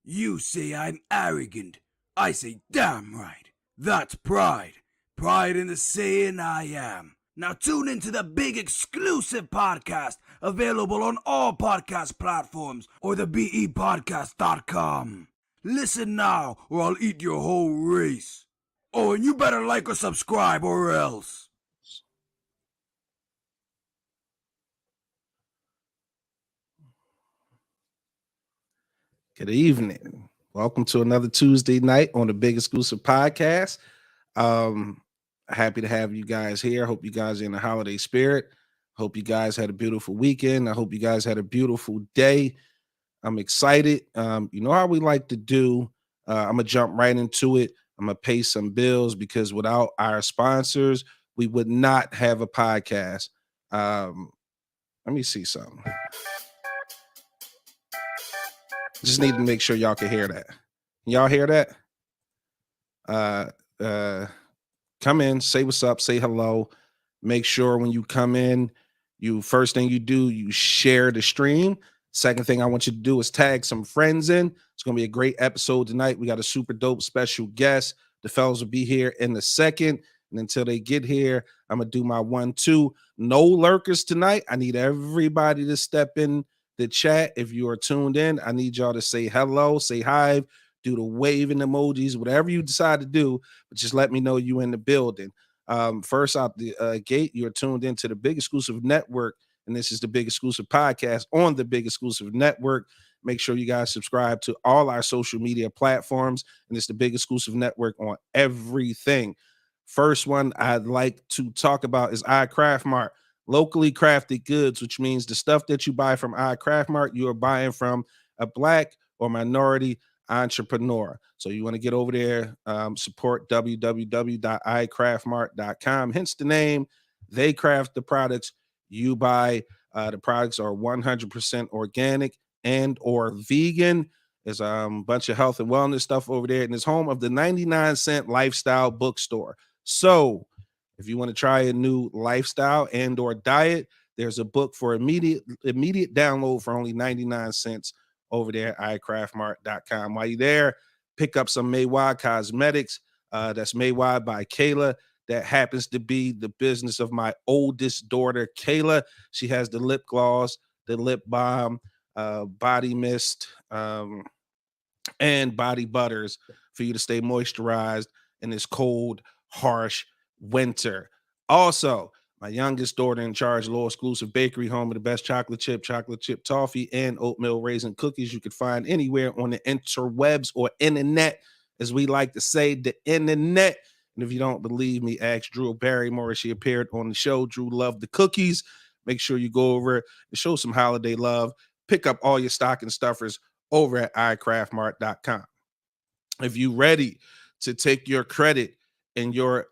You say I'm arrogant. I say damn right. That's pride. Pride in the saying I am. Now tune into the big exclusive podcast available on all podcast platforms or the BEpodcast.com. Listen now or I'll eat your whole race. Oh, and you better like or subscribe or else. Good evening. Welcome to another Tuesday night on the Big Exclusive Podcast. Happy to have you guys here. Hope you guys are in the holiday spirit. Hope you guys had a beautiful weekend. I hope you guys had a beautiful day. I'm excited. You know how we like to do. I'm going to jump right into it. I'm going to pay some bills because without our sponsors, we would not have a podcast. Let me see something. Just need to make sure y'all can hear that. Y'all hear that? Come in, say what's up, say hello. Make sure when you come in, first thing you do, you share the stream. Second thing I want you to do is tag some friends in. It's going to be a great episode tonight. We got a super dope special guest. The fellas will be here in a second. And until they get here, I'm going to do my 1-2. No lurkers tonight. I need everybody to step in the chat. If you are tuned in, I need y'all to say hello, say hi, do the waving emojis, whatever you decide to do, but just let me know you in the building. First out the gate, you're tuned into the Big Exclusive Network, and this is the Big Exclusive Podcast on the Big Exclusive Network. Make sure you guys subscribe to all our social media platforms, and it's the Big Exclusive Network on everything. First one I'd like to talk about is iCraftMart. Locally crafted goods, which means the stuff that you buy from iCraftMart, you are buying from a Black or minority entrepreneur. So you want to get over there, support www.icraftmart.com. Hence the name. They craft the products you buy. The products are 100% organic and or vegan. There's a bunch of health and wellness stuff over there, and it's home of the 99-cent lifestyle bookstore. So if you want to try a new lifestyle and or diet, there's a book for immediate download for only 99 cents over there at iCraftMart.com. While you're there, pick up some Maywad Cosmetics. That's Maywad by Kayla. That happens to be the business of my oldest daughter, Kayla. She has the lip gloss, the lip balm, body mist, and body butters for you to stay moisturized in this cold, harsh winter. Also, my youngest daughter in charge, Law Exclusive Bakery, home of the best chocolate chip toffee, and oatmeal raisin cookies you could find anywhere on the interwebs or internet, as we like to say, the internet. And if you don't believe me, ask Drew Barrymore. She appeared on the show. Drew loved the cookies. Make sure you go over and show some holiday love. Pick up all your stocking stuffers over at iCraftMart.com. If you're ready to take your credit and your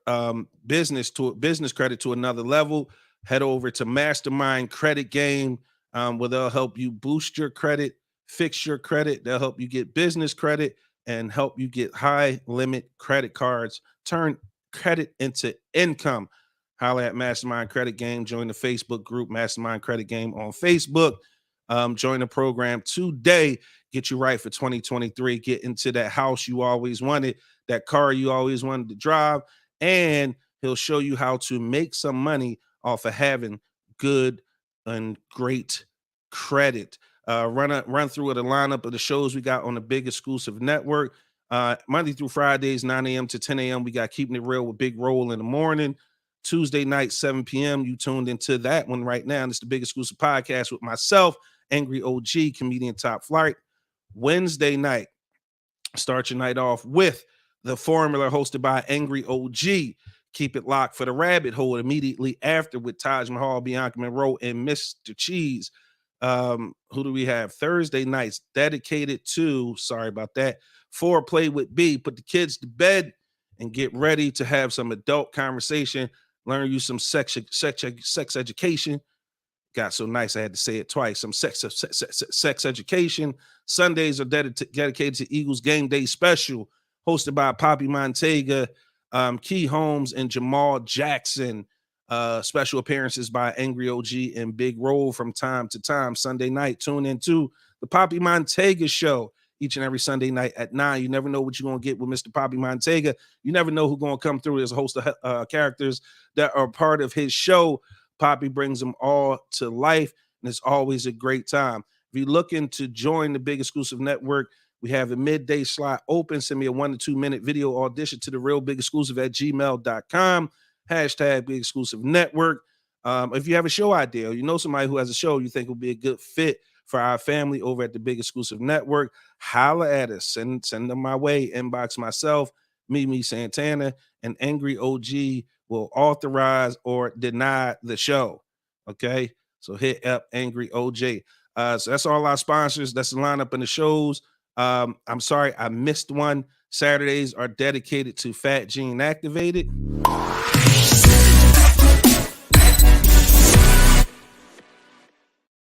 business credit to another level, head over to Mastermind Credit Game, where they'll help you boost your credit, fix your credit. They'll help you get business credit and help you get high limit credit cards, turn credit into income. Holla at Mastermind Credit Game. Join the Facebook group, Mastermind Credit Game on Facebook. Join the program today. Get you right for 2023. Get into that house you always wanted, that car you always wanted to drive, and he'll show you how to make some money off of having good and great credit. Run through the lineup of the shows we got on the Big Exclusive Network. Monday through Fridays, 9 a.m. to 10 a.m. We got Keeping It Real with Big Roll in the morning. Tuesday night, 7 p.m. You tuned into that one right now. And it's the Big Exclusive Podcast with myself, Angry OG, comedian Top Flight. Wednesday night, start your night off with The Formula, hosted by Angry OG. Keep it locked for the rabbit hole immediately after with Taj Mahal, Bianca Monroe, and Mr. Cheese. Who do we have? Thursday nights dedicated to, sorry about that, Foreplay with B. Put the kids to bed and get ready to have some adult conversation. Learn you some sex education. Got so nice I had to say it twice. Some sex education. Sundays are dedicated to Eagles Game Day Special, hosted by Poppy Montega, Key Holmes, and Jamal Jackson. Special appearances by Angry OG and Big Roll from time to time. Sunday night, tune into the Poppy Montega Show. each and every Sunday night at 9. You never know what you're going to get with Mr. Poppy Montega. You never know who's going to come through. There's a host of characters that are part of his show. Poppy brings them all to life, and it's always a great time. If you're looking to join the Big Exclusive Network, we have a midday slot open. Send me a 1 to 2 minute video audition to the real big exclusive at gmail.com. Hashtag Big Exclusive Network. If you have a show idea, or you know somebody who has a show you think will be a good fit for our family over at the Big Exclusive Network, holla at us. Send them my way. Inbox myself, Mimi Santana, and Angry OG will authorize or deny the show. Okay, so hit up Angry OJ. So that's all our sponsors. That's the lineup in the shows. I'm sorry I missed one. Saturdays are dedicated to Fat Gene Activated.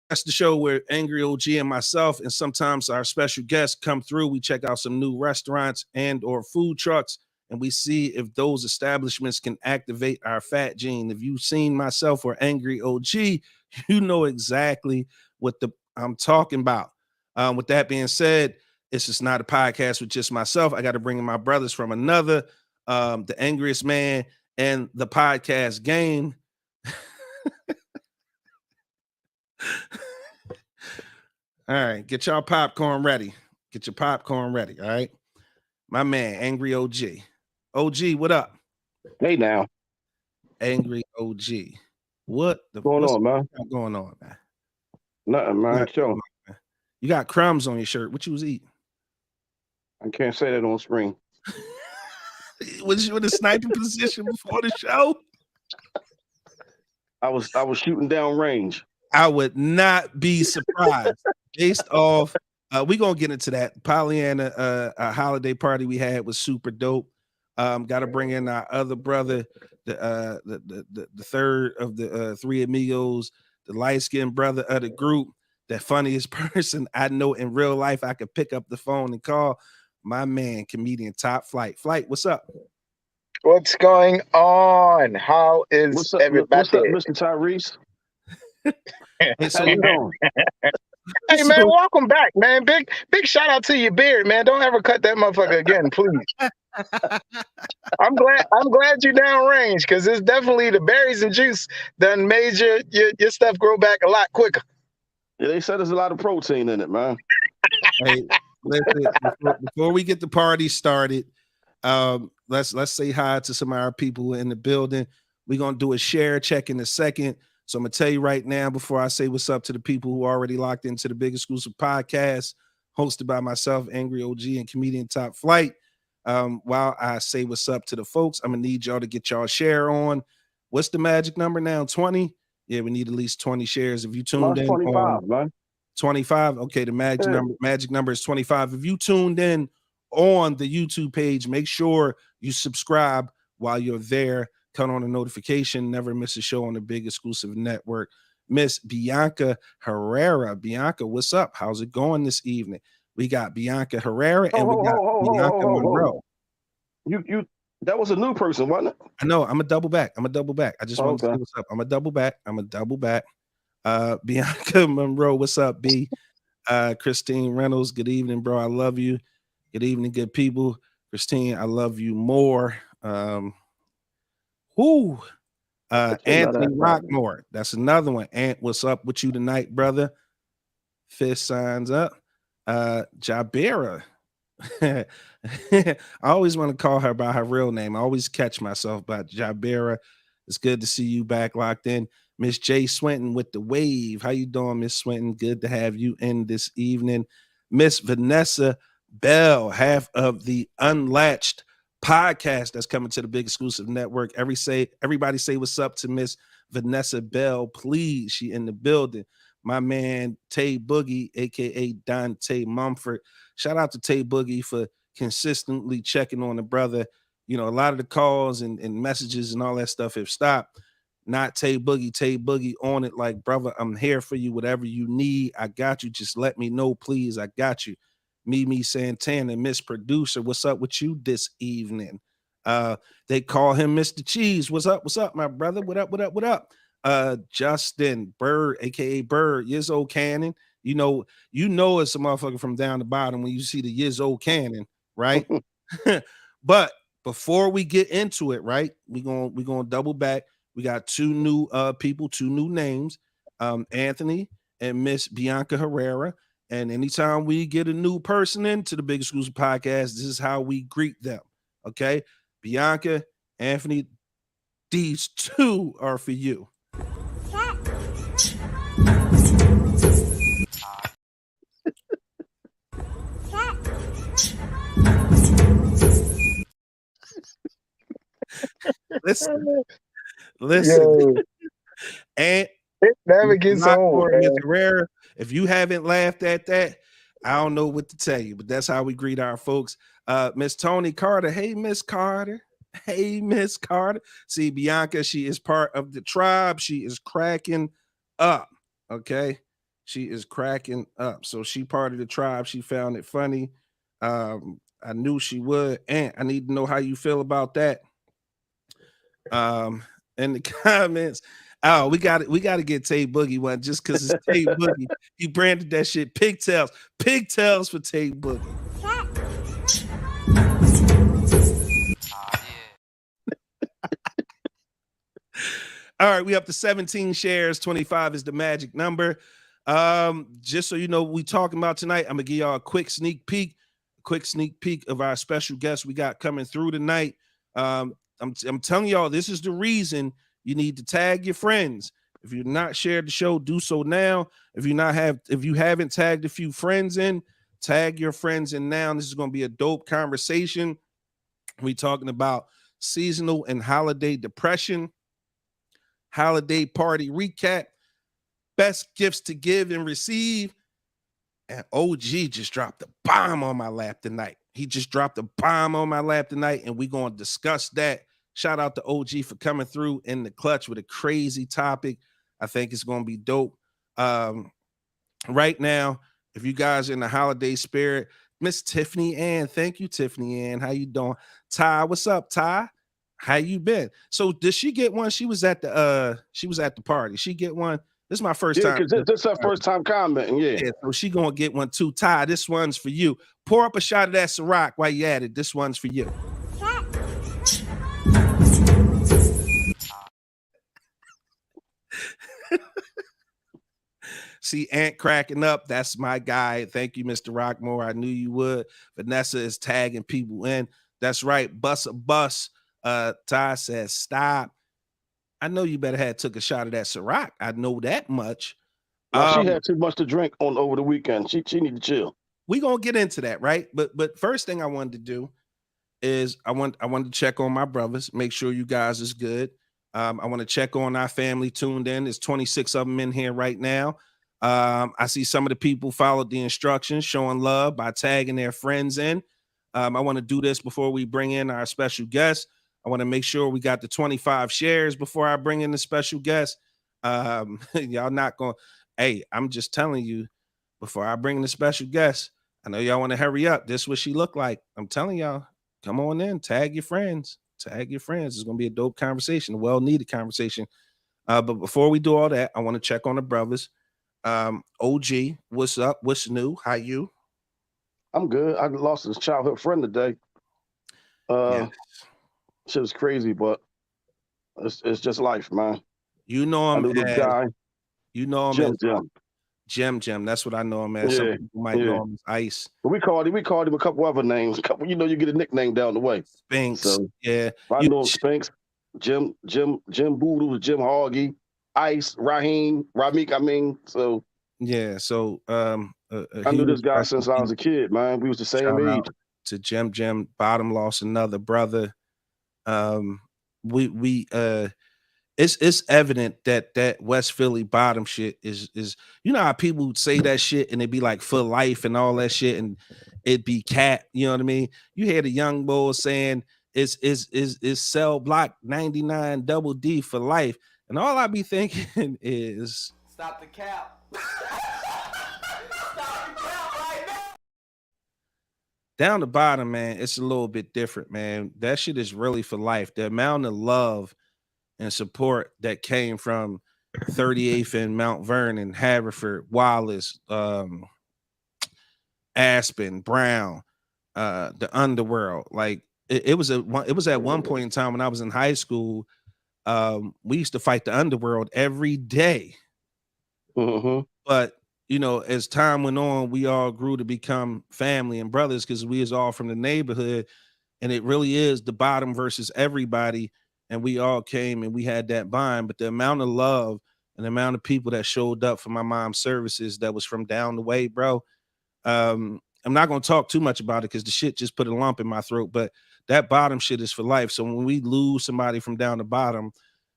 That's the show where Angry OG and myself and sometimes our special guests come through. We check out some new restaurants and or food trucks, and we see if those establishments can activate our fat gene. If you've seen myself or Angry OG, you know exactly what I'm talking about. With that being said, it's just not a podcast with just myself. I got to bring in my brothers from another, the angriest man and the podcast game. All right, get y'all popcorn ready. Get your popcorn ready. All right, my man, Angry OG. OG, what up? Hey now, Angry OG. What's going on, man? Going on, man? Nothing, man. Sure. You got crumbs on your shirt. What you was eating? I can't say that on screen. Was you in a sniping position before the show? I was shooting down range. I would not be surprised. Based off, we're gonna get into that. Pollyanna, a holiday party we had was super dope. Got to bring in our other brother, the third of the three amigos, the light-skinned brother of the group, the funniest person I know in real life. I could pick up the phone and call my man, comedian Topp Flight. Flight, what's up? What's going on? How is everybody? What's up, Mr. Tyrese? So, how you doing? Hey man, welcome back, man. Big shout out to your beard, man. Don't ever cut that motherfucker again, please. I'm glad you're downrange because it's definitely the berries and juice done made your stuff grow back a lot quicker. Yeah, they said there's a lot of protein in it, man. Hey, listen, before we get the party started, let's say hi to some of our people in the building. We're gonna do a share check in a second. So I'm gonna tell you right now, before I say what's up to the people who are already locked into the Big Exclusive Podcast, hosted by myself, Angry OG, and comedian Topp Flight. While I say what's up to the folks, I'm gonna need y'all to get y'all share on. What's the magic number now? 20? Yeah, we need at least 20 shares. If you tuned in 25, on man. 25. Okay, the magic number is 25. If you tuned in on the YouTube page, make sure you subscribe while you're there. Turn on a notification, never miss a show on the Big Exclusive Network. Miss Bianca Herrera. Bianca, what's up? How's it going this evening? We got Bianca Herrera and we got Bianca Monroe. You that was a new person, wasn't it? I know. I'm a double back. I just want to say what's up. I'm a double back. Bianca Monroe, what's up, B? Christine Reynolds, good evening, bro. I love you. Good evening, good people. Christine, I love you more. Anthony Rockmore, that's another one. Ant, what's up with you tonight, brother? Fist signs up. Jabera. I always want to call her by her real name. I always catch myself by Jabera. It's good to see you back locked in. Miss J Swinton with the wave. How you doing, Miss Swinton? Good to have you in this evening. Miss Vanessa Bell, half of the Unlatched podcast that's coming to the Big Exclusive Network. Everybody say what's up to Miss Vanessa Bell, please. She in the building. My man Tay Boogie, aka Dante Mumford. Shout out to Tay Boogie for consistently checking on the brother. You know, a lot of the calls and messages and all that stuff have stopped. Not Tay Boogie on it like, brother, I'm here for you. Whatever you need, I got you. Just let me know, please. I got you. Mimi Santana, Miss Producer, what's up with you this evening? They call him Mr. Cheese. What's up, my brother? What up? Justin Bird, aka Bird, Yizzo Cannon. You know it's a motherfucker from down the bottom when you see the years old cannon, right? But before we get into it, right, we're gonna double back. We got two new people, two new names, Anthony and Miss Bianca Herrera. And anytime we get a new person into the Big Exclusive Podcast, this is how we greet them. Okay, Bianca, Anthony, these two are for you. Listen. Yo, And it never gets old, man. Herrera, if you haven't laughed at that, I don't know what to tell you, but that's how we greet our folks. Miss Tony Carter. Hey, Miss Carter. Hey, Miss Carter. See, Bianca, she is part of the tribe. She is cracking up. Okay. She is cracking up. So she part of the tribe. She found it funny. I knew she would. And I need to know how you feel about that. In the comments. Oh, we got to get Tay Boogie one just because it's Tay Boogie. He branded that shit pigtails for Tay Boogie. All right, we up to 17 shares. 25 is the magic number. Just so you know what we talking about tonight, I'm gonna give y'all a quick sneak peek of our special guest we got coming through tonight. I'm telling y'all, this is the reason you need to tag your friends. If you've not shared the show, do so now. If you haven't tagged a few friends in, tag your friends in now. This is going to be a dope conversation. We talking about seasonal and holiday depression, holiday party recap, best gifts to give and receive. And OG just dropped a bomb on my lap tonight. He just dropped a bomb on my lap tonight, and we're going to discuss that. Shout out to OG for coming through in the clutch with a crazy topic. I think it's going to be dope. Right now, if you guys are in the holiday spirit, Miss Tiffany Ann, thank you, Tiffany Ann. How you doing? Ty, what's up, Ty? How you been? So did she get one? She was at the party. She get one. This is my first time. Yeah, because this is her first time commenting. Yeah. So she gonna get one too. Ty, this one's for you. Pour up a shot of that Ciroc while you at it. This one's for you. See Ant cracking up. That's my guy. Thank you, Mr. Rockmore. I knew you would. Vanessa is tagging people in. That's right. Bus a bus. Ty says stop. I know you better have took a shot of that Ciroc. I know that much. She had too much to drink on over the weekend. She need to chill. We gonna get into that, right? But first thing I wanted to do is I wanted to check on my brothers, make sure you guys is good. I want to check on our family tuned in. There's 26 of them in here right now. I see some of the people followed the instructions, showing love by tagging their friends in. I want to do this before we bring in our special guest. I want to make sure we got the 25 shares before I bring in the special guest. Y'all not going. Hey, I'm just telling you, before I bring in the special guest, I know y'all want to hurry up. This is what she looked like. I'm telling y'all, come on in, tag your friends. Tag your friends. It's going to be a dope conversation, a well-needed conversation. But before we do all that, I want to check on the brothers. OG, what's up? What's new? How you? I'm good. I lost his childhood friend today. Yeah. Shit was crazy, but it's just life, man. You know him I knew this as, guy. you know him Jim. Jim. That's what I know him as. Some people might know him as Ice. But we called him a couple other names. You get a nickname down the way. Spinks. So, yeah. I know Spinks, Jim Boodle, Jim Hoggy, Ice, Raheem, Ramik, so yeah, so I knew this guy since I was a kid, man. We was the same age. To Jim, Bottom lost another brother. It's evident that West Philly Bottom shit is you know how people say that shit and it be like for life and all that shit and it be cat, you know what I mean? You hear the young boys saying is cell block 99 double D for life, and all I be thinking is stop the cap. Stop the cap right now. Down the bottom, man, it's a little bit different, man. That shit is really for life. The amount of love and support that came from 38th and Mount Vernon, Haverford, Wallace, Aspen, Brown, the Underworld. Like it was at one point in time when I was in high school. We used to fight the Underworld every day. Mm-hmm. But you know, as time went on, we all grew to become family and brothers because we was all from the neighborhood, and it really is the bottom versus everybody. And we all came and we had that bond. But the amount of love and the amount of people that showed up for my mom's services that was from down the way, bro. I'm not gonna talk too much about it because the shit just put a lump in my throat. But that bottom shit is for life. So when we lose somebody from down the bottom,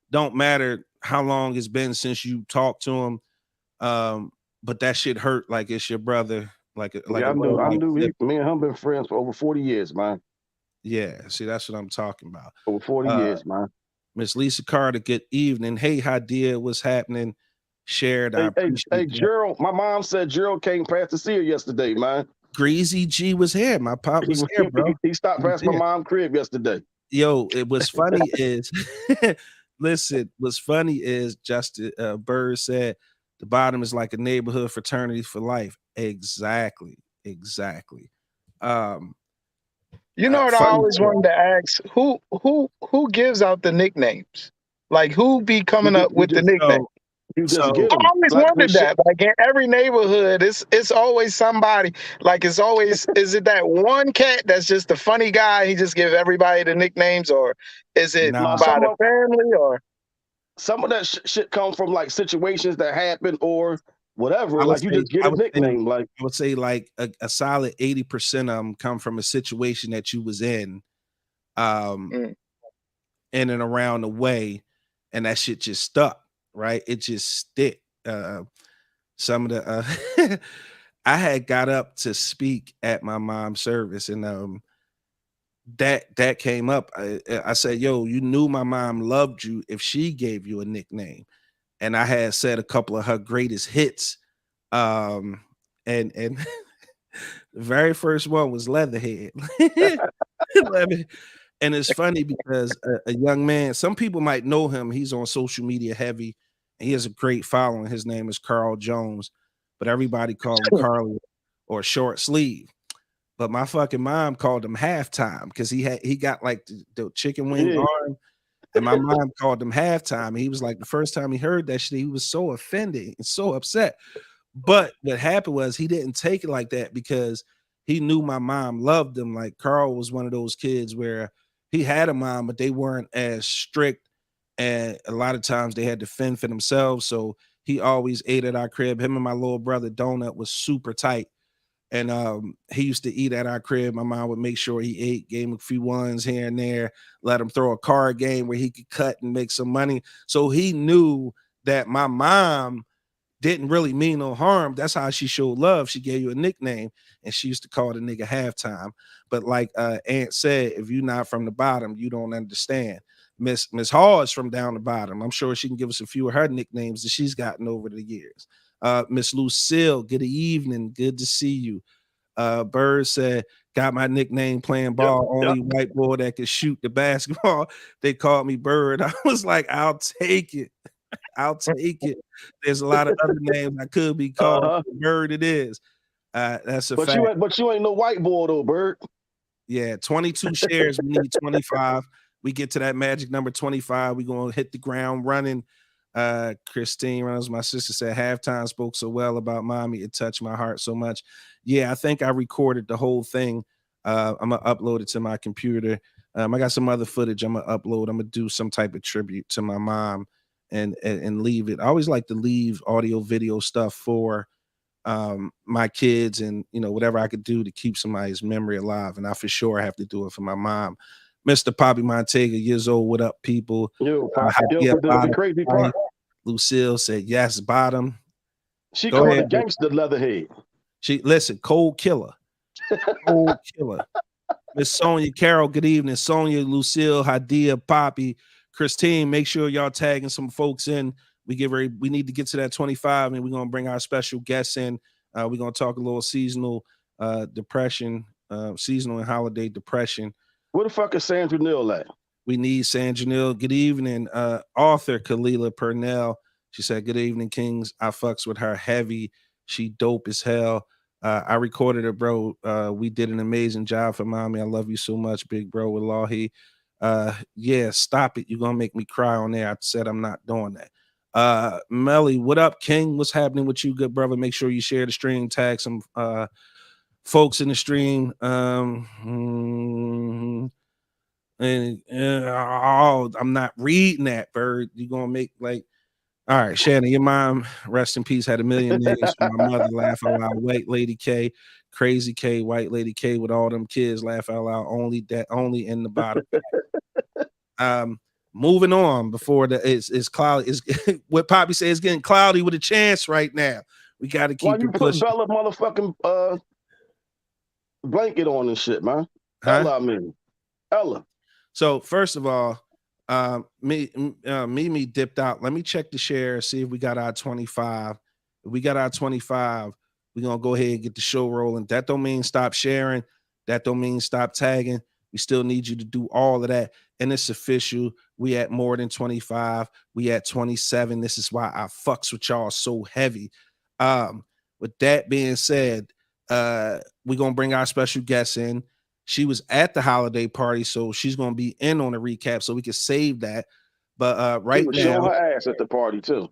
don't matter how long it's been since you talked to them. But that shit hurt like it's your brother. Yeah, I knew. Me and him been friends for over 40 years, man. Yeah, see, that's what I'm talking about. Over 40 years, man. Miss Lisa Carter, good evening. Hey, Hadia, what's happening? Shared, I appreciate hey, that. Gerald, my mom said Gerald came past to see her yesterday, man. Greasy G was here. My pop was here, bro. He stopped past my mom's crib yesterday. Yo, it was funny is, listen, what's funny is Justin Bird said the bottom is like a neighborhood fraternity for life. Exactly. You know what I always wanted to ask? Who gives out the nicknames? Like who be coming up with the nickname? You just give I them. always wondered that. Like in every neighborhood, it's always somebody. Like it's always is it that one cat that's just the funny guy? He just give everybody the nicknames, or is it by the family? Or some of that shit come from like situations that happen or whatever. Like you just get a nickname. Like I would say, like a solid 80% of them come from a situation that you was in, in and around the way, and that shit just stuck. Right, it just stick. Some of the I had got up to speak at my mom's service, and that came up. I said, "Yo, you knew my mom loved you if she gave you a nickname," and I had said a couple of her greatest hits, and the very first one was Leatherhead. And it's funny because a young man, some people might know him. He's on social media heavy, and he has a great following. His name is Carl Jones, but everybody called him Carly or Short Sleeve. But my fucking mom called him Halftime because he got like the chicken wing arm, and my mom called him Halftime. And he was like, the first time he heard that shit, he was so offended and so upset. But what happened was he didn't take it like that because he knew my mom loved him. Like Carl was one of those kids where he had a mom, but they weren't as strict. And a lot of times they had to fend for themselves. So he always ate at our crib. Him and my little brother Donut was super tight. And he used to eat at our crib. My mom would make sure he ate, gave him a few ones here and there, let him throw a card game where he could cut and make some money. So he knew that my mom didn't really mean no harm. That's how she showed love. She gave you a nickname, and she used to call the nigga Halftime. But like Aunt said, if you're not from the bottom, you don't understand. Miss Hall is from down the bottom. I'm sure she can give us a few of her nicknames that she's gotten over the years. Miss Lucille, good evening. Good to see you. Bird said, got my nickname playing ball. Only white boy that could shoot the basketball. They called me Bird. I was like, I'll take it. I'll take it. There's a lot of other names I could be called. Bird it is. That's a fact. But you ain't no white boy though, Bird. Yeah, 22 shares. We need 25. We get to that magic number 25. We're gonna hit the ground running. Christine Reynolds, my sister, said Halftime spoke so well about mommy. It touched my heart so much. Yeah, I think I recorded the whole thing. I'm gonna upload it to my computer. I got some other footage I'm gonna upload. I'm gonna do some type of tribute to my mom and leave it. I always like to leave audio video stuff for my kids and whatever I could do to keep somebody's memory alive. And I for sure have to do it for my mom. Mr. Poppy Montega, years old. What up, people? The crazy part. Lucille said yes, bottom. She called the gangster Leatherhead. She listen, cold killer. Cold killer. Miss Sonia Carol, good evening. Sonia, Lucille, Hadia, Poppy, Christine, make sure y'all tagging some folks in. We need to get to that 25, and we're gonna bring our special guests in. We're gonna talk a little seasonal depression, seasonal and holiday depression. Where the fuck is Sandra Neal at? We need Sandra Neal. Good evening, author Kalila Purnell. She said, "Good evening, Kings. I fucks with her heavy. She dope as hell. I recorded her, bro. We did an amazing job for mommy. I love you so much, big bro. Wallahi. Yeah, stop it. You're gonna make me cry on there. I said I'm not doing that. Melly, what up, King? What's happening with you, good brother? Make sure you share the stream, tag some folks in the stream. I'm not reading that, Bird. You're gonna make like, all right, Shannon, your mom, rest in peace, had a million names. For my mother, laugh out loud, White Lady K, Crazy K, White Lady K, with all them kids, laugh out loud, only in the bottom. Moving on before it's cloudy. Is what Poppy says, it's getting cloudy with a chance right now. We got to keep Why you it put pushing. Bella motherfucking blanket on and shit, man? Huh? Ella, I mean. Ella. So first of all, Mimi dipped out. Let me check the share, see if we got our 25. If we got our 25, we're gonna go ahead and get the show rolling. That don't mean stop sharing. That don't mean stop tagging. We still need you to do all of that. And it's official. We at more than 25. We at 27. This is why I fucks with y'all so heavy. With that being said, we're gonna bring our special guest in. She was at the holiday party, so she's gonna be in on a recap, so we can save that. But right She was now, showing her ass at the party too.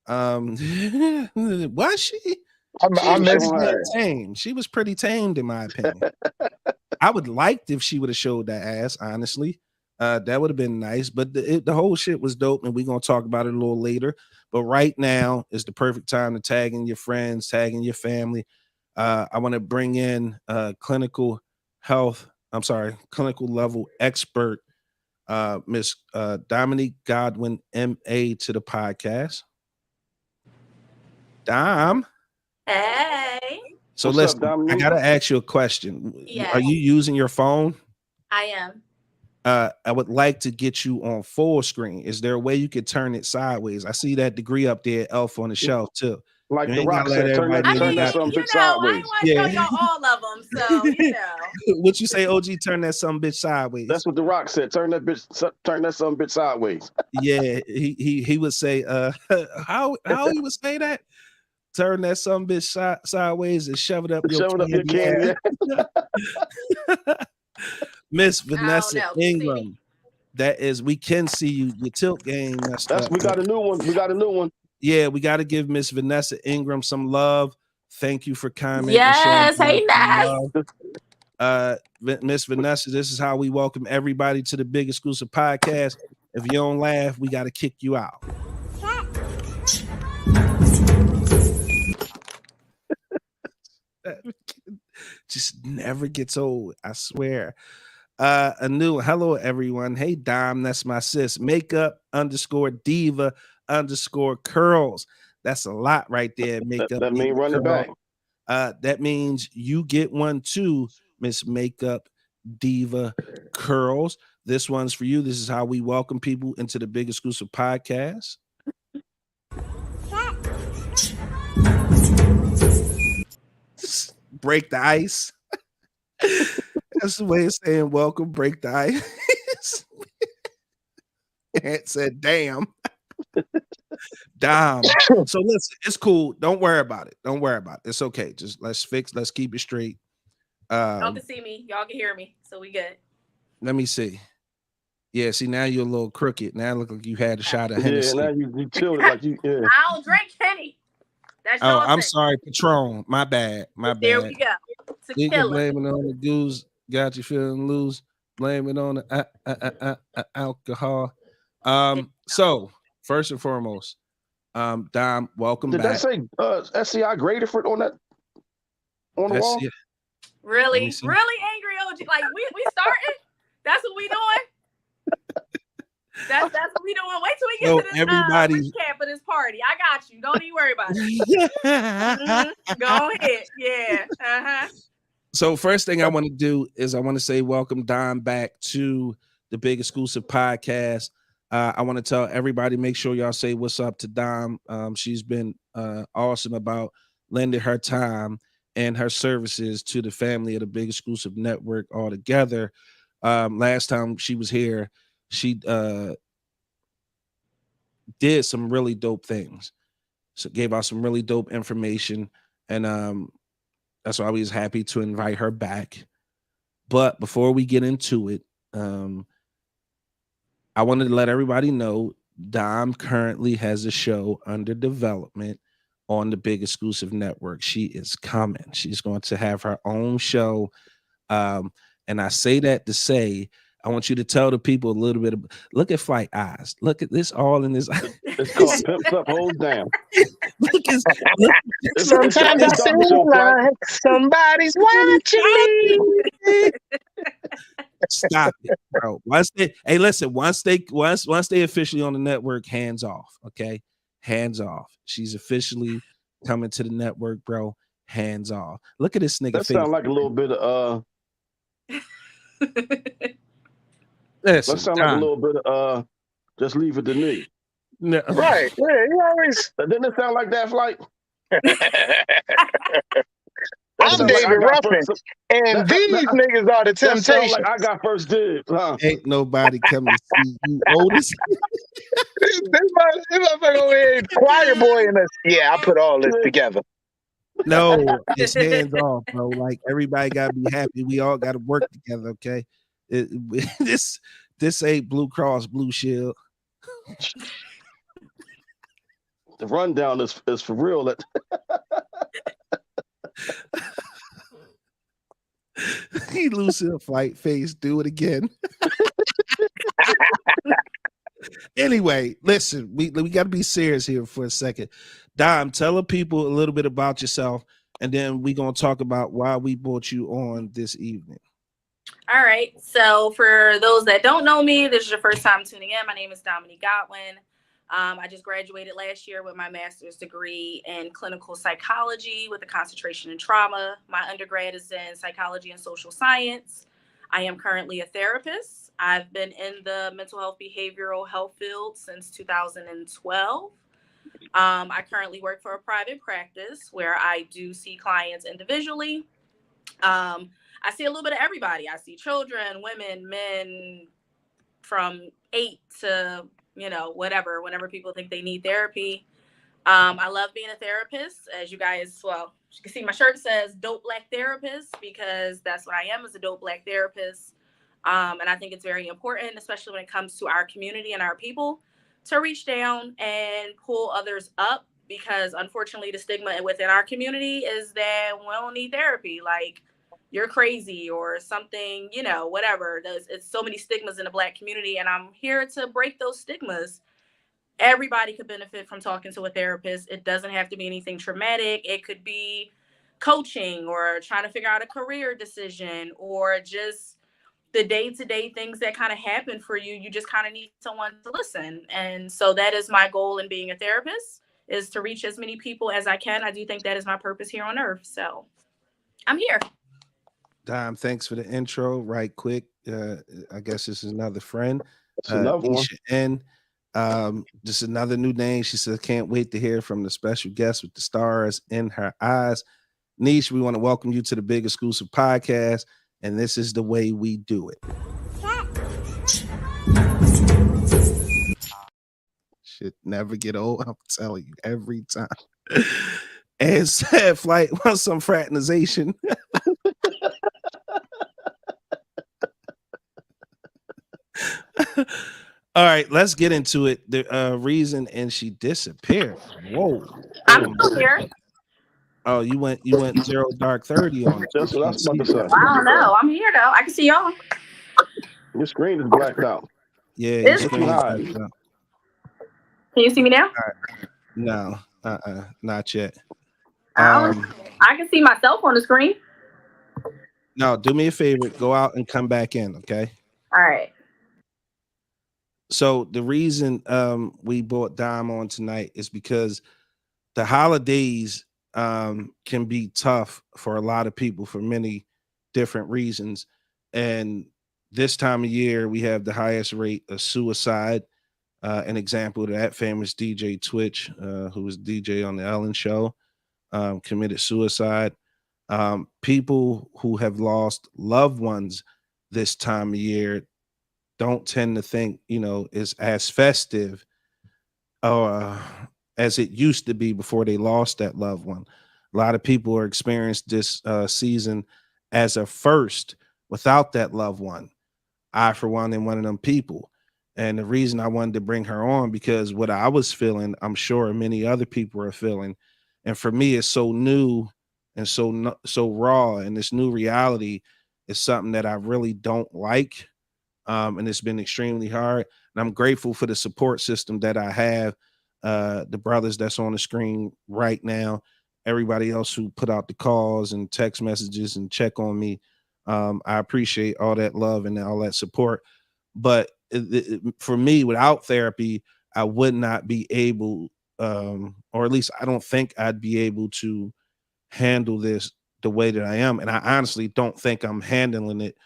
was she? I missed showing it. her ass. Tame. She was pretty tamed, in my opinion. I would liked if she would have showed that ass, honestly. That would have been nice, but the whole shit was dope, and we're gonna talk about it a little later. But right now is the perfect time to tag in your friends, tag in your family. I want to bring in clinical level expert, Miss Dominique Godwin, MA, to the podcast. Dom. Hey. So What's listen, up, Dominique? I gotta ask you a question. Yes. Are you using your phone? I am. I would like to get you on full screen. Is there a way you could turn it sideways? I see that degree up there, Elf on the shelf too. Like You The ain't Rock gotta let said, turn that, everybody I know mean, you got something you bitch know, I sideways. ain't want to Yeah. show y'all all of them, so you know. what you say, OG? Turn that some bitch sideways. That's what The Rock said. Turn that something bitch sideways. Yeah, he would say, how he would say that? Turn that some bitch sideways and shove it up your Shove it up your candy candy. ass. Miss I don't Vanessa know. Can you see me? Ingram. That is, we can see you. Your tilt game messed up. We got a new one. We got a new one. Yeah, we got to give Miss Vanessa Ingram some love. Thank you for commenting. Yes, hey, Ness. Miss Vanessa, this is how we welcome everybody to the Big Exclusive Podcast. If you don't laugh, we got to kick you out. Just never gets old, I swear. A new hello, everyone. Hey, Dom, that's my sis. Makeup _diva _curls. That's a lot right there. Makeup. That mean run it back. That means you get one too, Miss Makeup Diva Curls. This one's for you. This is how we welcome people into the Big Exclusive Podcast. Break the ice. That's the way of saying welcome. Break the ice. Aunt said, "Damn." Dom. So listen, it's cool. Don't worry about it. Don't worry about it. It's okay. Just let's keep it straight. Y'all can see me. Y'all can hear me. So we good. Let me see. Yeah, see, now you're a little crooked. Now it look like you had a shot of Hennessy. Yeah, now you chilled it like you. Yeah. I don't drink Henny. That's Oh, y'all I'm thing. sorry, Patron. My bad. There we go. You can Tequila. blame it on the goose. Got you feeling loose. Blame it on the alcohol. So first and foremost, Dom, welcome Did back. that say SCI graded for it on the wall? Yeah. Really angry OG. Like we starting? That's what we doing? That's what we doing. Wait till we get to this recap of this party. I got you. Don't even worry about it. Go ahead. Yeah. So first thing I want to do is I want to say welcome Dom back to the Big Exclusive Podcast. I want to tell everybody, make sure y'all say what's up to Dom. She's been awesome about lending her time and her services to the family of the Big Exclusive Network altogether. Last time she was here, she did some really dope things. So gave out some really dope information, and that's why we was happy to invite her back. But before we get into it, I wanted to let everybody know Dom currently has a show under development on the Big Exclusive Network. She is coming. She's going to have her own show. And I say that to say, I want you to tell the people a little bit. Look at Flight eyes. Look at this all in this. It's called Pimps Up, Hold Down. Sometimes I feel like somebody's watching me. Stop it, bro. Once they officially on the network, hands off. Okay, hands off. She's officially coming to the network, bro. Hands off. Look at this nigga. That sounds like a little bit of Listen, that sounds like a little bit of just leave it to me. No. Right. Yeah, you always. Didn't it sound like that, Flight? I'm David Ruffin, and these niggas are the Temptations. Like I got first dibs, huh? Ain't nobody coming to see you, Otis. This motherfucker over here, choir boy in us. Yeah, I put all this together. No, it's hands off, bro. Like everybody gotta be happy. We all gotta work together, okay? This ain't Blue Cross Blue Shield. The rundown is for real. He loses a Flight face. Do it again. Anyway, listen, we got to be serious here for a second. Dom, tell the people a little bit about yourself, and then we're going to talk about why we brought you on this evening. All right. So for those that don't know me, this is your first time tuning in. My name is Dominique Godwin. I just graduated last year with my master's degree in clinical psychology with a concentration in trauma. My undergrad is in psychology and social science. I am currently a therapist. I've been in the mental health, behavioral health field since 2012. I currently work for a private practice where I do see clients individually. I see a little bit of everybody. I see children, women, men, from 8 to whatever, whenever people think they need therapy. I love being a therapist. As you guys, you can see my shirt says Dope Black Therapist, because that's what I am, as a dope Black therapist. And I think it's very important, especially when it comes to our community and our people, to reach down and pull others up, because unfortunately the stigma within our community is that we don't need therapy. Like, you're crazy or something, whatever. It's so many stigmas in the Black community, and I'm here to break those stigmas. Everybody could benefit from talking to a therapist. It doesn't have to be anything traumatic. It could be coaching or trying to figure out a career decision, or just the day-to-day things that kind of happen for you. You just kind of need someone to listen. And so that is my goal in being a therapist, is to reach as many people as I can. I do think that is my purpose here on earth. So I'm here. Dom, thanks for the intro. Right quick. I guess this is another friend. Another one. And just another new name. She says, can't wait to hear from the special guest with the stars in her eyes. Niche, we want to welcome you to the Big Exclusive Podcast, and this is the way we do it. Should never get old. I'm telling you, every time. And said, Flight wants some fraternization. All right, let's get into it. The reason, and she disappeared. Whoa. I'm still here. Oh, you went 0 dark 30 on it. That's what I was about to say. I don't know. I'm here though. I can see y'all. Your screen is blacked out. Yeah, Is your it? screen is blacked out. Can you see me now? No, not yet. I can see myself on the screen. No, do me a favor. Go out and come back in, okay? All right. So the reason we brought Dom on tonight is because the holidays can be tough for a lot of people for many different reasons. And this time of year, we have the highest rate of suicide. An example of that, famous DJ Twitch, who was DJ on the Ellen Show, committed suicide. People who have lost loved ones this time of year don't tend to think, it's as festive uh, as it used to be before they lost that loved one. A lot of people are experienced this season as a first without that loved one. I, for one, am one of them people. And the reason I wanted to bring her on, because what I was feeling, I'm sure many other people are feeling. And for me, it's so new and so raw. And this new reality is something that I really don't like. And it's been extremely hard. And I'm grateful for the support system that I have. The brothers that's on the screen right now, everybody else who put out the calls and text messages and check on me. I appreciate all that love and all that support. But for me, without therapy, I would not be able, or at least I don't think I'd be able to handle this the way that I am. And I honestly don't think I'm handling it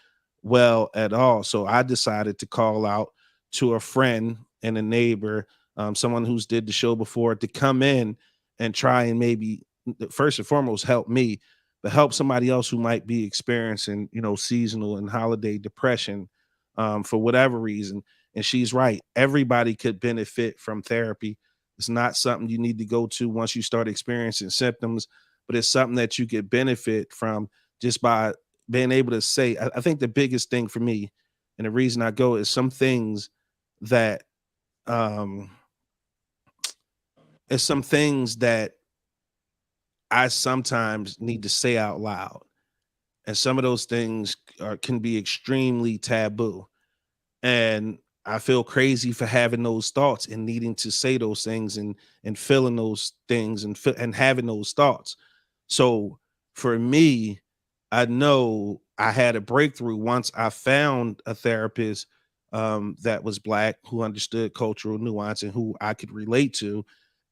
well at all. So I decided to call out to a friend and a neighbor, someone who's did the show before, to come in and try and maybe first and foremost help me, but help somebody else who might be experiencing, seasonal and holiday depression, for whatever reason. And she's right. Everybody could benefit from therapy. It's not something you need to go to once you start experiencing symptoms, but it's something that you could benefit from just by being able to say. I think the biggest thing for me, and the reason I go, is some things that um it's some things that I sometimes need to say out loud. And some of those things can be extremely taboo. And I feel crazy for having those thoughts and needing to say those things and feeling those things and having those thoughts. So for me, I know I had a breakthrough once I found a therapist that was Black, who understood cultural nuance and who I could relate to,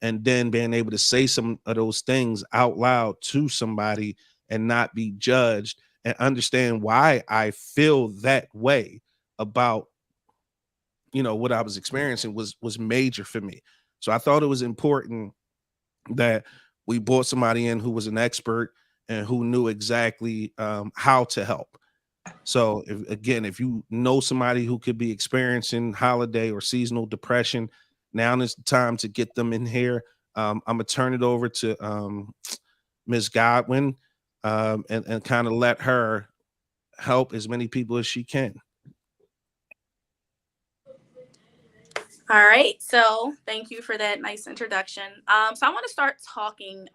and then being able to say some of those things out loud to somebody and not be judged and understand why I feel that way about what I was experiencing was major for me. So I thought it was important that we brought somebody in who was an expert and who knew exactly how to help. So if you know somebody who could be experiencing holiday or seasonal depression, now is the time to get them in here. I'm gonna turn it over to Ms. Godwin, and kind of let her help as many people as she can. All right. So thank you for that nice introduction. So I want to start talking.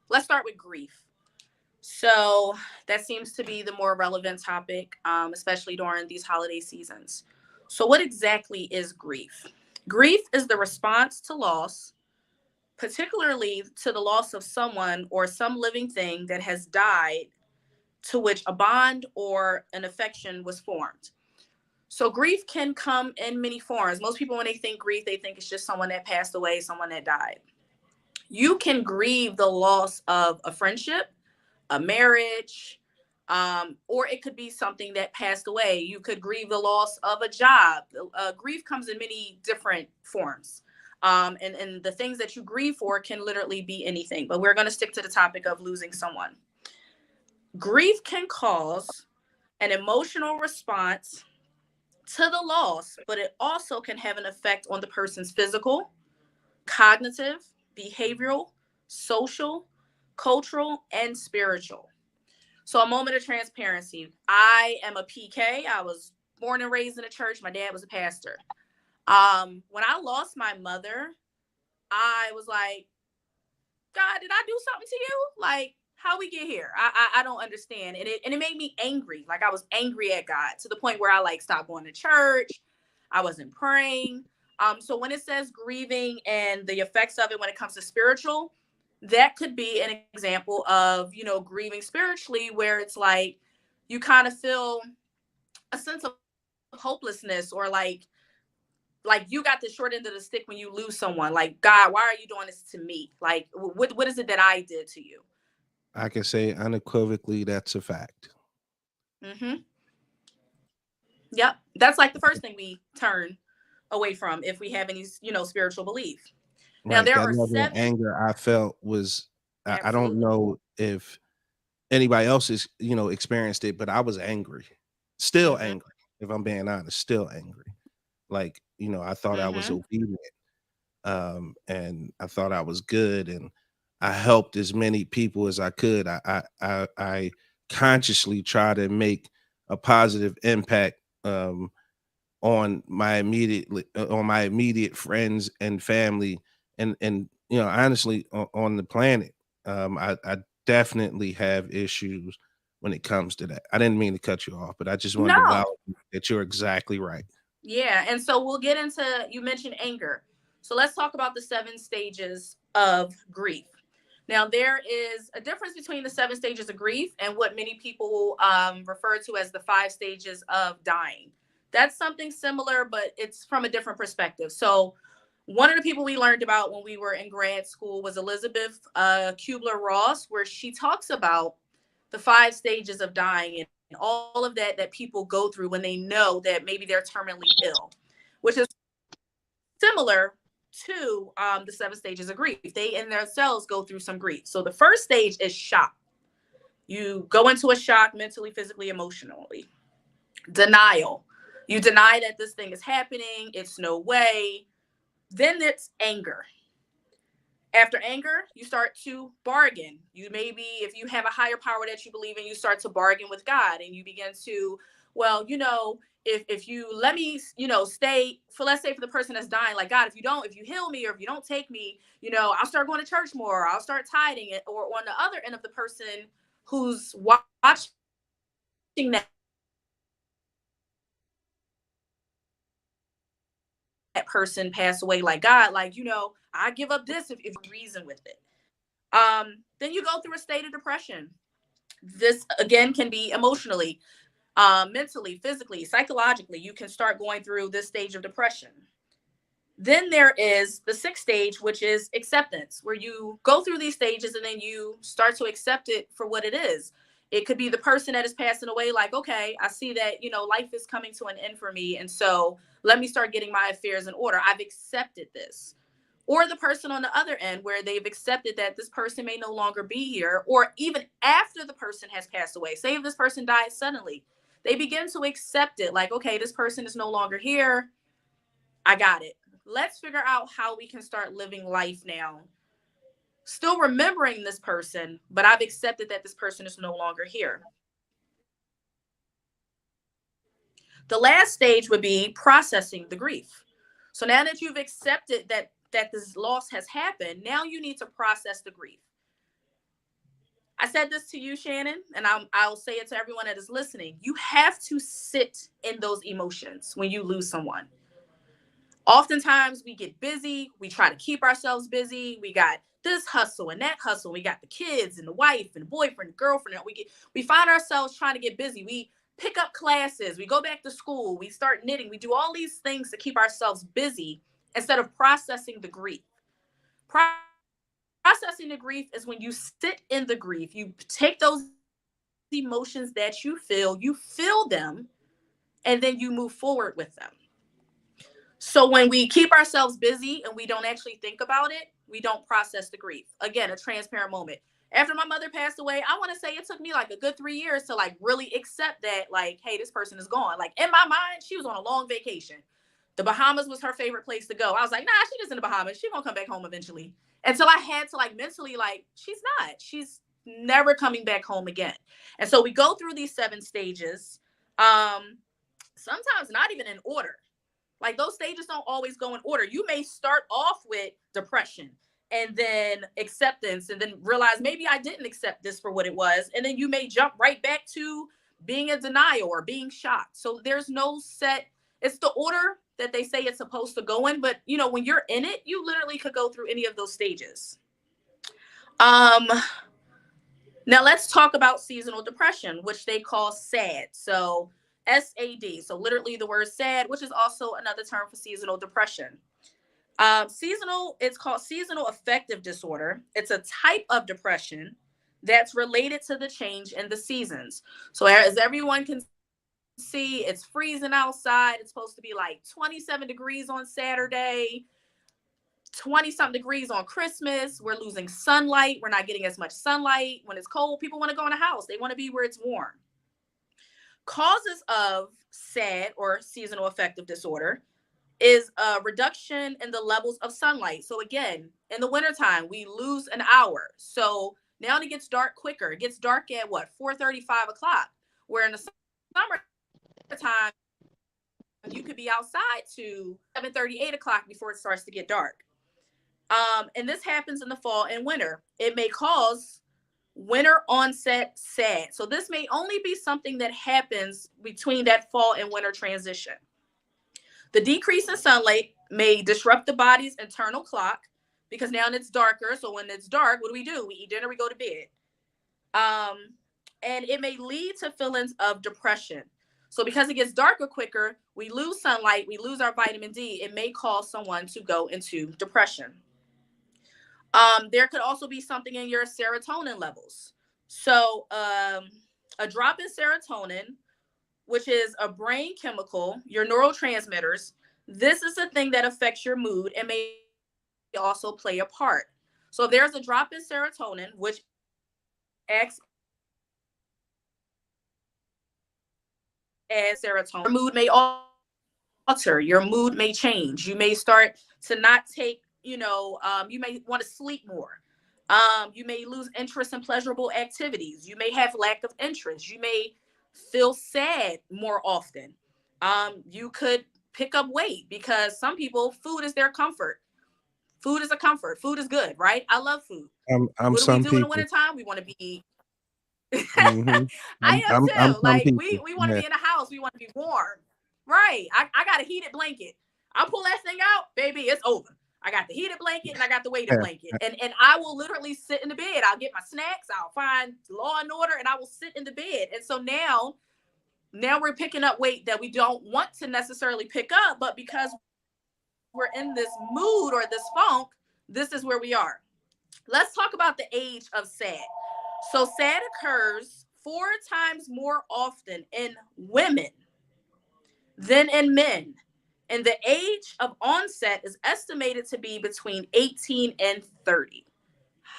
Let's start with grief. So that seems to be the more relevant topic, especially during these holiday seasons. So what exactly is grief? Grief is the response to loss, particularly to the loss of someone or some living thing that has died, to which a bond or an affection was formed. So grief can come in many forms. Most people, when they think grief, they think it's just someone that passed away, someone that died. You can grieve the loss of a friendship, a marriage, or it could be something that passed away. You could grieve the loss of a job. Grief comes in many different forms. And the things that you grieve for can literally be anything. But we're going to stick to the topic of losing someone. Grief can cause an emotional response to the loss, but it also can have an effect on the person's physical, cognitive, behavioral, social, cultural, and spiritual. So a moment of transparency. I am a PK. I was born and raised in a church. My dad was a pastor. When I lost my mother, I was like, God, did I do something to you? Like, how we get here? I don't understand. And it made me angry. Like, I was angry at God to the point where I like stopped going to church. I wasn't praying. So when it says grieving and the effects of it when it comes to spiritual, that could be an example of, grieving spiritually, where it's like you kind of feel a sense of hopelessness, or like you got the short end of the stick when you lose someone. Like, God, why are you doing this to me? Like, what is it that I did to you? I can say unequivocally that's a fact. Mm-hmm. Yep. That's like the first thing we turn away from if we have any, spiritual belief. Now, Right. there That are level of 7. anger I felt was, I don't Absolutely. know if anybody else is, experienced it, but I was angry, still angry. If I'm being honest, still angry. Like, I thought I was Mm-hmm. obedient. and I thought I was good, and I helped as many people as I could. I consciously try to make a positive impact on my immediate friends and family, and honestly on the planet. I definitely have issues when it comes to that. I didn't mean to cut you off, but I just wanted to No. validate that you're exactly right. Yeah, and so we'll get into, you mentioned anger. So let's talk about the 7 stages of grief. Now, there is a difference between the 7 stages of grief and what many people refer to as the 5 stages of dying. That's something similar, but it's from a different perspective. So one of the people we learned about when we were in grad school was Elizabeth Kubler-Ross, where she talks about the 5 stages of dying and all of that people go through when they know that maybe they're terminally ill, which is similar to the 7 stages of grief. They in themselves go through some grief. So the first stage is shock. You go into a shock mentally, physically, emotionally. Denial. You deny that this thing is happening. It's no way. Then it's anger. After anger, you start to bargain. You maybe, if you have a higher power that you believe in, you start to bargain with God, and you begin to, well, if you let me, stay for, let's say for the person that's dying, like, God, if you heal me, or if you don't take me, I'll start going to church more, or I'll start tithing it. Or on the other end of the person who's watching that person pass away, like, God, like, I give up this if you reason with it. Then you go through a state of depression. This again can be emotionally, mentally, physically, psychologically. You can start going through this stage of depression. Then there is the 6th stage, which is acceptance, where you go through these stages and then you start to accept it for what it is. It could be the person that is passing away, like, okay, I see that, life is coming to an end for me. And so let me start getting my affairs in order. I've accepted this. Or the person on the other end, where they've accepted that this person may no longer be here, or even after the person has passed away. Say if this person died suddenly, they begin to accept it, like, okay, this person is no longer here. I got it. Let's figure out how we can start living life now. Still remembering this person, but I've accepted that this person is no longer here. The last stage would be processing the grief. So now that you've accepted that this loss has happened, now you need to process the grief. I said this to you, Shannon, and I'll say it to everyone that is listening. You have to sit in those emotions when you lose someone. Oftentimes we get busy. We try to keep ourselves busy. We got this hustle and that hustle. We got the kids and the wife and the boyfriend, the girlfriend. We find ourselves trying to get busy. We pick up classes. We go back to school. We start knitting. We do all these things to keep ourselves busy instead of processing the grief. Processing the grief is when you sit in the grief. You take those emotions that you feel them, and then you move forward with them. So when we keep ourselves busy and we don't actually think about it, we don't process the grief. Again, a transparent moment. After my mother passed away, I want to say it took me like a good 3 years to like really accept that, like, hey, this person is gone. Like in my mind, she was on a long vacation. The Bahamas was her favorite place to go. I was like, nah, she just in the Bahamas. She's going to come back home eventually. And so I had to like mentally, like, she's not. She's never coming back home again. And so we go through these 7 stages, sometimes not even in order. Like those stages don't always go in order. You may start off with depression and then acceptance and then realize maybe I didn't accept this for what it was. And then you may jump right back to being in denial or being shocked. So there's no set, it's the order that they say it's supposed to go in. But you know, when you're in it, you literally could go through any of those stages. Now let's talk about seasonal depression, which they call SAD. So SAD. So literally the word sad, which is also another term for seasonal depression. It's called seasonal affective disorder. It's a type of depression that's related to the change in the seasons. So as everyone can see, it's freezing outside. It's supposed to be like 27 degrees on Saturday, 20-something degrees on Christmas. We're losing sunlight. We're not getting as much sunlight. When it's cold, people want to go in a house. They want to be where it's warm. Causes of SAD or seasonal affective disorder is a reduction in the levels of sunlight. So again, in the wintertime, we lose an hour. So now it gets dark quicker. It gets dark at what, 4:30, 5 o'clock. Where in the summertime, you could be outside to 7:30, 8 o'clock before it starts to get dark. And this happens in the fall and winter. It may cause winter onset SAD. So this may only be something that happens between that fall and winter transition. The decrease in sunlight may disrupt the body's internal clock because now it's darker. So when it's dark, what do? We eat dinner, we go to bed. And it may lead to feelings of depression. So because it gets darker quicker, we lose sunlight, we lose our vitamin D. It may cause someone to go into depression. There could also be something in your serotonin levels. So a drop in serotonin, which is a brain chemical, your neurotransmitters, this is a thing that affects your mood and may also play a part. So if there's a drop in serotonin, which acts as serotonin, your mood may alter, your mood may change. You may start to not take, you may want to sleep more. You may lose interest in pleasurable activities. You may have lack of interest. You may feel sad more often. You could pick up weight because some people, food is their comfort. Food is a comfort. Food is good, right? I love food. I'm what some do we do people. in the wintertime? We want to be Mm-hmm. I am too. Like people. we want to be in a house. We want to be warm. Right. I got a heated blanket. I pull that thing out, baby, it's over. I got the heated blanket and I got the weighted blanket. And I will literally sit in the bed. I'll get my snacks. I'll find Law and Order and I will sit in the bed. And so now we're picking up weight that we don't want to necessarily pick up, but because we're in this mood or this funk, this is where we are. Let's talk about the age of SAD. So SAD occurs 4 times more often in women than in men. And the age of onset is estimated to be between 18 and 30.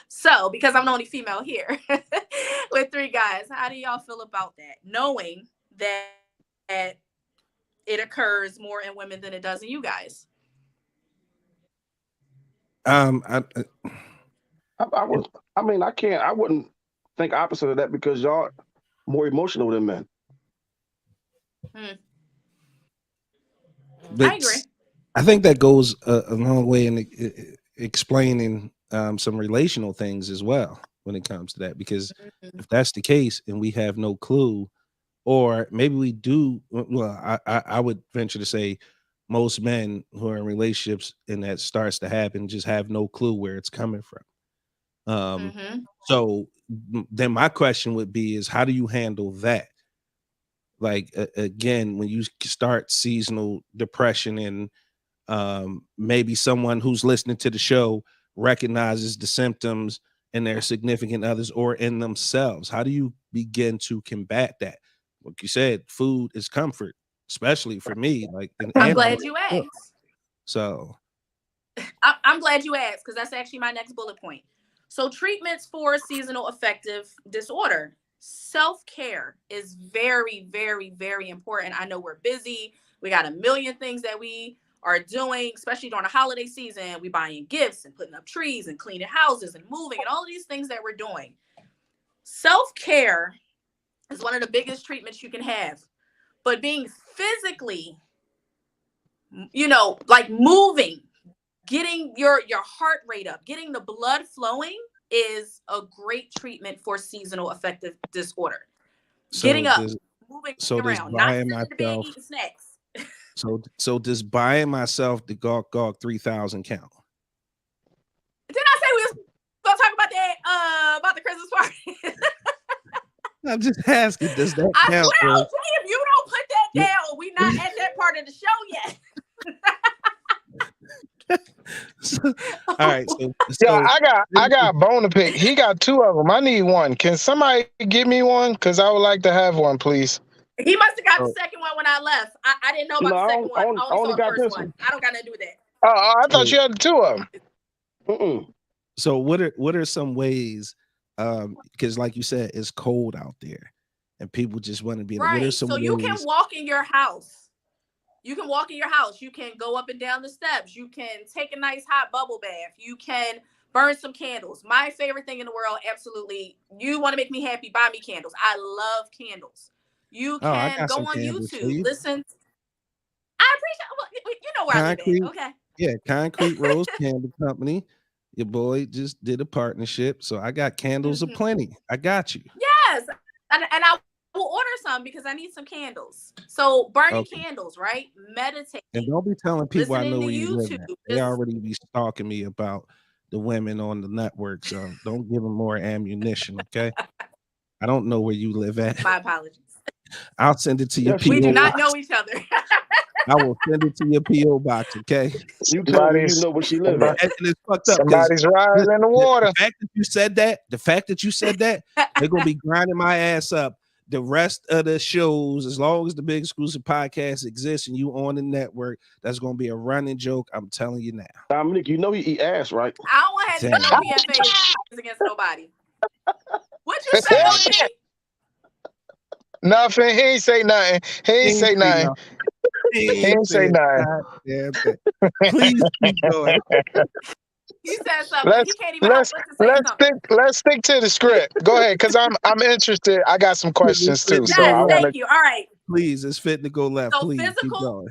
So, because I'm the only female here with 3 guys, how do y'all feel about that? Knowing that it occurs more in women than it does in you guys. I wouldn't think opposite of that because y'all more emotional than men. I agree. I think that goes a long way in explaining some relational things as well when it comes to that, because if that's the case and we have no clue, or maybe we do, well, I would venture to say most men who are in relationships and that starts to happen just have no clue where it's coming from. So then my question would be is how do you handle that? Like, again, when you start seasonal depression and maybe someone who's listening to the show recognizes the symptoms in their significant others or in themselves, how do you begin to combat that? Like you said, food is comfort, especially for me. Like, I'm glad you asked. So I'm glad you asked because that's actually my next bullet point. So treatments for seasonal affective disorder. Self-care is very, very, very important. I know we're busy. We got a million things that we are doing, especially during the holiday season. We buying gifts and putting up trees and cleaning houses and moving and all of these things that we're doing. Self-care is one of the biggest treatments you can have. But being physically, like moving, getting your heart rate up, getting the blood flowing is a great treatment for seasonal affective disorder. So getting up, moving around, not sitting in the bed eating snacks. So does buying myself the Gawk 3000 count? Didn't I say we was gonna talk about that about the Christmas party? I'm just asking, does that count? I swear, if you don't put that down, we not at that part of the show yet. All right, so I got a bone to pick. He got 2 of them. I need one. Can somebody give me one? Because I would like to have one, please. He must have got the second one when I left. I didn't know about the second one. I only saw the first one. I don't got nothing to do with that. Oh, I thought you had 2 of them. So what are some ways? Because like you said, it's cold out there, and people just want to be. Right. What are some so ways? You can walk in your house. You can walk in your house. You can go up and down the steps. You can take a nice hot bubble bath. You can burn some candles. My favorite thing in the world, absolutely. You want to make me happy, buy me candles. I love candles. You can go on YouTube, listen. I appreciate, you know where Concrete, I live at, okay? Yeah, Concrete Rose Candle Company. Your boy just did a partnership, so I got candles aplenty. I got you. Yes, and I will order some because I need some candles. So burning candles, right? Meditate. And don't be telling people I know where you live YouTube. at. They already be stalking me about the women on the network, so don't give them more ammunition, okay? I don't know where you live at. My apologies. I'll send it to your PO We do not box. know each other. I will send it to your PO box, okay? You tell me you know where she live at. And it's fucked up. Somebody's riding in the water. The fact that you said that, they're gonna be grinding my ass up the rest of the shows as long as the Big Exclusive Podcast exists and you on the network. That's gonna be a running joke. I'm telling you now. Dominic, you know he eat ass, right? I don't want to have no PFA against nobody. What you say, OG? Nothing. He ain't say nothing. He ain't say nothing. He ain't say nothing. Please keep going. He said something. He can't even help but to say something. Let's stick to the script. Go ahead, because I'm interested. I got some questions too. Yes, So I want thank you. All right. Please, it's fitting to go left. So Please keep physical, going.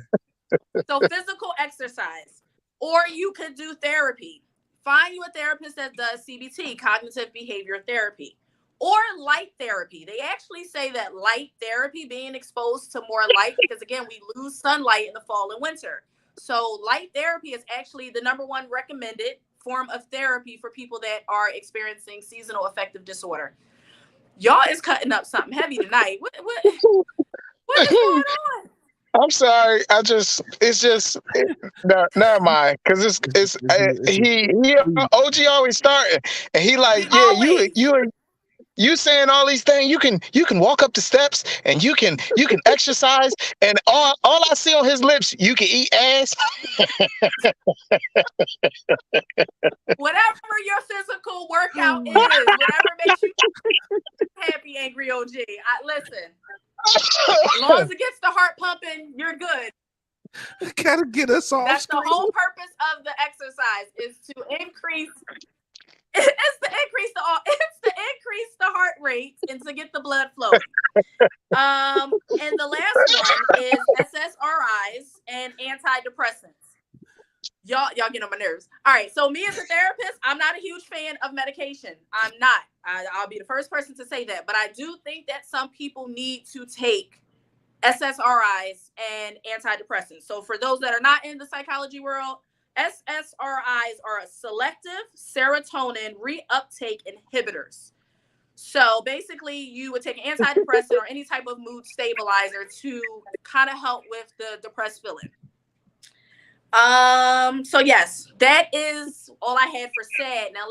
so physical exercise, or you could do therapy. Find you a therapist that does CBT, cognitive behavior therapy, or light therapy. They actually say that light therapy, being exposed to more light, because again, we lose sunlight in the fall and winter. So light therapy is actually the #1 recommended form of therapy for people that are experiencing seasonal affective disorder. Y'all is cutting up something heavy tonight. What is going on? I'm sorry. Never mind. Because OG always starting, and he like, you saying all these things. You can walk up the steps, and you can exercise, and all I see on his lips, you can eat ass. Whatever your physical workout is, whatever makes you happy, Angry OG. Listen, as long as it gets the heart pumping, you're good. Gotta get us off. That's the whole purpose of the exercise, is to increase. It's to increase the heart rate and to get the blood flowing. And the last one is SSRIs and antidepressants. Y'all get on my nerves. All right, so me as a therapist, I'm not a huge fan of medication. I'm not. I'll be the first person to say that. But I do think that some people need to take SSRIs and antidepressants. So for those that are not in the psychology world, SSRIs are selective serotonin reuptake inhibitors. So basically, you would take an antidepressant or any type of mood stabilizer to kind of help with the depressed feeling. So yes, that is all I had for sad. Now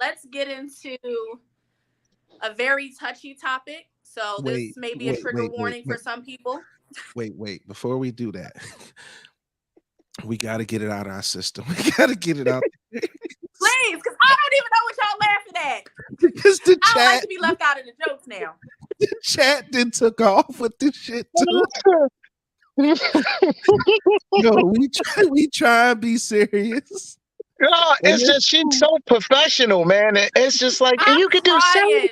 let's get into a very touchy topic. So this may be a trigger warning for some people. Wait, before we do that, we got to get it out of our system. We got to get it out. Please, because I don't even know what y'all laughing at. Because the I chat, don't like to be left out of the jokes now. the chat then took off with this shit too. Yo, we try and be serious. No, it's just she's so professional, man. It's just like you can do so many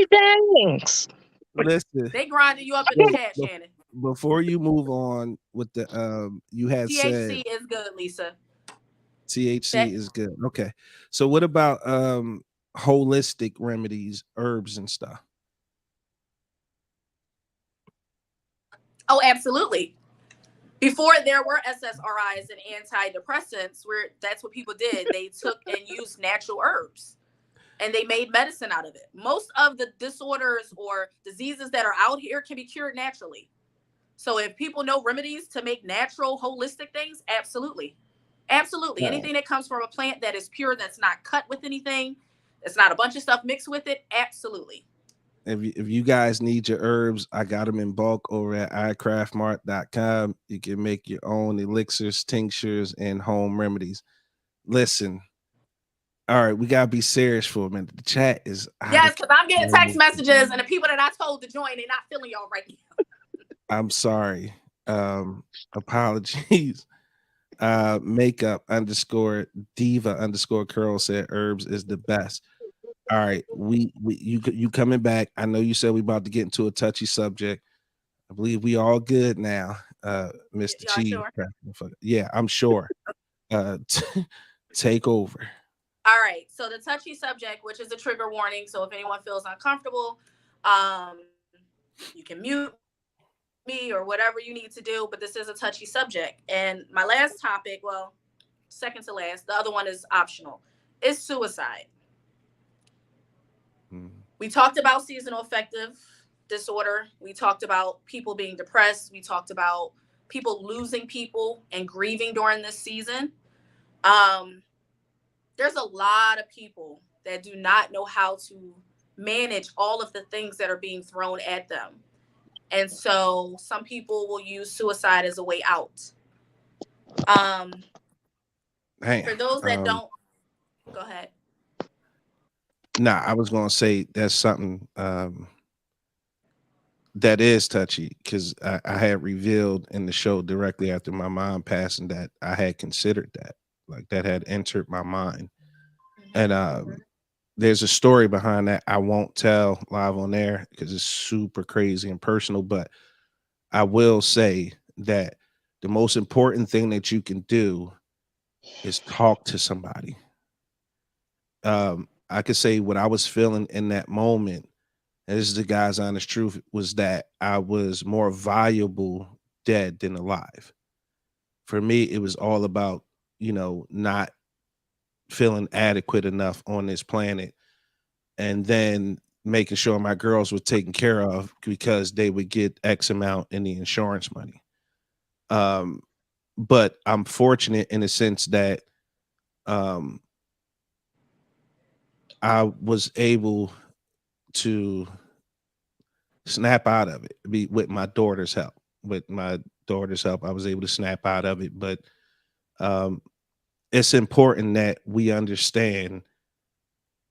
things. Listen, they grinding you up in the chat, Shannon. Before you move on with the you had THC said is good, Lisa. THC is good. Okay. So what about holistic remedies, herbs and stuff? Oh, absolutely. Before there were SSRIs and antidepressants, where that's what people did. They took and used natural herbs and they made medicine out of it. Most of the disorders or diseases that are out here can be cured naturally. So if people know remedies to make natural, holistic things, absolutely. Absolutely. Yeah. Anything that comes from a plant that is pure, that's not cut with anything, it's not a bunch of stuff mixed with it, absolutely. If you guys need your herbs, I got them in bulk over at iCraftMart.com. You can make your own elixirs, tinctures, and home remedies. Listen, all right, we gotta be serious for a minute. The chat is yes, because I'm getting text messages, and the people that I told to join, they're not feeling y'all right now. I'm sorry. Apologies. Makeup underscore diva underscore curl said herbs is the best. All right, you coming back. I know you said we about to get into a touchy subject. I believe we all good now. Mr. Y'all Cheese. sure? Yeah, I'm sure. Take over. All right. So the touchy subject, which is a trigger warning. So if anyone feels uncomfortable, um, you can mute me or whatever you need to do. But this is a touchy subject. And my last topic, well, second to last, the other one is optional, is suicide. We talked about seasonal affective disorder. We talked about people being depressed. We talked about people losing people and grieving during this season. There's a lot of people that do not know how to manage all of the things that are being thrown at them. And so some people will use suicide as a way out. For those that don't, go ahead. Nah, I was gonna say that's something that is touchy because I had revealed in the show directly after my mom passing that I had considered that, like that had entered my mind. And there's a story behind that I won't tell live on air because it's super crazy and personal, but I will say that the most important thing that you can do is talk to somebody. I could say what I was feeling in that moment, and this is the guy's honest truth, was that I was more valuable dead than alive. For me, it was all about, not feeling adequate enough on this planet and then making sure my girls were taken care of because they would get X amount in the insurance money. Um, but I'm fortunate in the sense that um, I was able to snap out of it with my daughter's help. With my daughter's help, I was able to snap out of it. But um, it's important that we understand.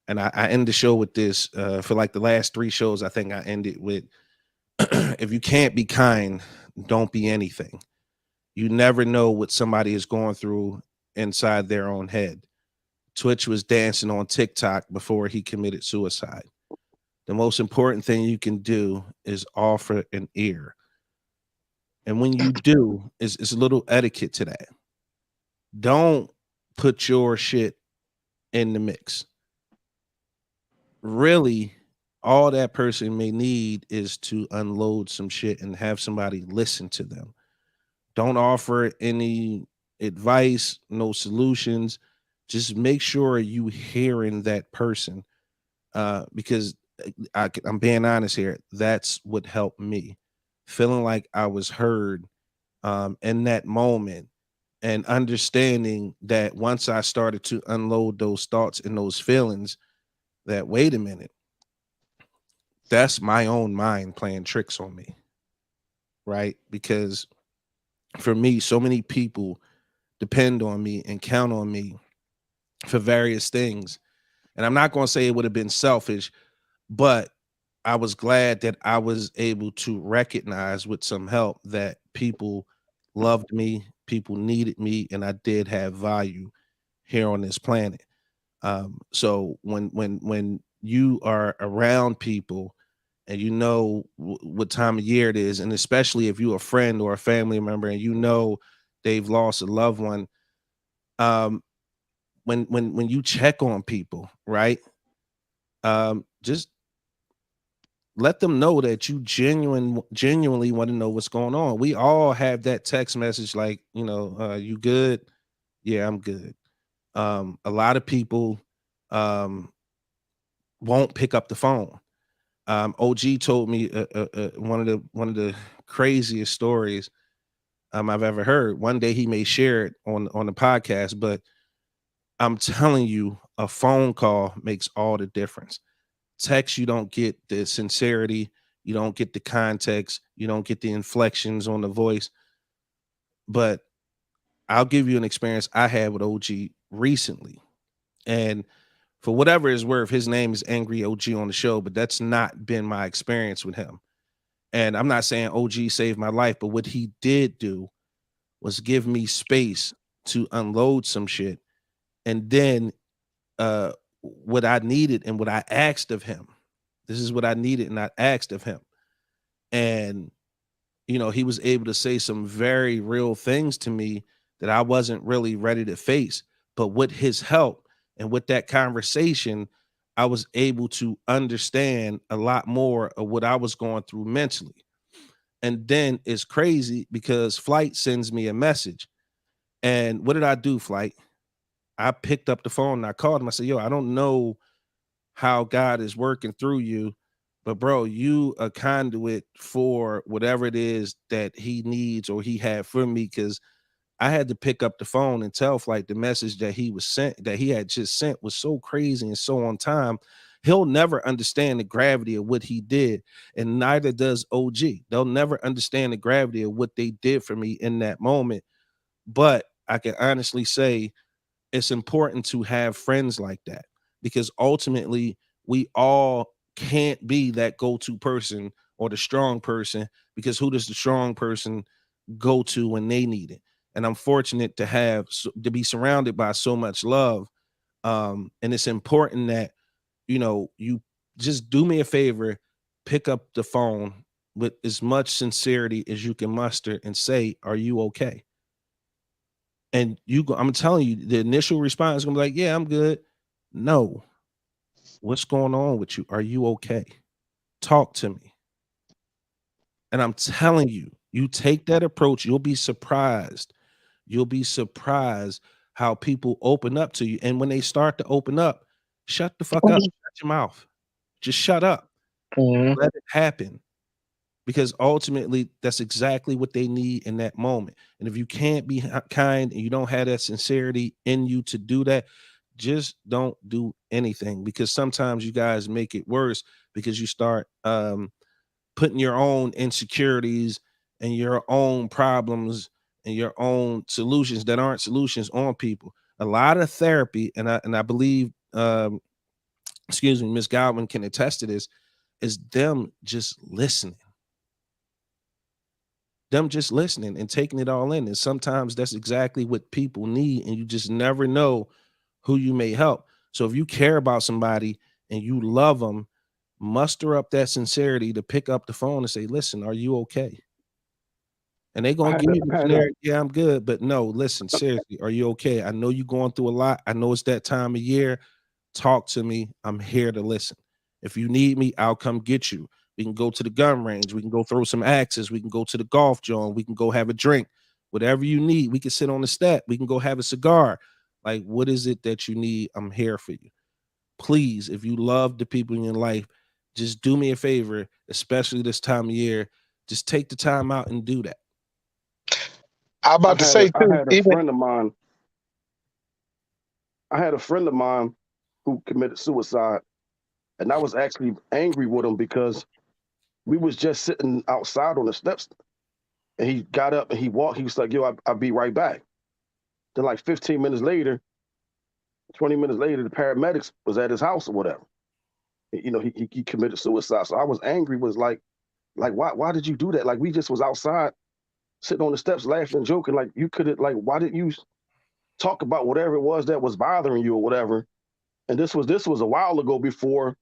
And I end the show with this for like the last 3 shows. I think I ended with if you can't be kind, don't be anything. You never know what somebody is going through inside their own head. Twitch was dancing on TikTok before he committed suicide. The most important thing you can do is offer an ear. And when you do, it's a little etiquette to that. Don't put your shit in the mix. Really, all that person may need is to unload some shit and have somebody listen to them. Don't offer any advice, no solutions. Just make sure you hearing that person. Because I'm being honest here. That's what helped me. Feeling like I was heard in that moment and understanding that once I started to unload those thoughts and those feelings, that wait a minute, that's my own mind playing tricks on me, right? Because for me, so many people depend on me and count on me for various things. And I'm not going to say it would have been selfish, but I was glad that I was able to recognize with some help that people loved me, people needed me, and I did have value here on this planet. So when you are around people and you know what time of year it is, and especially if you're a friend or a family member and you know they've lost a loved one, um, when you check on people, right? Just let them know that you genuinely want to know what's going on. We all have that text message like, you good? Yeah, I'm good. A lot of people um won't pick up the phone. OG told me one of the craziest stories I've ever heard. One day he may share it on the podcast, but I'm telling you, a phone call makes all the difference. Text, you don't get the sincerity, you don't get the context, you don't get the inflections on the voice. But I'll give you an experience I had with OG recently. And for whatever is worth, his name is Angry OG on the show, but that's not been my experience with him. And I'm not saying OG saved my life, but what he did do was give me space to unload some shit. And then what I needed and what I asked of him. This is what I needed and I asked of him. And he was able to say some very real things to me that I wasn't really ready to face. But with his help and with that conversation, I was able to understand a lot more of what I was going through mentally. And then it's crazy because Flight sends me a message. And what did I do, Flight? I picked up the phone and I called him. I said, yo, I don't know how God is working through you, but bro, you a conduit for whatever it is that he needs or he had for me. Cause I had to pick up the phone and tell Flight the message that he had just sent was so crazy and so on time. He'll never understand the gravity of what he did, and neither does OG. They'll never understand the gravity of what they did for me in that moment. But I can honestly say it's important to have friends like that, because ultimately we all can't be that go-to person or the strong person, because who does the strong person go to when they need it? And I'm fortunate to be surrounded by so much love. And it's important that, you just do me a favor, pick up the phone with as much sincerity as you can muster and say, are you okay? And I'm telling you, the initial response is gonna be like, yeah, I'm good. No. What's going on with you? Are you okay? Talk to me. And I'm telling you, you take that approach, you'll be surprised. You'll be surprised how people open up to you. And when they start to open up, shut the fuck up. Shut your mouth. Just shut up. Mm-hmm. Let it happen. Because ultimately, that's exactly what they need in that moment. And if you can't be kind and you don't have that sincerity in you to do that, just don't do anything, because sometimes you guys make it worse because you start putting your own insecurities and your own problems and your own solutions that aren't solutions on people. A lot of therapy, and I believe excuse me, Miss Godwin can attest to this, is them just listening. Them just listening and taking it all in. And sometimes that's exactly what people need, and you just never know who you may help. So if you care about somebody and you love them, muster up that sincerity to pick up the phone and say, listen, are you okay? And they're gonna give you the generic, yeah, I'm good. But no, listen, seriously, are you okay? I know you're going through a lot. I know it's that time of year. Talk to me. I'm here to listen. If you need me, I'll come get you. We can go to the gun range. We can go throw some axes. We can go to the golf joint. We can go have a drink. Whatever you need. We can sit on the step. We can go have a cigar. Like, what is it that you need? I'm here for you. Please, if you love the people in your life, just do me a favor, especially this time of year. Just take the time out and do that. I about to say too, I had a friend of mine. I had a friend of mine who committed suicide, and I was actually angry with him because we was just sitting outside on the steps, and he got up and he walked. He was like, "Yo, I'll be right back." Then, like 15 minutes later, 20 minutes later, the paramedics was at his house or whatever. He committed suicide. So I was angry. Was like why did you do that? Like, we just was outside sitting on the steps laughing and joking. Like, you could have, like, why didn't you talk about whatever it was that was bothering you or whatever? And this was a while ago, before,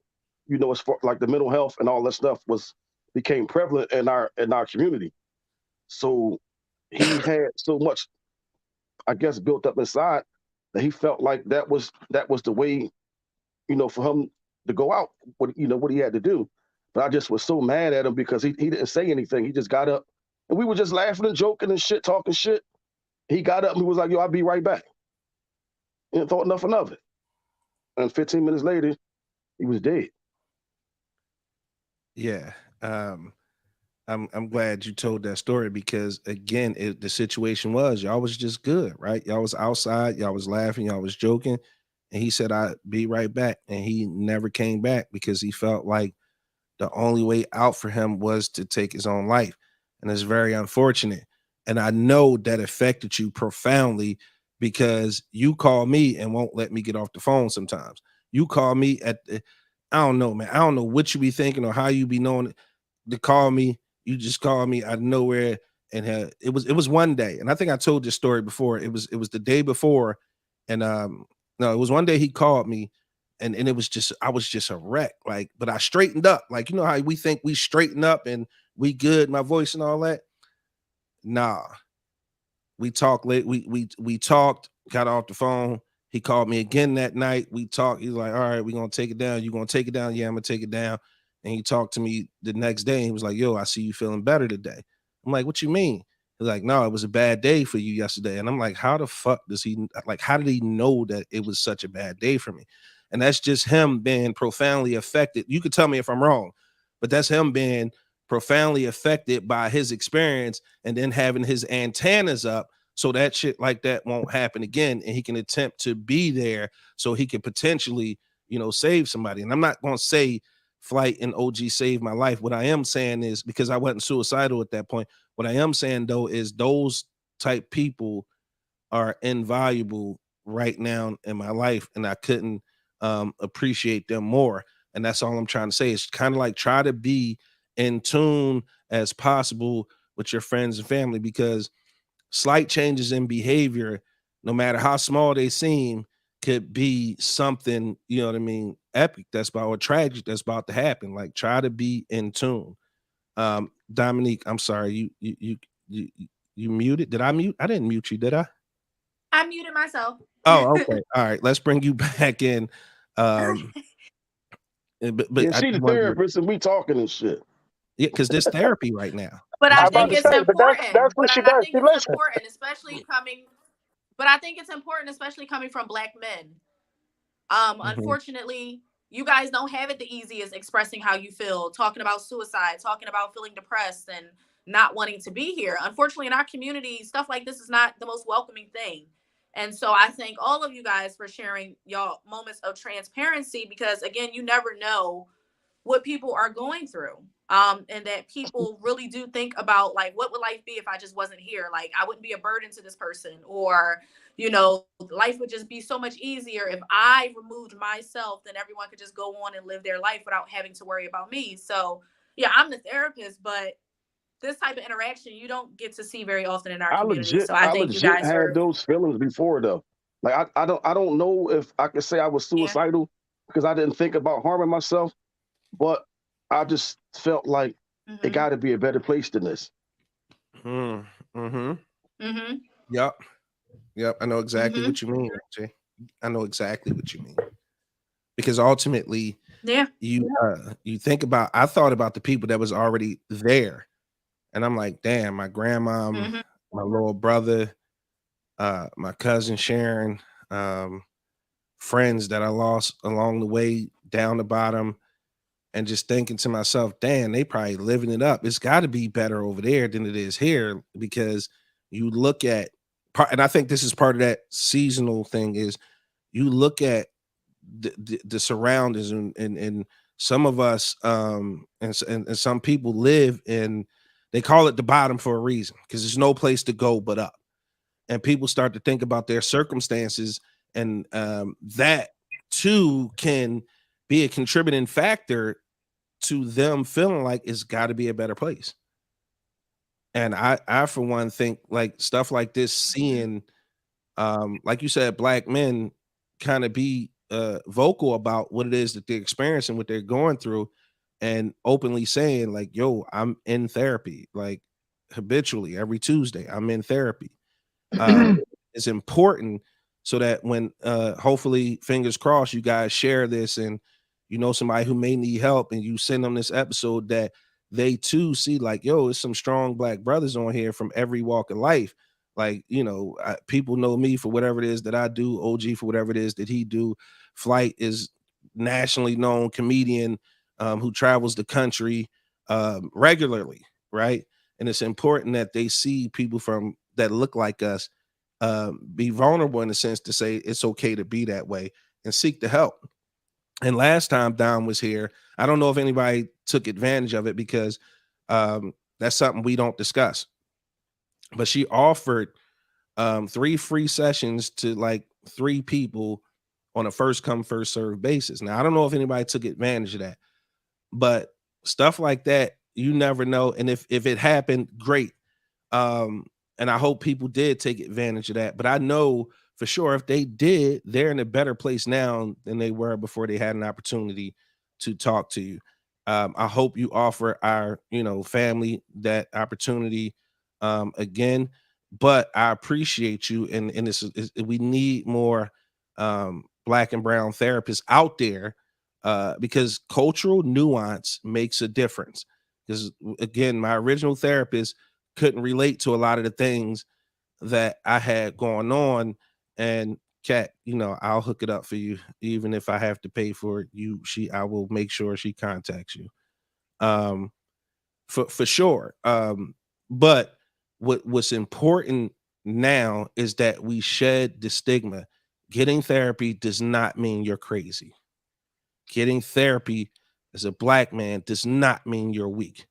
as far like the mental health and all that stuff became prevalent in our community. So he had so much, I guess, built up inside that he felt like that was the way, for him to go out, what he had to do. But I just was so mad at him because he didn't say anything. He just got up, and we were just laughing and joking and shit, talking shit. He got up and he was like, "Yo, I'll be right back." And thought nothing of it. And 15 minutes later, he was dead. Yeah. I'm glad you told that story, because again, the situation was y'all was just good, right? Y'all was outside, y'all was laughing, y'all was joking, and he said, "I'd be right back," and he never came back because he felt like the only way out for him was to take his own life, and it's very unfortunate. And I know that affected you profoundly, because you call me and won't let me get off the phone sometimes. You call me I don't know, man. I don't know what you be thinking or how you be knowing to call me. you just called me out of nowhere, and it was one day, and I think I told this story before. It was the day before, and no, it was one day he called me, and it was just I was just a wreck, like, but I straightened up, like, you know how we think we straighten up and we good, my voice and all that. Nah, we talked late. We talked, got off the phone. He called me again that night. We talked. He's like, all right, we're gonna take it down. You gonna take it down? Yeah, I'm gonna take it down. And he talked to me the next day. And he was like, yo, I see you feeling better today. I'm like, what you mean? He's like, no, it was a bad day for you yesterday. And I'm like, how the fuck does he, like, how did he know that it was such a bad day for me? And that's just him being profoundly affected. You could tell me if I'm wrong, but that's him being profoundly affected by his experience and then having his antennas up so that shit like that won't happen again, and he can attempt to be there so he can potentially, you know, save somebody. And I'm not going to say Flight and OG saved my life. What I am saying is, because I wasn't suicidal at that point, what I am saying though is those type people are invaluable right now in my life, and I couldn't appreciate them more. And that's all I'm trying to say. It's kind of like try to be in tune as possible with your friends and family, because slight changes in behavior, no matter how small they seem, could be something, you know what I mean, epic that's about, or tragic that's about to happen. Like, try to be in tune. Dominique, I'm sorry, you muted. Did I mute? I didn't mute you, did I? I muted myself. Oh, okay. All right, let's bring you back in. But yeah, she the therapist and we talking and shit. Yeah, because there's therapy right now. But I think it's important. That's what she does. She listens. Important, especially coming. But I think it's important, especially coming from Black men. Unfortunately, you guys don't have it the easiest expressing how you feel, talking about suicide, talking about feeling depressed and not wanting to be here. Unfortunately, in our community, stuff like this is not the most welcoming thing. And so I thank all of you guys for sharing y'all moments of transparency, because again, you never know what people are going through. And that people really do think about, like, what would life be if I just wasn't here? Like, I wouldn't be a burden to this person, or, you know, life would just be so much easier if I removed myself, then everyone could just go on and live their life without having to worry about me. So yeah, I'm the therapist, but this type of interaction you don't get to see very often in our community. So I think you guys had those feelings before though. Like I don't know if I could say I was suicidal because I didn't think about harming myself, but I just felt like it got to be a better place than this. Yep. I know exactly what you mean, Jay. I know exactly what you mean. Because ultimately, you think about, I thought about the people that was already there. And I'm like, damn, my grandma, my little brother, my cousin Sharon, friends that I lost along the way down the bottom, and just thinking to myself, damn, they probably living it up. It's got to be better over there than it is here, because you look at, and I think this is part of that seasonal thing, is you look at the surroundings, and some of us and some people live in, they call it the bottom for a reason, because there's no place to go but up. And people start to think about their circumstances, and that too can be a contributing factor to them feeling like it's got to be a better place. And I for one think, like, stuff like this, seeing like you said, Black men kind of be vocal about what it is that they're experiencing, what they're going through, and openly saying, like, yo, I'm in therapy, like, habitually every Tuesday I'm in therapy. It's important, so that when hopefully, fingers crossed, you guys share this, and you know somebody who may need help, and you send them this episode, that they too see, like, yo, it's some strong Black brothers on here from every walk of life. Like, you know, people know me for whatever it is that I do, OG for whatever it is that he do. Flight is nationally known comedian who travels the country regularly, right? And it's important that they see people from that look like us be vulnerable, in a sense, to say it's okay to be that way and seek the help. And last time Dom was here, I don't know if anybody took advantage of it, because that's something we don't discuss. But she offered 3 free sessions to like 3 people on a first come, first serve basis. Now, I don't know if anybody took advantage of that, but stuff like that, You never know. And if it happened, great. And I hope people did take advantage of that. But I know for sure if they did, they're in a better place now than they were before they had an opportunity to talk to you. I hope you offer our, family that opportunity again. But I appreciate you, and we need more black and brown therapists out there because cultural nuance makes a difference. Because again, my original therapist couldn't relate to a lot of the things that I had going on. And Kat, I'll hook it up for you, even if I have to pay for it. I will make sure she contacts you, for sure. But what's important now is that we shed the stigma. Getting therapy does not mean you're crazy. Getting therapy as a black man does not mean you're weak.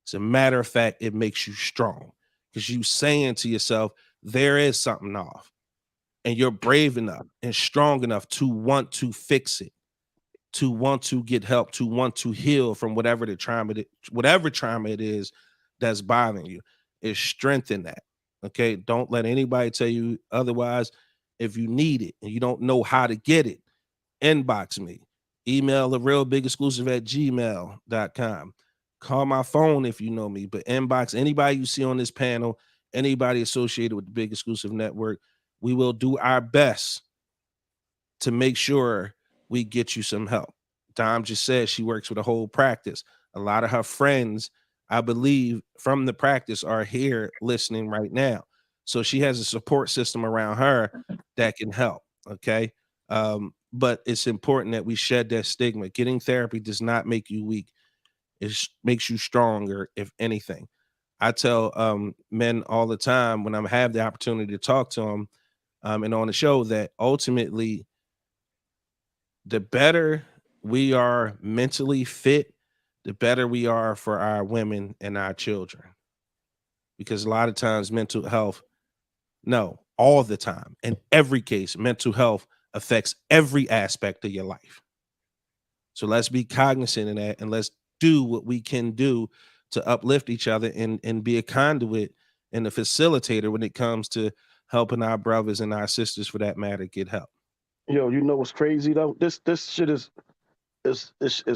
As a matter of fact, it makes you strong because you saying to yourself, there is something off. And you're brave enough and strong enough to want to fix it, to want to get help, to want to heal from whatever trauma it is that's bothering you. Is strengthen that. Okay. Don't let anybody tell you otherwise. If you need it and you don't know how to get it, inbox me. Email the real big exclusive at gmail.com. Call my phone if you know me, but inbox anybody you see on this panel, anybody associated with the Big Exclusive Network. We will do our best to make sure we get you some help. Dom just said she works with a whole practice. A lot of her friends, I believe, from the practice are here listening right now. So she has a support system around her that can help. Okay. But it's important that we shed that stigma. Getting therapy does not make you weak. It makes you stronger, if anything. I tell men all the time when I have the opportunity to talk to them and on the show that ultimately the better we are mentally fit, the better we are for our women and our children. Because a lot of times all the time, in every case, mental health affects every aspect of your life. So let's be cognizant of that and let's do what we can do to uplift each other and be a conduit and a facilitator when it comes to helping our brothers and our sisters, for that matter, get help. Yo, you know what's crazy though? This shit is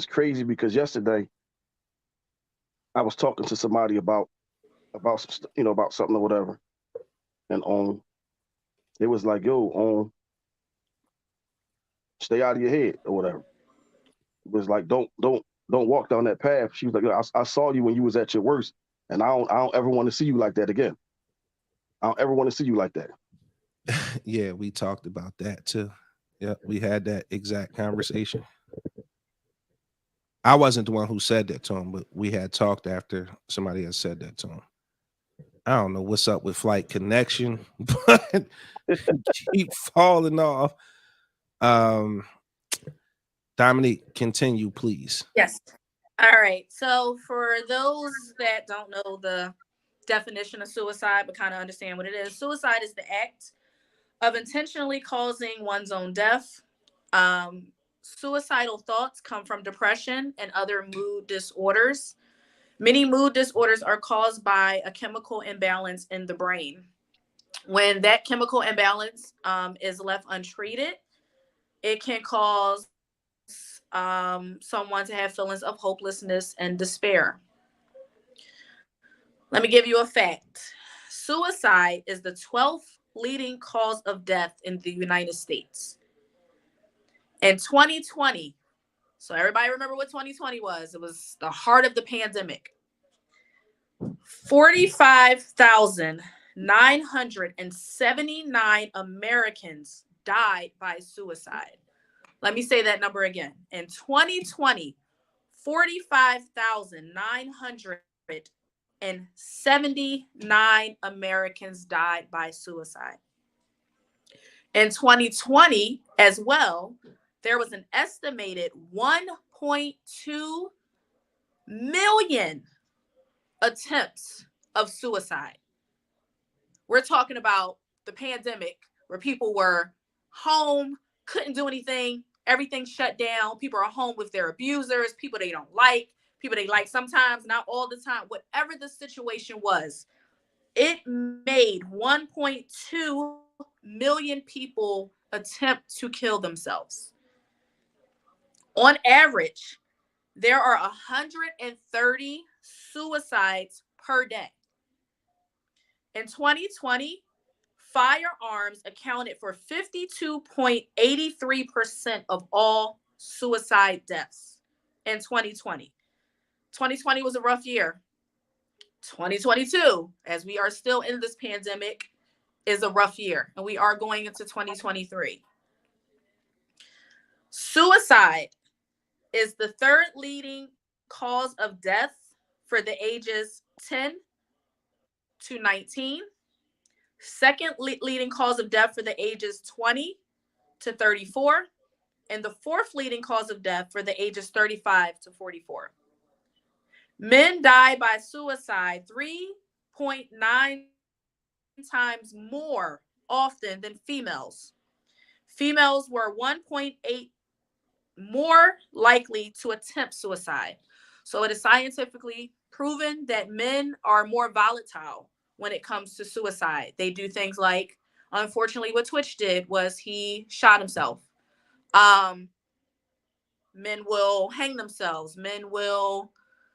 crazy because yesterday I was talking to somebody about about something or whatever, and it was like, yo, stay out of your head or whatever. It was like, don't walk down that path. She was like, I saw you when you was at your worst, and I don't ever want to see you like that again. I don't ever want to see you like that. Yeah, we talked about that too. Yeah, we had that exact conversation. I wasn't the one who said that to him, but we had talked after somebody had said that to him. I don't know what's up with Flight connection, but keep falling off. Dominique, continue, please. Yes. All right. So for those that don't know the definition of suicide, but kind of understand what it is, suicide is the act of intentionally causing one's own death. Suicidal thoughts come from depression and other mood disorders. Many mood disorders are caused by a chemical imbalance in the brain. When that chemical imbalance is left untreated, it can cause someone to have feelings of hopelessness and despair. Let me give you a fact. Suicide is the 12th leading cause of death in the United States. In 2020, so everybody remember what 2020 was. It was the heart of the pandemic. 45,979 Americans died by suicide. Let me say that number again. In 2020, 45,979 Americans died by suicide. In 2020 as well, there was an estimated 1.2 million attempts of suicide. We're talking about the pandemic where people were home, couldn't do anything, everything shut down. People are home with their abusers, people they don't like, people they like sometimes, not all the time, whatever the situation was, it made 1.2 million people attempt to kill themselves. On average, there are 130 suicides per day. In 2020, firearms accounted for 52.83% of all suicide deaths in 2020. 2020 was a rough year. 2022, as we are still in this pandemic, is a rough year, and we are going into 2023. Suicide is the third leading cause of death for the ages 10 to 19. Second leading cause of death for the ages 20 to 34. And the fourth leading cause of death for the ages 35 to 44. Men die by suicide 3.9 times more often than females. Females were 1.8 more likely to attempt suicide. So it is scientifically proven that men are more volatile when it comes to suicide. They do things like, unfortunately, what Twitch did was he shot himself. Men will hang themselves. Men will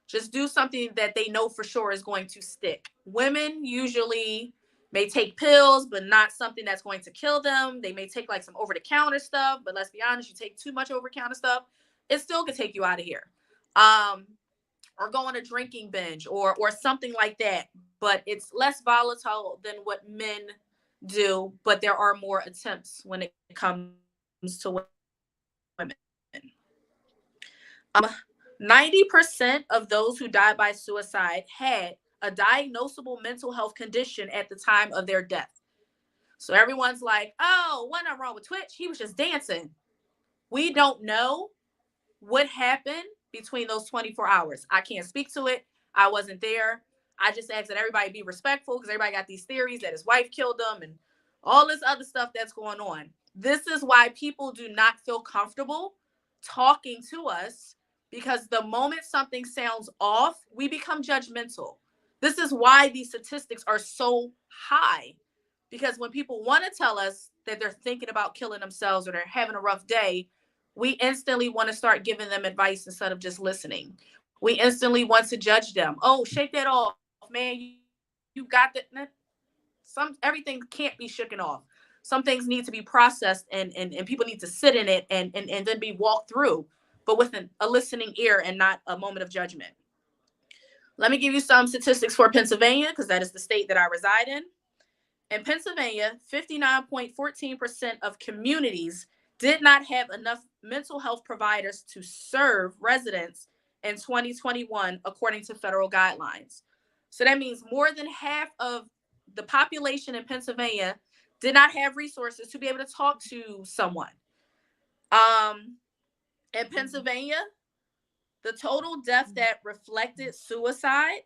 just do something that they know for sure is going to stick. Women usually may take pills, but not something that's going to kill them. They may take like some over-the-counter stuff, but let's be honest, you take too much over-the-counter stuff, it still could take you out of here. Or go on a drinking binge or something like that. But it's less volatile than what men do, but there are more attempts when it comes to women. 90% of those who died by suicide had a diagnosable mental health condition at the time of their death. So everyone's like, oh, what's not wrong with Twitch? He was just dancing. We don't know what happened between those 24 hours. I can't speak to it. I wasn't there. I just ask that everybody be respectful because everybody got these theories that his wife killed him and all this other stuff that's going on. This is why people do not feel comfortable talking to us, because the moment something sounds off, we become judgmental. This is why these statistics are so high, because when people want to tell us that they're thinking about killing themselves or they're having a rough day, we instantly want to start giving them advice instead of just listening. We instantly want to judge them. Oh, shake that off, man. You got that. Everything can't be shaken off. Some things need to be processed and people need to sit in it and then be walked through, but with a listening ear and not a moment of judgment. Let me give you some statistics for Pennsylvania, because that is the state that I reside in. In Pennsylvania, 59.14% of communities did not have enough mental health providers to serve residents in 2021, according to federal guidelines. So that means more than half of the population in Pennsylvania did not have resources to be able to talk to someone. In Pennsylvania, the total death that reflected suicide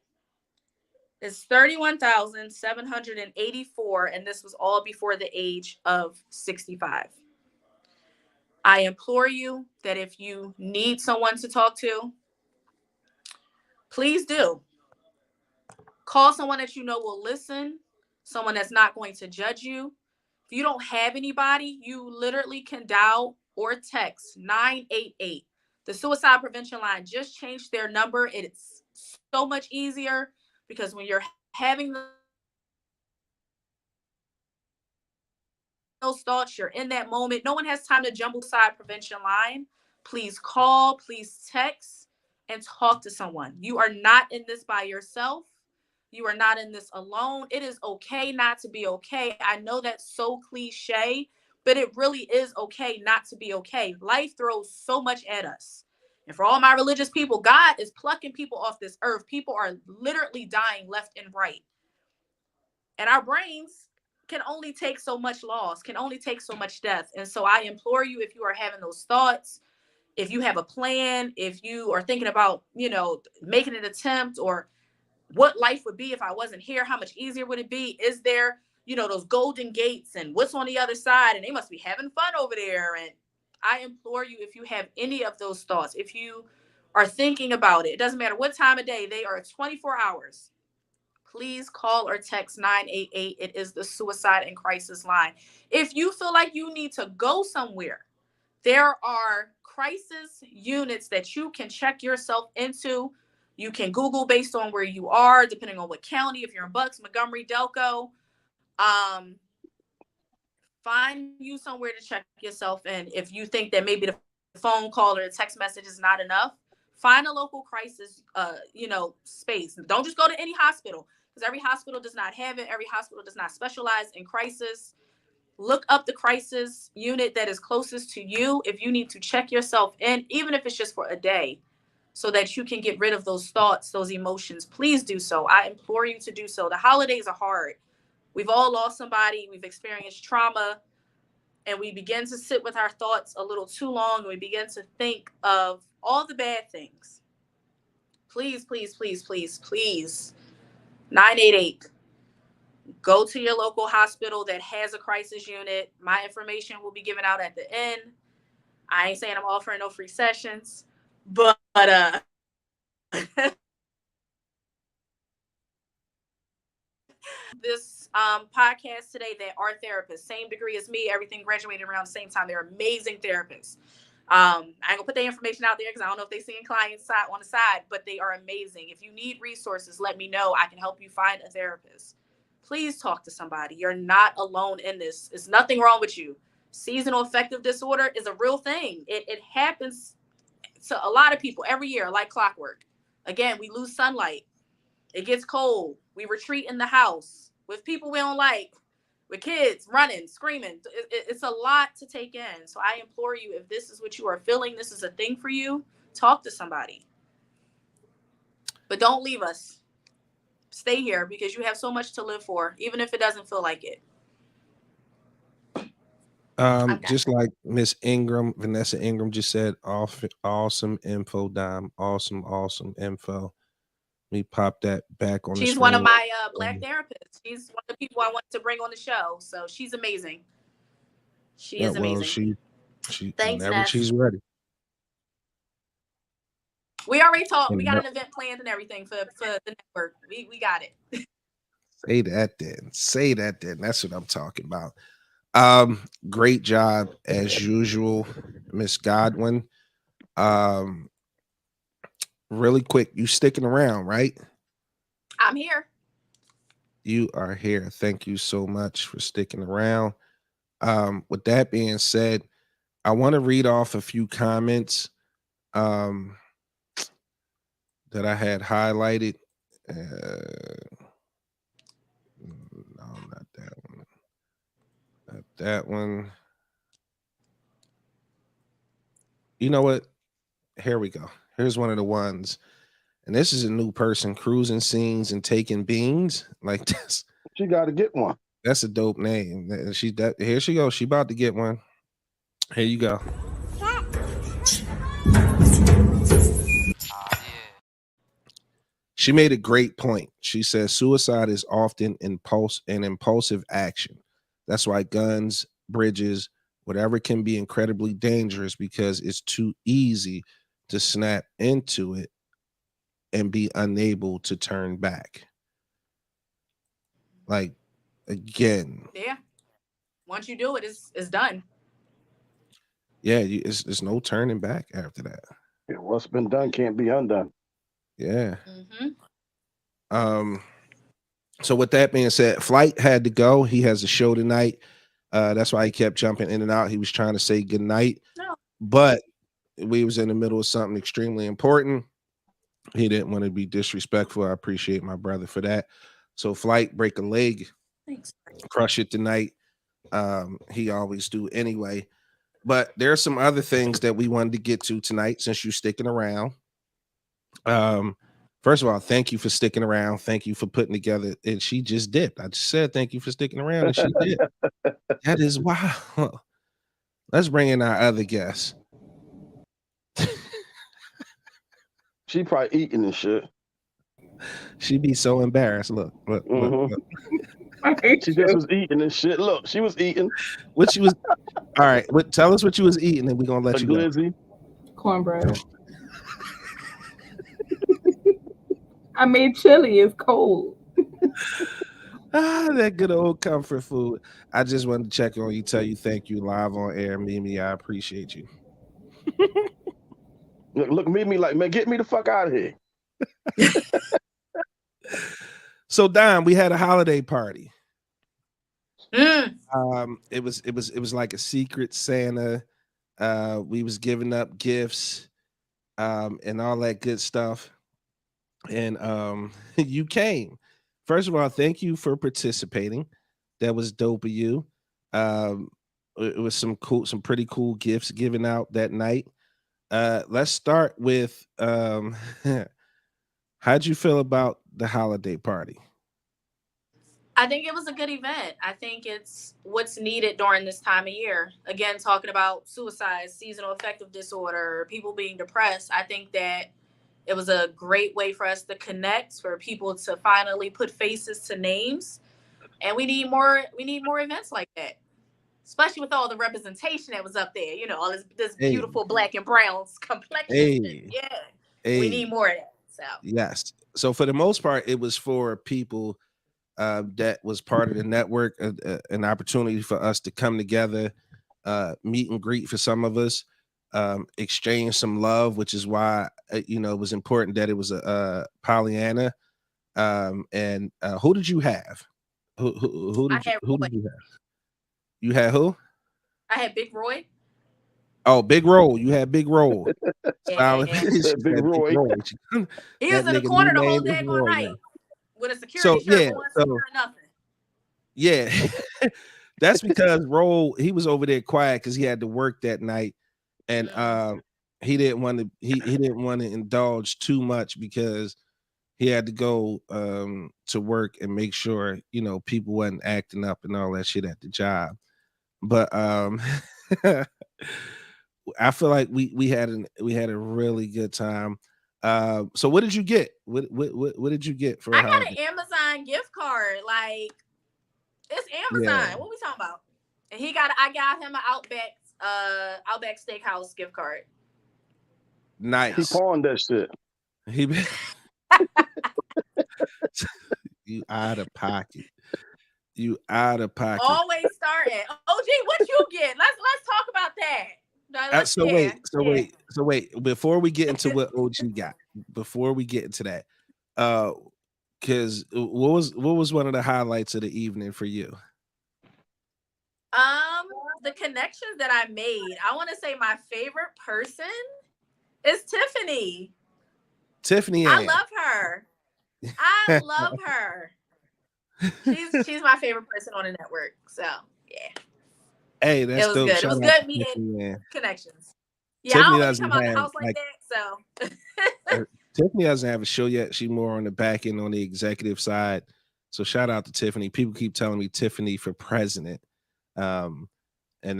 is 31,784, and this was all before the age of 65. I implore you that if you need someone to talk to, please do. Call someone that you know will listen, someone that's not going to judge you. If you don't have anybody, you literally can dial or text 988. The suicide prevention line just changed their number. It's so much easier because when you're having those thoughts, you're in that moment. No one has time to jumble suicide prevention line. Please call, please text, and talk to someone. You are not in this by yourself. You are not in this alone. It is okay not to be okay. I know that's so cliche, but it really is okay not to be okay. Life throws so much at us. And for all my religious people, God is plucking people off this earth. People are literally dying left and right. And our brains can only take so much loss, can only take so much death. And so I implore you, if you are having those thoughts, if you have a plan, if you are thinking about, making an attempt, or what life would be if I wasn't here, how much easier would it be? Is there, those golden gates and what's on the other side? And they must be having fun over there. And I implore you, if you have any of those thoughts, if you are thinking about it, it doesn't matter what time of day, they are 24 hours. Please call or text 988. It is the suicide and crisis line. If you feel like you need to go somewhere, there are crisis units that you can check yourself into. You can Google based on where you are, depending on what county, if you're in Bucks, Montgomery, Delco. Find you somewhere to check yourself in. If you think that maybe the phone call or the text message is not enough, find a local crisis, space. Don't just go to any hospital, because every hospital does not have it. Every hospital does not specialize in crisis. Look up the crisis unit that is closest to you if you need to check yourself in, even if it's just for a day, so that you can get rid of those thoughts, those emotions. Please do so. I implore you to do so. The holidays are hard. We've all lost somebody. We've experienced trauma, and we begin to sit with our thoughts a little too long, and we begin to think of all the bad things. Please, please, please, please, please. 988. Go to your local hospital that has a crisis unit. My information will be given out at the end. I ain't saying I'm offering no free sessions, but this podcast today that are therapists, same degree as me, everything graduated around the same time. They're amazing therapists. I ain't gonna put their information out there because I don't know if they seeing clients on the side, but they are amazing. If you need resources, let me know. I can help you find a therapist. Please talk to somebody. You're not alone in this. There's nothing wrong with you. Seasonal affective disorder is a real thing. It happens to a lot of people every year, like clockwork. Again, we lose sunlight. It gets cold. We retreat in the house with people we don't like, with kids running, screaming. It's a lot to take in. So I implore you, if this is what you are feeling, this is a thing for you, talk to somebody. But don't leave us. Stay here, because you have so much to live for, even if it doesn't feel like it. Just like Miss Ingram, Vanessa Ingram just said, awesome info, Dom. Awesome info. Let me pop that back on the screen. She's one of my Black therapists. She's one of the people I wanted to bring on the show. So she's amazing. She is amazing. She Thanks, whenever Ness. she's ready. We already talked. We got an event planned and everything for the network. We got it. Say that then. That's what I'm talking about. Great job as usual, Miss Godwin. Really quick, you sticking around, right? I'm here. You are here. Thank you so much for sticking around. With that being said, I want to read off a few comments that I had highlighted. No, not that one. Not that one. You know what? Here we go. Here's one of the ones. And this is a new person, cruising scenes and taking beans. Like this. She got to get one. That's a dope name. Here she goes. She about to get one. Here you go. She made a great point. She says suicide is often an impulsive action. That's why guns, bridges, whatever can be incredibly dangerous, because it's too easy to snap into it and be unable to turn back. Like, again. Yeah. Once you do it, it's done. Yeah, it's no turning back after that. Yeah, what's been done can't be undone. Yeah. Mm-hmm. So with that being said, Flight had to go. He has a show tonight. That's why he kept jumping in and out. He was trying to say good night, but we was in the middle of something extremely important. He didn't want to be disrespectful. I appreciate my brother for that. So Flight, break a leg. Thanks. Crush it tonight. He always do anyway. But there are some other things that we wanted to get to tonight since you're sticking around. First of all, thank you for sticking around. Thank you for putting together. And she just did. I just said thank you for sticking around, and she did. That is wow. Let's bring in our other guest. She probably eating and shit. She'd be so embarrassed. Look. She just was eating and shit. Look, she was eating. What she was. All right. Tell us what you was eating, and we're gonna let you glizzy. Go. Cornbread. I mean, chili is cold. That good old comfort food. I just wanted to check on you, tell you thank you live on air, Mimi. I appreciate you. Look, Mimi like, man, get me the fuck out of here. So, Don, we had a holiday party. Mm. It was like a secret Santa. We was giving up gifts, and all that good stuff. And you came. First of all, thank you for participating. That was dope of you. It was some pretty cool gifts given out that night. Let's start with how'd you feel about the holiday party? I think it was a good event. I think it's what's needed during this time of year. Again, talking about suicide, seasonal affective disorder, people being depressed. I think that it was a great way for us to connect, for people to finally put faces to names. And we need more events like that. Especially with all the representation that was up there, all this beautiful black and brown complexion. Hey. Yeah. Hey. We need more of that. So yes. So for the most part, it was for people that was part of the network, an opportunity for us to come together, meet and greet for some of us, exchange some love, which is why it was important that it was a Pollyanna. And who did you have? Who did you have? You had who? I had Big Roy. Oh, Big Roll. You had Big Roll. Solid. Big Roy. He was in the corner the whole day all night with a security shirt. Nothing. Yeah. That's because Roll, he was over there quiet because he had to work that night, and he didn't want to indulge too much because he had to go to work and make sure people wasn't acting up and all that shit at the job. But I feel like we had a really good time. So what did you get? What did you get for? I got an Amazon gift card. Like, it's Amazon. Yeah. What we talking about? And I got him an Outback Steakhouse gift card. Nice. He pawned that shit. You out of pocket. You out of pocket. Always starting. OG, what you get? Let's talk about that. So wait. Before we get into what OG got, before we get into that, because what was one of the highlights of the evening for you? The connections that I made. I want to say my favorite person is Tiffany. Tiffany, I love her. I love her. She's my favorite person on the network. So yeah. Hey, that's it was dope. Good. It was good meeting connections. Yeah, Tiffany I don't really come out the house like that. So Tiffany doesn't have a show yet. She's more on the back end on the executive side. So shout out to Tiffany. People keep telling me Tiffany for president. And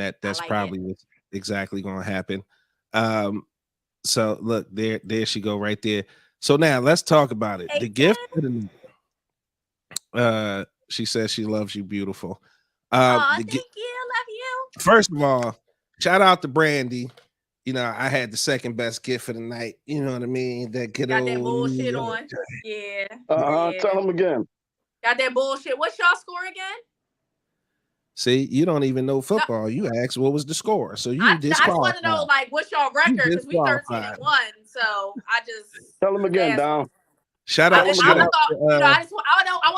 that's like probably what's exactly gonna happen. So look, there she go right there. So now let's talk about it. Hey, the gift for the she says she loves you, beautiful. Thank you, love you. First of all, shout out to Brandy. I had the second best gift for the night. You know what I mean? That good got old that bullshit on. Yeah. Tell them again. Got that bullshit. What's y'all score again? See, you don't even know football. You asked what was the score, so you I just want to know, like, what's y'all record? Because we 13-1. So I just tell them again, Dom. Shout out. I want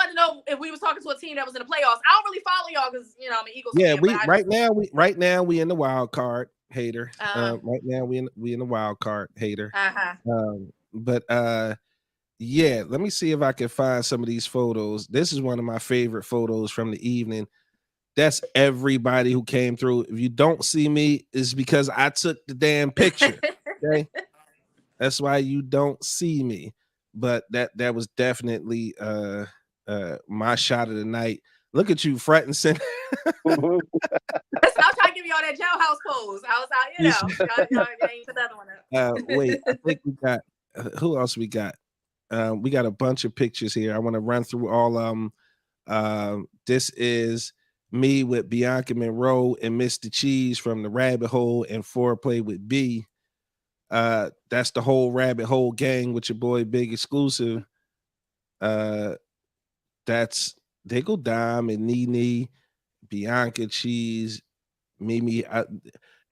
to know if we was talking to a team that was in the playoffs. I don't really follow y'all because I'm an Eagles fan. Right now we in the wild card, hater. Right now we in the wild card, hater. But yeah, let me see if I can find some of these photos. This is one of my favorite photos from the evening. That's everybody who came through. If you don't see me, it's because I took the damn picture. Okay, that's why you don't see me. But that was definitely my shot of the night. Look at you, front and center. I was trying to give you all that jailhouse pose. I was out, y'all ain't put that one up. Wait, I think we got who else we got? We got a bunch of pictures here. I want to run through all of them. This is me with Bianca Monroe and Mr. Cheese from the Rabbit Hole and Foreplay with B. That's the whole Rabbit Hole gang with your boy Big Exclusive. That's Diggle Dime and Nene, Bianca Cheese, Mimi.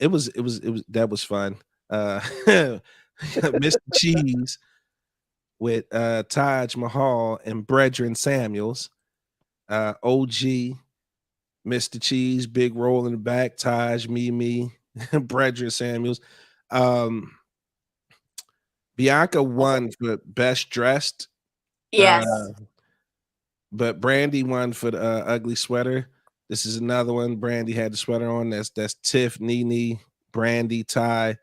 It was that was fun. Mr. Cheese with Taj Mahal and Brethren Samuels. OG, Mr. Cheese, big roll in the back, Taj, Mimi, Brethren Samuels. Bianca won for best dressed. Yes. But Brandy won for the ugly sweater. This is another one. Brandy had the sweater on. That's Tiff, Nene, Brandy, Ty.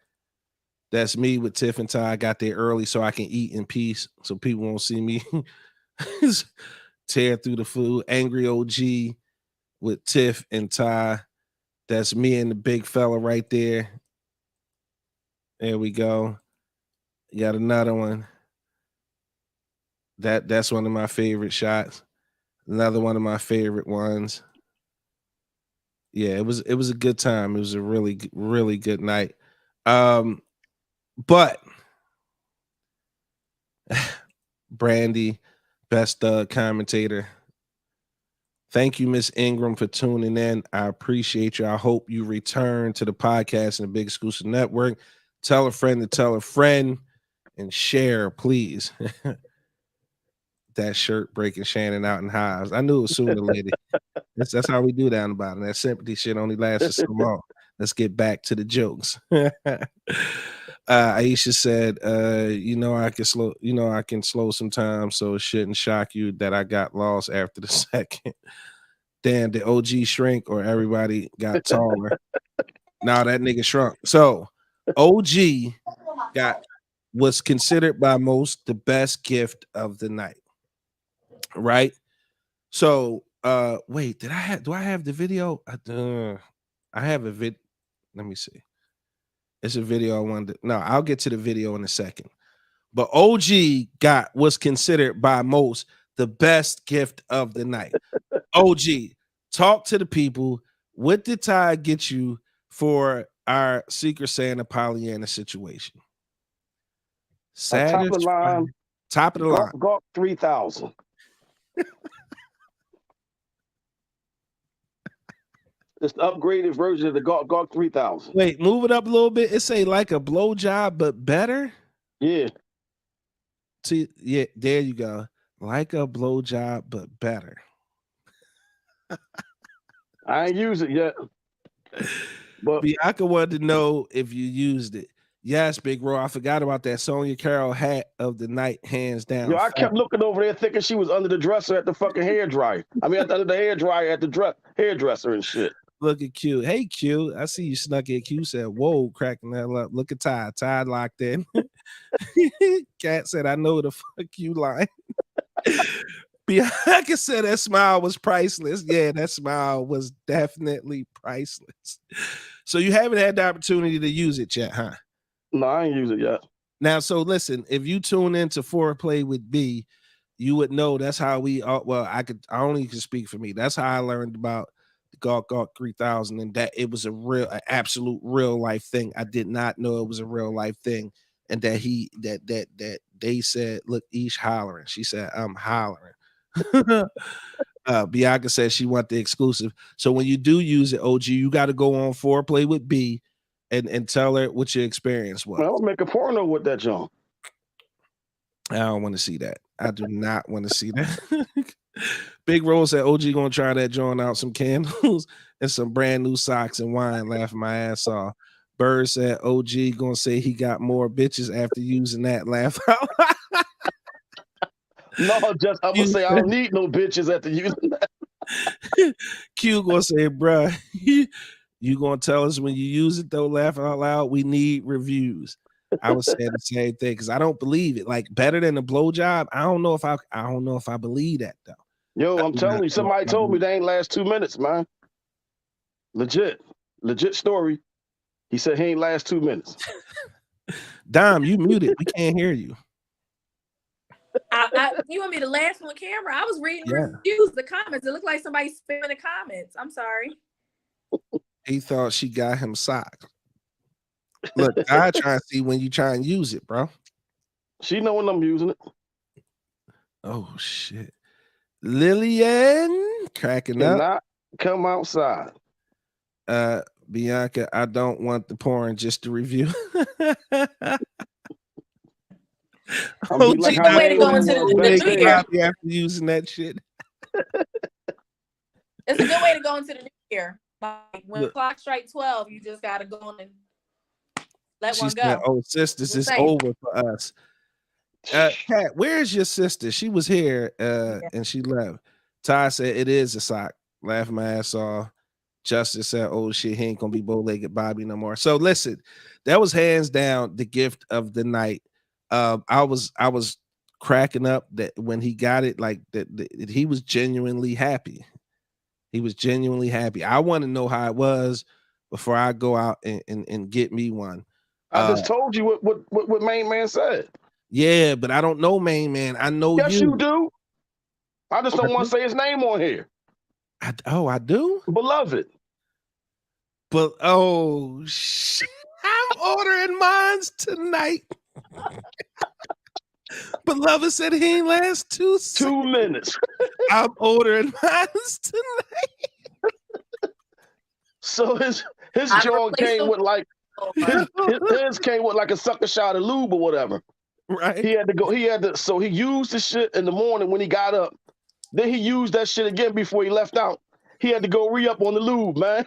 That's me with Tiff and Ty. I got there early so I can eat in peace, so people won't see me tear through the food. Angry OG with Tiff and Ty. That's me and the big fella right there. There we go. You got another one. That's one of my favorite shots. Another one of my favorite ones. Yeah, it was a good time. It was a really, really good night. But Brandy, best commentator. Thank you, Miss Ingram, for tuning in. I appreciate you. I hope you return to the podcast and the Big Exclusive Network. Tell a friend to tell a friend and share, please. That shirt breaking Shannon out in hives. I knew it was sooner or later. That's how we do down the bottom. That sympathy shit only lasts for so long. Let's get back to the jokes. Aisha said, I can slow sometimes, so it shouldn't shock you that I got lost after the second. Damn, the OG shrink or everybody got taller. Now that nigga shrunk. So OG was considered by most the best gift of the night. Right? So wait, do I have the video? I have a vid. Let me see. It's a video I wanted to, no, I'll get to the video in a second. But OG was considered by most the best gift of the night. OG, talk to the people. What did Ty get you for our Secret Santa Pollyanna situation? Top of the line. Top of the line. Gawk 3000. It's the upgraded version of the Gawk 3000. Wait, move it up a little bit. It say like a blowjob, but better. Yeah. See, yeah, there you go. Like a blowjob, but better. I ain't used it yet. But Bianca wanted to know if you used it. Yes, Big Bro. I forgot about that Sonya Carroll hat of the night, hands down. Yo, I kept looking over there thinking she was under the dresser at the fucking hairdryer. I mean, under the hairdryer at the hairdresser and shit. Look at Q. Hey, Q. I see you snuck in. Q said, whoa, cracking that up. Look at Ty. Ty locked in. Cat said, I know the fuck you lying. Bianca said that smile was priceless. Yeah, that smile was definitely priceless. So you haven't had the opportunity to use it yet, huh? No, I ain't used it yet. Now, so listen, if you tune into Foreplay with B, you would know that's how we, I only can speak for me. That's how I learned about the Gawk 3000 and that it was an absolute real life thing. I did not know it was a real life thing. And that they said, look, Ish hollering. She said, I'm hollering. Bianca said she want the exclusive. So when you do use it, OG, you got to go on Foreplay with B and tell her what your experience was. I was making porno with that John. I don't want to see that. I do not want to see that. Big Rose said OG gonna try that joint out, some candles and some brand new socks and wine, laughing my ass off. Bird said OG gonna say he got more bitches after using that, laugh out. No, just I'm gonna say I don't need no bitches after using that. Q gonna say, bruh, you gonna tell us when you use it though, laughing out loud. We need reviews. I was saying the same thing because I don't believe it. Like better than a blowjob. I don't know if I believe that though. Yo, I'm telling you, somebody told me they ain't last 2 minutes, man. Legit story. He said he ain't last 2 minutes. Dom, you muted. We can't hear you. You want me to laugh on camera? I was reading reviews, the comments. It looked like somebody spamming the comments. I'm sorry. He thought she got him socks. Look, I try to see when you try and use it, bro. She know when I'm using it. Oh shit. Lillian cracking up. Cannot come outside. Bianca, I don't want the porn, just to review. I'm be like, It's a good way to go into the new year. After using that shit. It's a good way to go into the new year. Like when the clock strikes 12, you just gotta go on and let one go. Said, "Oh, sisters, it's over for us." Kat, where's your sister? She was here and she left. Ty said it is a sock. Laughing my ass off. Justice said, "Oh shit, he ain't gonna be bow-legged Bobby no more." So listen, that was hands down the gift of the night. I was cracking up that when he got it, like that he was genuinely happy. He was genuinely happy. I want to know how it was before I go out and get me one. I just told you what Main Man said. Yeah, but I don't know Main Man. I know yes, you do. I just don't want to say his name on here. I do? Beloved. But oh shit. I'm ordering mines tonight. Beloved said he ain't last 2 minutes. I'm ordering mines tonight. So his joint came with like his came with like a sucker shot of lube or whatever. Right. So he used the shit in the morning when he got up. Then he used that shit again before he left out. He had to go re-up on the lube, man.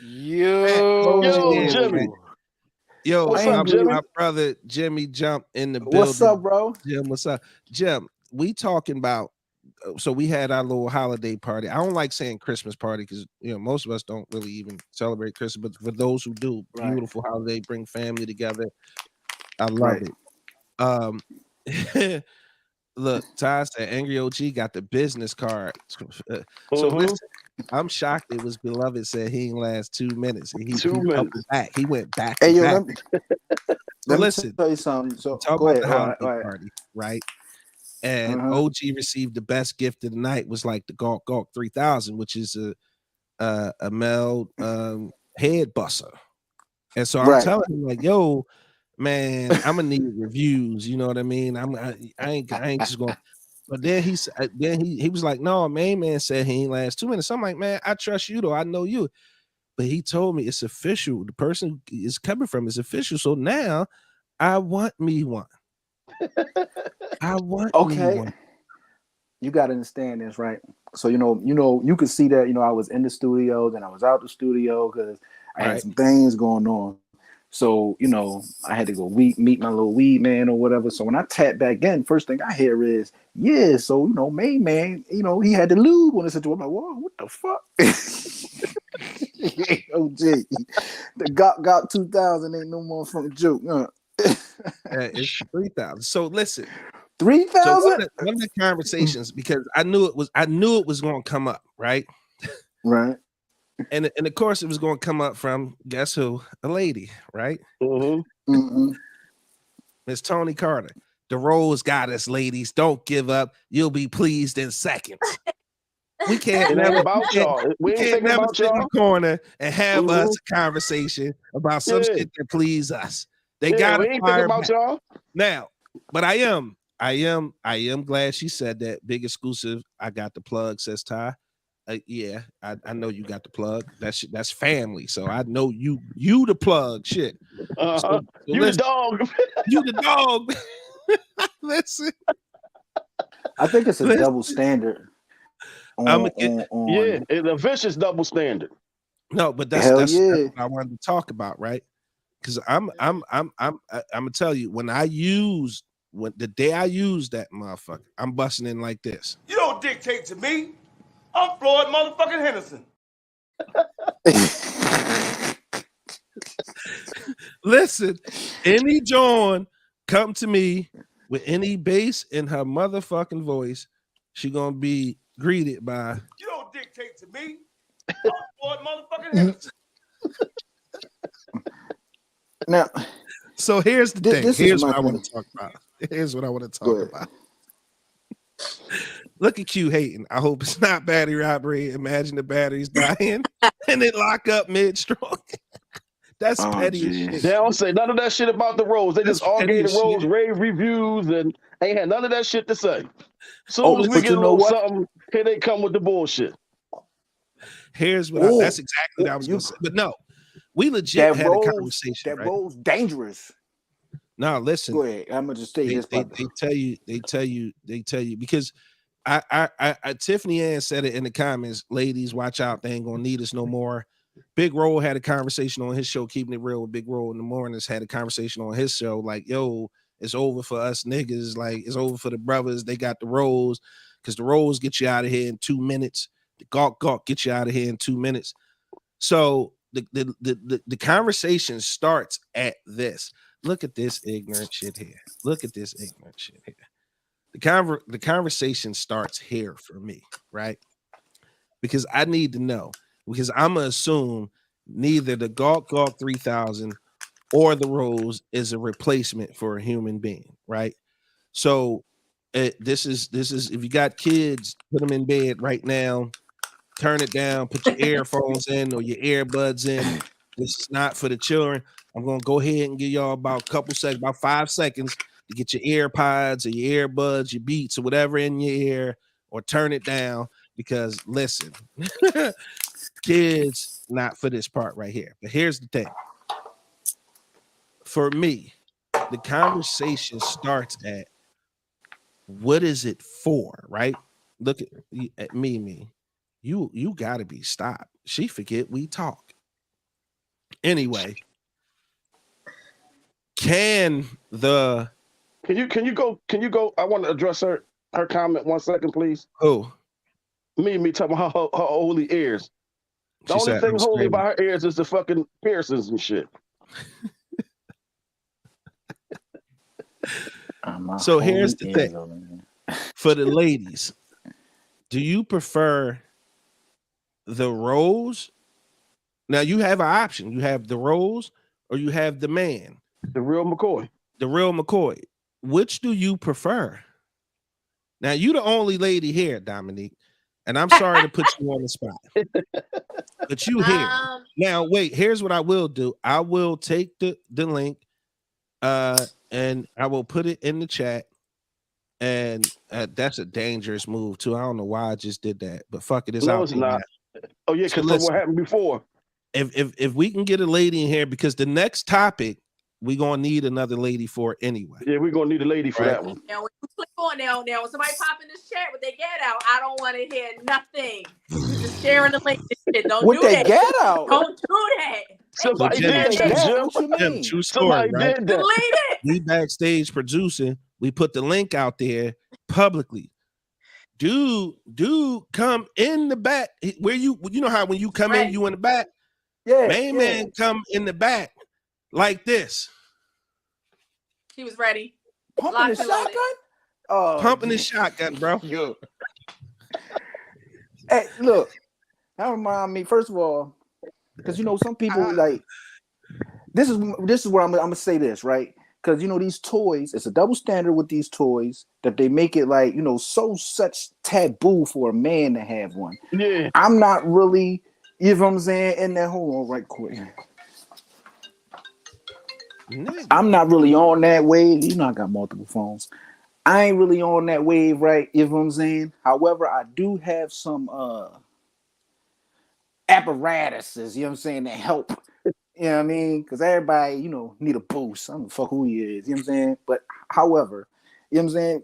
Yo, Jimmy. Yo, what's up, Jimmy? My brother Jimmy jumped in the building. What's up, bro? Jim, what's up? Jim, we talking about, so we had our little holiday party. I don't like saying Christmas party because most of us don't really even celebrate Christmas, but for those who do, beautiful holiday, bring family together. I love it. Look, Ty said Angry OG got the business card. So listen, I'm shocked it was Beloved said he ain't last 2 minutes. He back. He went back. Hey, yo, back. Let me listen, tell you something. So talk go about ahead. the holiday party, right? And OG received the best gift of the night was like the Gawk 3000, which is a male head busser. And so I'm telling him like, yo, man, I'm gonna need reviews. You know what I mean? I ain't just going. But then he was like, no, Main Man said he ain't last 2 minutes. I'm like, man, I trust you though. I know you. But he told me it's official. The person is coming from is official. So now I want me one. I want me one. You got to understand this, right? So you could see that I was in the studio, then I was out the studio because I had some things going on. So I had to go meet my little weed man or whatever. So when I tap back in, first thing I hear is, yeah. So Main Man, he had the lube on the situation. I'm like, whoa, what the fuck? OG, the Gawk 2000 ain't no more from joke. It's 3000. So listen. 3,000. So one of the conversations, because I knew it was going to come up, right? Right. And of course it was going to come up from guess who? A lady, right? Miss Tony Carter. The Rose got us, ladies. Don't give up. You'll be pleased in seconds. We can't never about y'all. We ain't thinking about sit in y'all. the corner and have us a conversation about some shit that please us. They got to fire about y'all now. But I am glad she said that. Big exclusive. I got the plug, says Ty. Yeah, I know you got the plug. That's family. So I know you the plug. Shit. So you listen, the dog. You the dog. Listen. I think it's a double standard. It's a vicious double standard. No, but that's what I wanted to talk about, right? Because I'm gonna tell you when the day I used that motherfucker, I'm busting in like this. You don't dictate to me. I'm Floyd motherfucking Henderson. Listen, any John come to me with any bass in her motherfucking voice, she gonna be greeted by. You don't dictate to me. I'm Floyd motherfucking Henderson. Now, so here's the thing. Here's what I want to talk about. Here's what I want to talk about. Look at you hating. I hope it's not battery robbery. Imagine the battery's dying and it lock up mid-stroke. That's petty as shit. They don't say none of that shit about the Rose. They That's just all petty gave the as Rose shit. rave reviews and ain't had none of that shit to say. Soon as we but get you a know little what? something, here they come with the bullshit. Here's what that's exactly what I was gonna say. But no, we legit had a conversation. That right? Rose dangerous. No, listen. Go ahead. I'm gonna just say this part. They tell you because I Tiffany Ann said it in the comments. Ladies, watch out, they ain't gonna need us no more. Big Roll had a conversation on his show, Keeping It Real with Big Roll in the Mornings, had a conversation on his show, like, yo, it's over for us niggas, like it's over for the brothers. They got the rolls, because the rolls get you out of here in 2 minutes. The gawk get you out of here in 2 minutes. So the conversation starts at this. Look at this ignorant shit here. Look at this ignorant shit here. The conversation starts here for me, right? Because I need to know, because I'm gonna assume neither the Gawk 3000 or the Rose is a replacement for a human being, right? So this is if you got kids, put them in bed right now, turn it down, put your earphones in or your earbuds in. This is not for the children. I'm gonna go ahead and give y'all about 5 seconds to get your AirPods or your earbuds, your Beats or whatever in your ear, or turn it down, because listen, kids, not for this part right here. But here's the thing. For me, the conversation starts at, what is it for, right? Look at me. You gotta be stopped. She forget we talk. Anyway, can you go? I want to address her comment 1 second, please. Oh, me talking about her holy ears. The only thing holy about her ears is the fucking piercings and shit. So here's the thing. For the ladies, do you prefer the Rose? Now you have an option. You have the Rose or you have the man. The real McCoy. The real McCoy. Which do you prefer? Now you the only lady here, Dominique, and I'm sorry to put you on the spot. But you here. Now wait, here's what I will do. I will take the link and I will put it in the chat. And that's a dangerous move too. I don't know why I just did that, but fuck it, it's no, out it's there. not. Oh yeah, because of what happened before. If we can get a lady in here, because the next topic we're gonna need another lady for anyway. Yeah, we're gonna need a lady for that one. Now when you click on now when somebody pop in this chat with their get out, I don't want to hear nothing. You just sharing the link. Shit. Don't with do that. Get out. Don't do that. Somebody did that, Jim. What you mean? True story, right? Did that. Delete it. We backstage producing. We put the link out there publicly. Dude, come in the back. Where you know how when you come in, you in the back. Yeah, man, come in the back like this. He was ready. Pumping the shotgun. Pumping the shotgun, bro. Yo. Hey, look. That remind me. First of all, because some people like this is where I'm gonna say this, right? Because these toys, it's a double standard with these toys that they make it like such taboo for a man to have one. Yeah, I'm not really, you know what I'm saying? And then hold on right quick. I'm not really on that wave. I got multiple phones. I ain't really on that wave, right? You know what I'm saying? However, I do have some apparatuses, you know what I'm saying, that help. You know what I mean? Because everybody, need a boost. I don't fuck who he is, you know what I'm saying? But however, you know what I'm saying?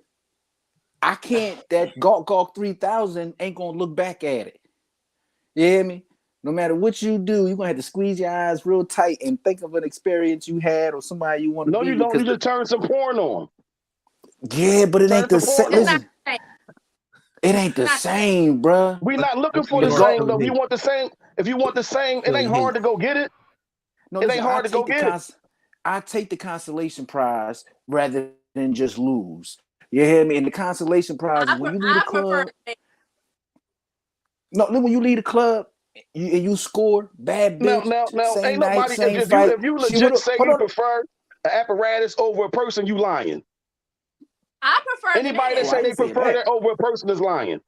I can't, that Gawk 3000 ain't gonna look back at it. You hear me? No matter what you do, you're gonna have to squeeze your eyes real tight and think of an experience you had or somebody you want to be. No, you don't. You just turn some porn on. Yeah, but it ain't the same. Listen, it ain't the same, bro. We're not looking for the same though. If you want the same, it ain't hard to go get it. No, it ain't hard to go get it. I take the consolation prize rather than just lose. You hear me? And the consolation prize is when you leave the club. No, when you leave the club, you score bad bitch. Now, same ain't night, nobody. same fight. If you legit say you prefer an apparatus over a person, you lying. I prefer anybody that say they prefer that over a person is lying.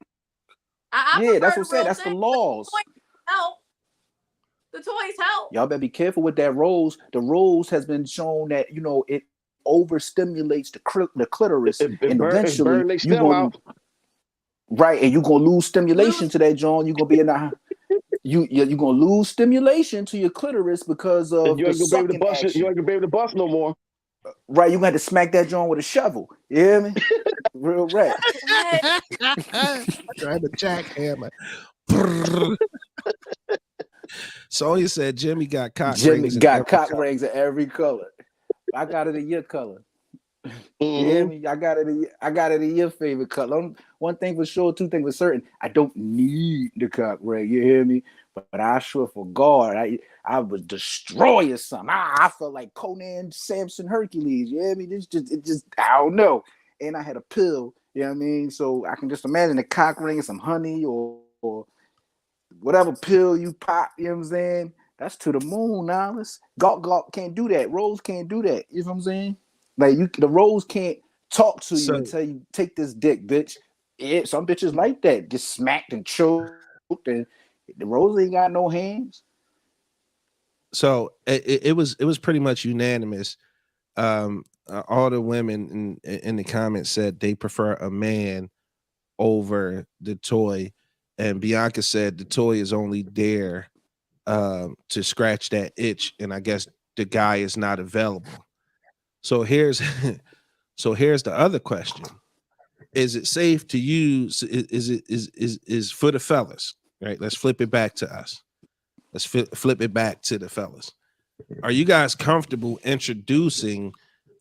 Yeah, that's what I'm saying. That's the laws. No. The toys help. Y'all better be careful with that rose. The rose has been shown that it overstimulates the clitoris, and eventually you're gonna right, and you're gonna lose stimulation to that, John. You're gonna be in the you're gonna lose stimulation to your clitoris because of the sucking action. You ain't gonna be able to bust no more. Right, you gonna have to smack that John with a shovel. You hear me? Real rap. Trying to jackhammer. So you said Jimmy got cock rings. Jimmy got cock rings of every color. I got it in your color. You hear me? I got it in your favorite color. One thing for sure, two things for certain. I don't need the cock ring. You hear me? But I sure for God, I would destroy something. I felt like Conan, Samson, Hercules. You hear me? It just I don't know. And I had a pill. You know what I mean? So I can just imagine a cock ring and some honey or whatever pill you pop. You know what I'm saying? That's to the moon, now. Gawk can't do that. Rose can't do that. You know what I'm saying? Like the Rose can't talk to you and tell you take this dick, bitch. Some bitches like that, get smacked and choked, and the Rose ain't got no hands. So it was pretty much unanimous. All the women in the comments said they prefer a man over the toy, and Bianca said the toy is only there to scratch that itch, and I guess the guy is not available. So here's the other question: is it safe to use? Is for the fellas, right? Let's flip it back to us. Let's flip it back to the fellas. Are you guys comfortable introducing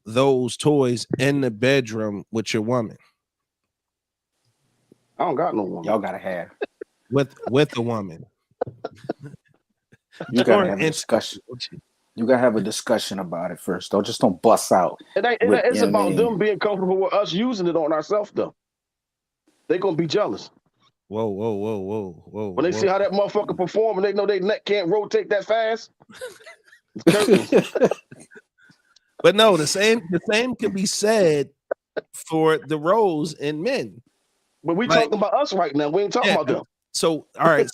those toys in the bedroom with your woman? I don't got no woman. Y'all gotta have with a woman. You gotta have a discussion. You gotta have a discussion about it first. Don't bust out. It's about them being comfortable with us using it on ourselves, though. They gonna be jealous. Whoa. When they see how that motherfucker perform and they know their neck can't rotate that fast. But no, the same can be said for the Rose and men. But we talking about us right now. We ain't talking about them. So all right,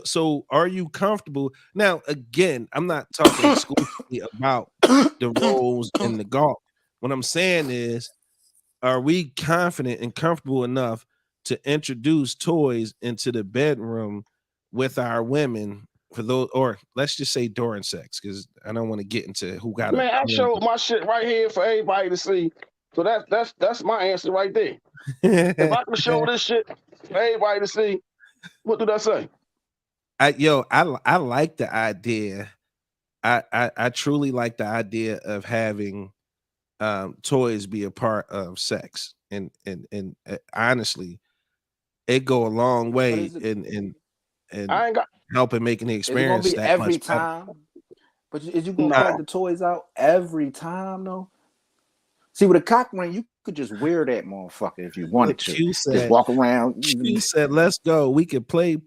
so are you comfortable? Now, again, I'm not talking exclusively about the Rose and the Gawk. What I'm saying is, are we confident and comfortable enough to introduce toys into the bedroom with our women for those, or let's just say during sex, because I don't want to get into who got it. Man, I showed my shit right here for everybody to see. So that's my answer right there. If I can show this shit for everybody to see, what do that say? I like the idea. I truly like the idea of having toys be a part of sex, and honestly, it go a long way in helping making the experience it's gonna be that every much time. better. But is you gonna pack the toys out every time though? See, with a cock ring, you could just wear that motherfucker if you wanted to. Just walk around. You said, "Let's go. We can play,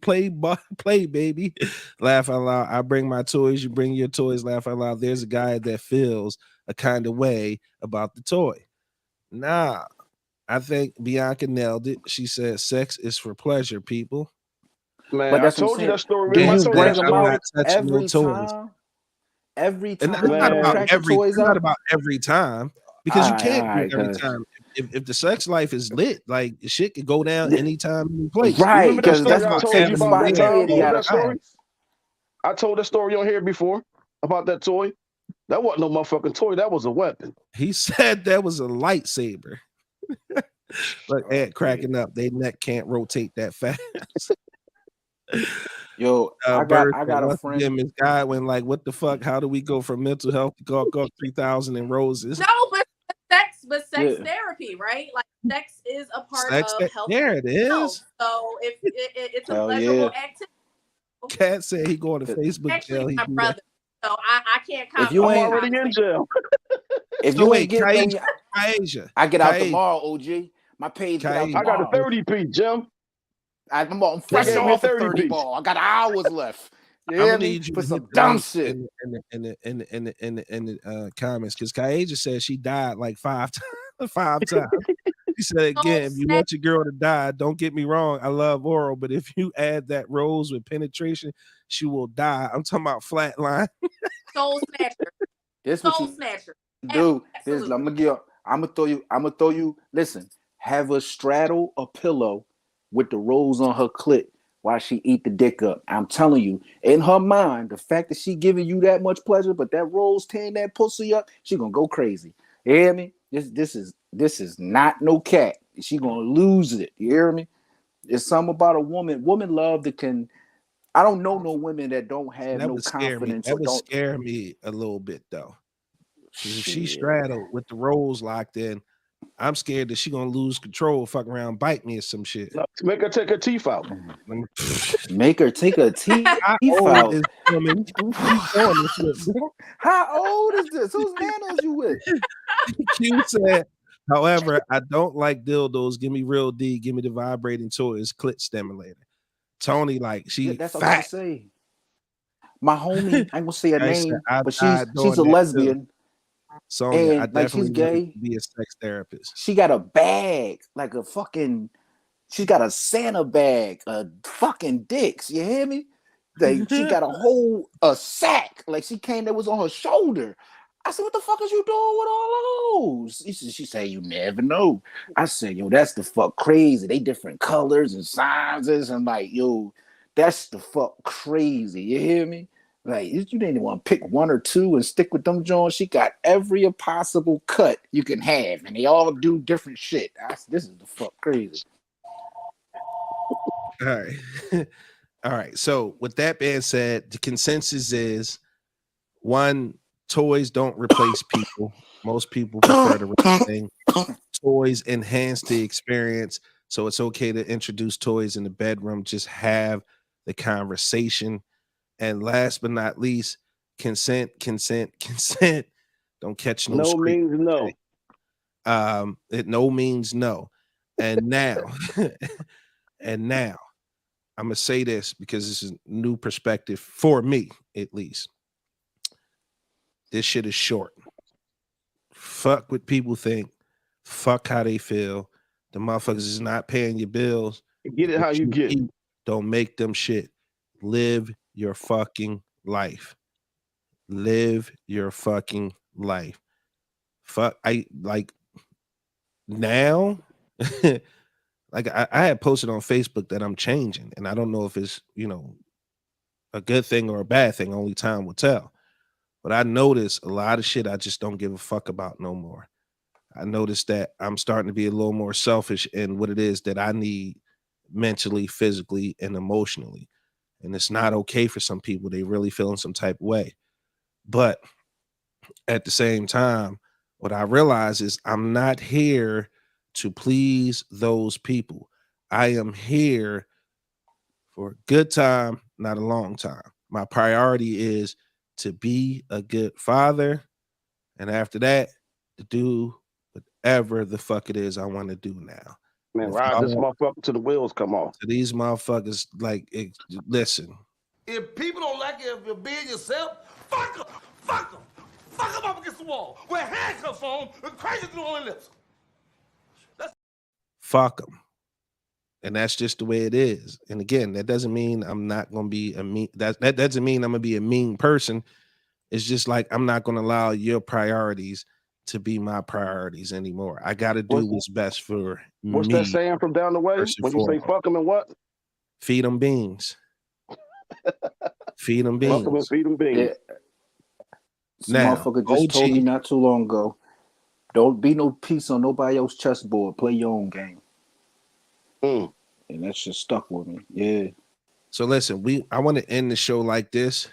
baby." Laugh out loud. I bring my toys. You bring your toys. Laugh out loud. There's a guy that feels a kind of way about the toy. Nah, I think Bianca nailed it. She said, "Sex is for pleasure, people." Man, but I told you that story. Do you bring them out every time? Every time, and not about every. It's not about every time. Because you can't do it every time. If the sex life is lit, like shit could go down anytime, any place. Right, because that's what I told you about that story. I told that story on here before about that toy. That wasn't no motherfucking toy. That was a weapon. He said that was a lightsaber. But Ed cracking up. Their neck can't rotate that fast. Yo, I got a friend. Miss Godwin, like, what the fuck? How do we go from mental health to Gawk 3000 and Roses? No, but sex therapy, right? Like sex is a part of health. There it is. Health. So if it's a pleasurable activity. Cat said he going to Facebook jail. My brother. So I can't comment. If you ain't already in jail. If you ain't getting Kaija, I get out tomorrow, OG. My page get out tomorrow. I got a 30p, Jim. I'm fresh off 30 ball. I got hours left. I'm gonna need you for some dumb shit in the comments, because Kaija said she died like five times. She He said again, if you want your girl to die, don't get me wrong, I love oral, but if you add that rose with penetration, she will die. I'm talking about flatline. Soul snatcher. Soul snatcher. Dude, I'm gonna throw you. Listen, have her straddle a pillow with the rose on her clit while she eat the dick up. I'm telling you, in her mind, the fact that she giving you that much pleasure, but that rose tearing that pussy up, she gonna go crazy. You hear me? This is not no cat. She gonna lose it. You hear me? It's something about a woman. Woman love that can. I don't know no women that don't have That no would scare me. confidence. That would scare me a little bit though. If she straddled with the rolls locked in, I'm scared that she gonna lose control, fuck around, bite me or some shit. No, make her take her teeth out. Make her take her teeth out. How old is this? Whose nanos you with? Q said, however, I don't like dildos. Give me real D. Give me the vibrating toys, clit stimulator. Tony, like that's fat. what I say. My homie, I ain't gonna say her name, said, but she's a lesbian. Sonya, I like she's gay. Be a sex therapist. She got a bag, like a fucking. She got a Santa bag, fucking dicks. You hear me? Like she got a sack, like she came that was on her shoulder. I said, "What the fuck is you doing with all of those?" She said, "You never know." I said, "Yo, that's the fuck crazy. They different colors and sizes, and like, yo, that's the fuck crazy." You hear me? Like, you didn't want to pick one or two and stick with them Jones. She got every possible cut you can have, and they all do different shit. This is the fuck crazy. All right. All right. So with that being said, the consensus is one, toys don't replace people. Most people prefer the right thing. Toys enhance the experience. So it's okay to introduce toys in the bedroom. Just have the conversation. And last but not least, consent. Don't catch no scream. Means no. It no means no. And now, I'm gonna say this because this is a new perspective for me, at least. This shit is short. Fuck what people think. Fuck how they feel. The motherfuckers is not paying your bills. Get it how you get it. Don't make them shit. Live your fucking life. Live your fucking life. Fuck, I like now. Like I had posted on Facebook that I'm changing, and I don't know if it's, a good thing or a bad thing. Only time will tell. But I notice a lot of shit I just don't give a fuck about no more. I noticed that I'm starting to be a little more selfish in what it is that I need mentally, physically, and emotionally. And it's not okay for some people. They really feel in some type of way. But at the same time, what I realize is I'm not here to please those people. I am here for a good time, not a long time. My priority is to be a good father. And after that, to do whatever the fuck it is I want to do now. Man, ride this motherfucker till the wheels come off. So these motherfuckers, listen. If people don't like it, if you're being yourself, fuck them. Fuck them. Fuck them up against the wall. Wear handcuffs on and crazy through on their lips. Fuck them. And that's just the way it is. And again, that doesn't mean I'm not going to be a mean, that doesn't mean I'm going to be a mean person. It's just like, I'm not going to allow your priorities to be my priorities anymore. I got to do what's best for me. What's that saying from down the way? When you say fuck them and what? Feed them beans. Feed them beans. Fuck them and feed them beans. Yeah. Now, motherfucker just told me not too long ago, don't be no piece on nobody else's chessboard. Play your own game. And that shit stuck with me. Yeah. So listen, I want to end the show like this.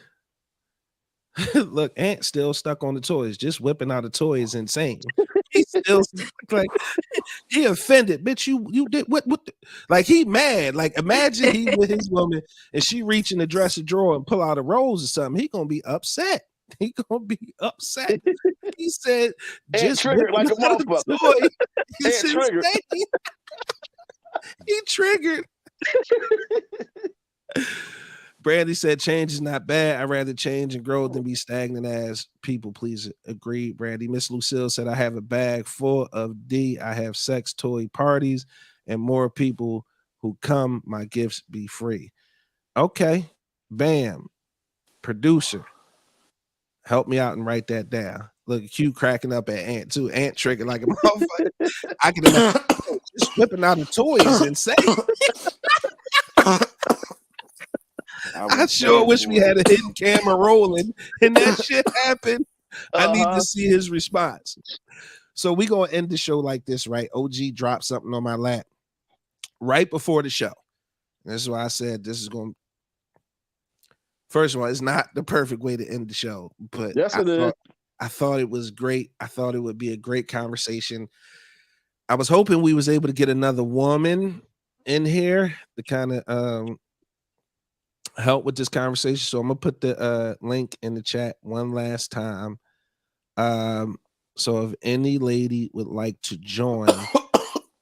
Look, Ant still stuck on the toys. Just whipping out a toy is insane. He's still like he offended. Bitch, you did what like he mad. Like imagine he with his woman and she reach in the dresser drawer and pull out a rose or something. He gonna be upset. He gonna be upset. He said just triggered like a motherfucker. He triggered. Brandy said change is not bad. I'd rather change and grow than be stagnant as people please. Agreed, Brandy. Miss Lucille said I have a bag full of D. I have sex toy parties and more people who come. My gifts be free. Okay. Bam. Producer. Help me out and write that down. Look, Q cracking up at Ant too. Ant triggered like a motherfucker. I can imagine just flipping out the toys and say. I sure wish we had a hidden camera rolling and that shit happened. I need to see his response. So we gonna end the show like this, right? OG dropped something on my lap right before the show. This is why I said this is going. First of all, it's not the perfect way to end the show, but yes, I thought it was great. I thought it would be a great conversation. I was hoping we was able to get another woman in here to kind of help with this conversation. So I'm gonna put the link in the chat one last time. So if any lady would like to join,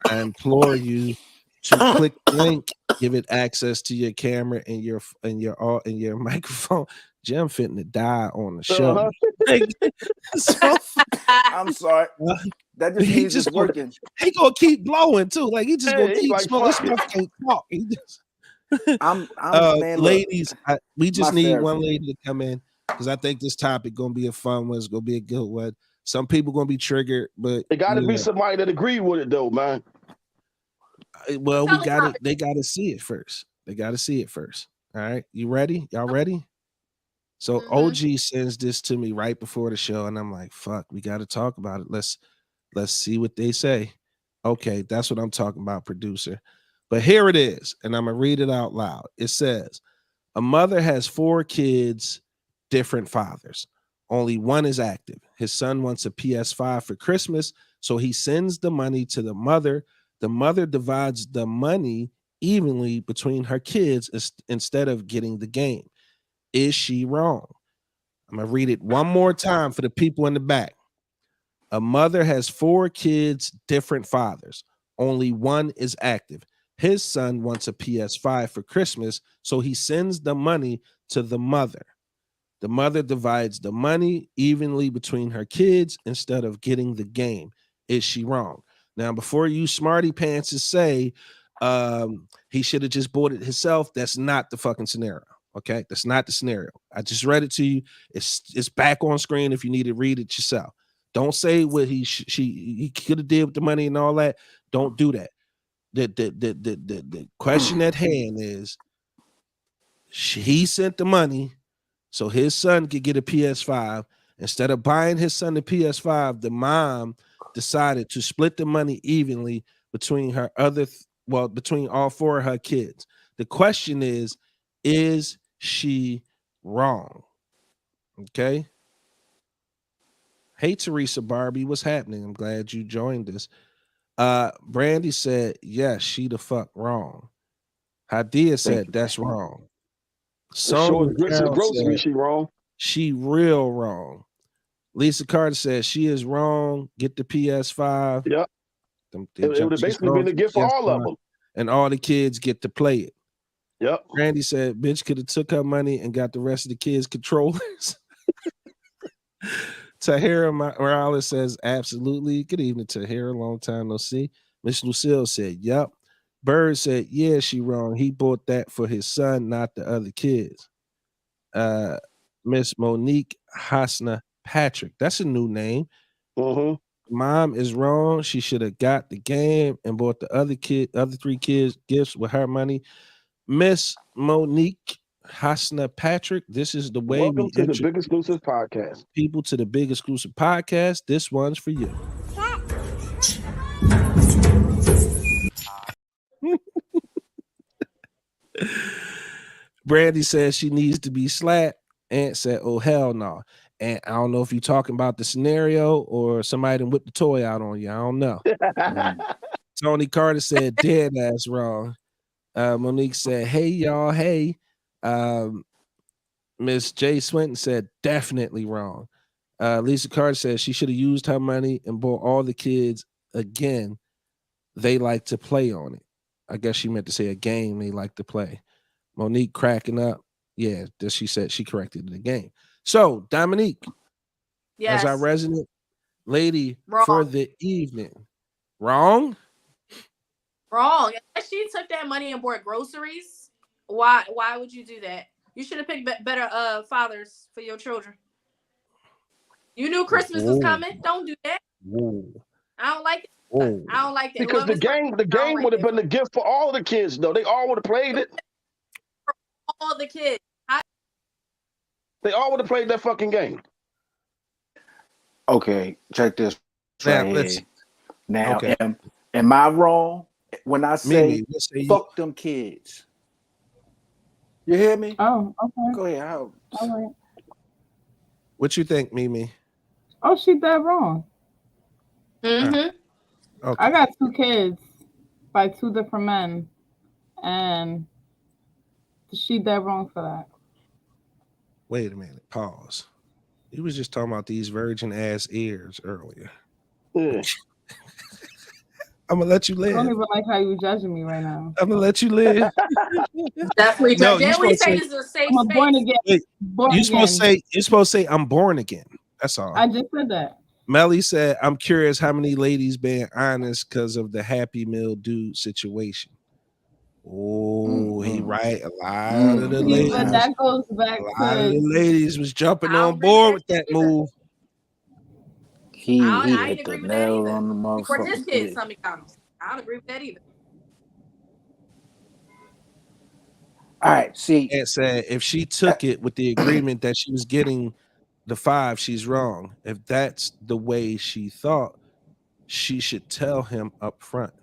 I implore you to click the link, give it access to your camera and your microphone. Jim fitting to die on the show. I'm sorry. That just means it's working. He gonna keep blowing too. Like he just gonna keep like smoking. This can't talk. He just man, ladies, we just need therapy. one lady to come in because I think this topic gonna be a fun one. It's gonna be a good one. Some people gonna be triggered, but it got to be somebody that agree with it though, man. Well, they gotta see it first. They gotta see it first. All right, you ready? Y'all ready? So OG sends this to me right before the show, and I'm like, "Fuck, we got to talk about it. Let's see what they say." Okay, that's what I'm talking about, producer. But here it is, and I'm gonna read it out loud. It says, "A mother has 4 kids, different fathers. Only one is active. His son wants a PS5 for Christmas, so he sends the money to the mother. The mother divides the money evenly between her kids instead of getting the game. Is she wrong?" I'm going to read it one more time for the people in the back. A mother has 4 kids, different fathers. Only one is active. His son wants a PS5 for Christmas, so he sends the money to the mother. The mother divides the money evenly between her kids instead of getting the game. Is she wrong? Now, before you smarty pants say he should have just bought it himself, that's not the fucking scenario. Okay, that's not the scenario. I just read it to you. It's back on screen if you need to read it yourself. Don't say what he could have did with the money and all that. Don't do that. The question at hand is he sent the money so his son could get a PS5. Instead of buying his son the PS5, the mom decided to split the money evenly between between all 4 of her kids. The question is she wrong? Okay. Hey, Teresa Barbie, what's happening? I'm glad you joined us. Brandy said, yes, she the fuck wrong. Hadia said, that's wrong. Sonia grocery, she wrong. She real wrong. Lisa Carter says she is wrong. Get the PS5. Yep. It would have basically been a gift for all of them. And all the kids get to play it. Yep. Randy said, bitch could have took her money and got the rest of the kids controllers. Tahira Morales says, absolutely. Good evening, Tahira. Long time no see. Miss Lucille said, yep. Bird said, yeah, she wrong. He bought that for his son, not the other kids. Miss Monique Hasna Patrick. That's a new name. Mom is wrong. She should have got the game and bought the other 3 kids gifts with her money. Miss Monique Hasna Patrick, this is the way Welcome to the Big Exclusive Podcast. People to the Big Exclusive Podcast. This one's for you. Brandy says she needs to be slapped. Aunt said, oh, hell no. And I don't know if you're talking about the scenario or somebody done whipped the toy out on you. I don't know. Tony Carter said, dead ass wrong. Monique said, hey, y'all, hey. Miss J. Swinton said, definitely wrong. Lisa Carter said she should have used her money and bought all the kids again. They like to play on it. I guess she meant to say a game they like to play. Monique cracking up. Yeah, that she said she corrected the game. So Dominique, Yes. as our resident lady Wrong. for the evening, wrong. If she took that money and bought groceries, why would you do that? You should have picked better fathers for your children. You knew Christmas was coming. Don't do that. Whoa. I don't like it. Whoa. I don't like that. Because the game would have been the gift for all the kids, though. They all would have played it. All the kids. They all would have played that fucking game. Okay, check this. Now, Right listen. Now, Okay. am I wrong when I say fuck them kids? You hear me? Oh, okay. Go ahead. All right. What you think, Mimi? Oh, she dead wrong. Mm-hmm. Okay. I got 2 kids by 2 different men, and she dead wrong for that. Wait a minute. Pause. You was just talking about these virgin ass ears earlier. Yeah. I'm gonna let you live. I don't even like how you judging me right now. I'm gonna let you live. Definitely. No, Then we say this is a safe I'm space. born again. You're supposed to say I'm born again. That's all. I just said that. Melly said, I'm curious how many ladies being honest because of the Happy Meal dude situation. Oh, he right. A lot of the ladies. But that goes back a lot of to the ladies was jumping on board with that move. He I hit ain't the agree with that nail either. on the For his motherfucking kids, head. some McDonald's. I don't agree with that either. All right, see. And said if she took it with the agreement that she was getting the 5, she's wrong. If that's the way she thought, she should tell him up front.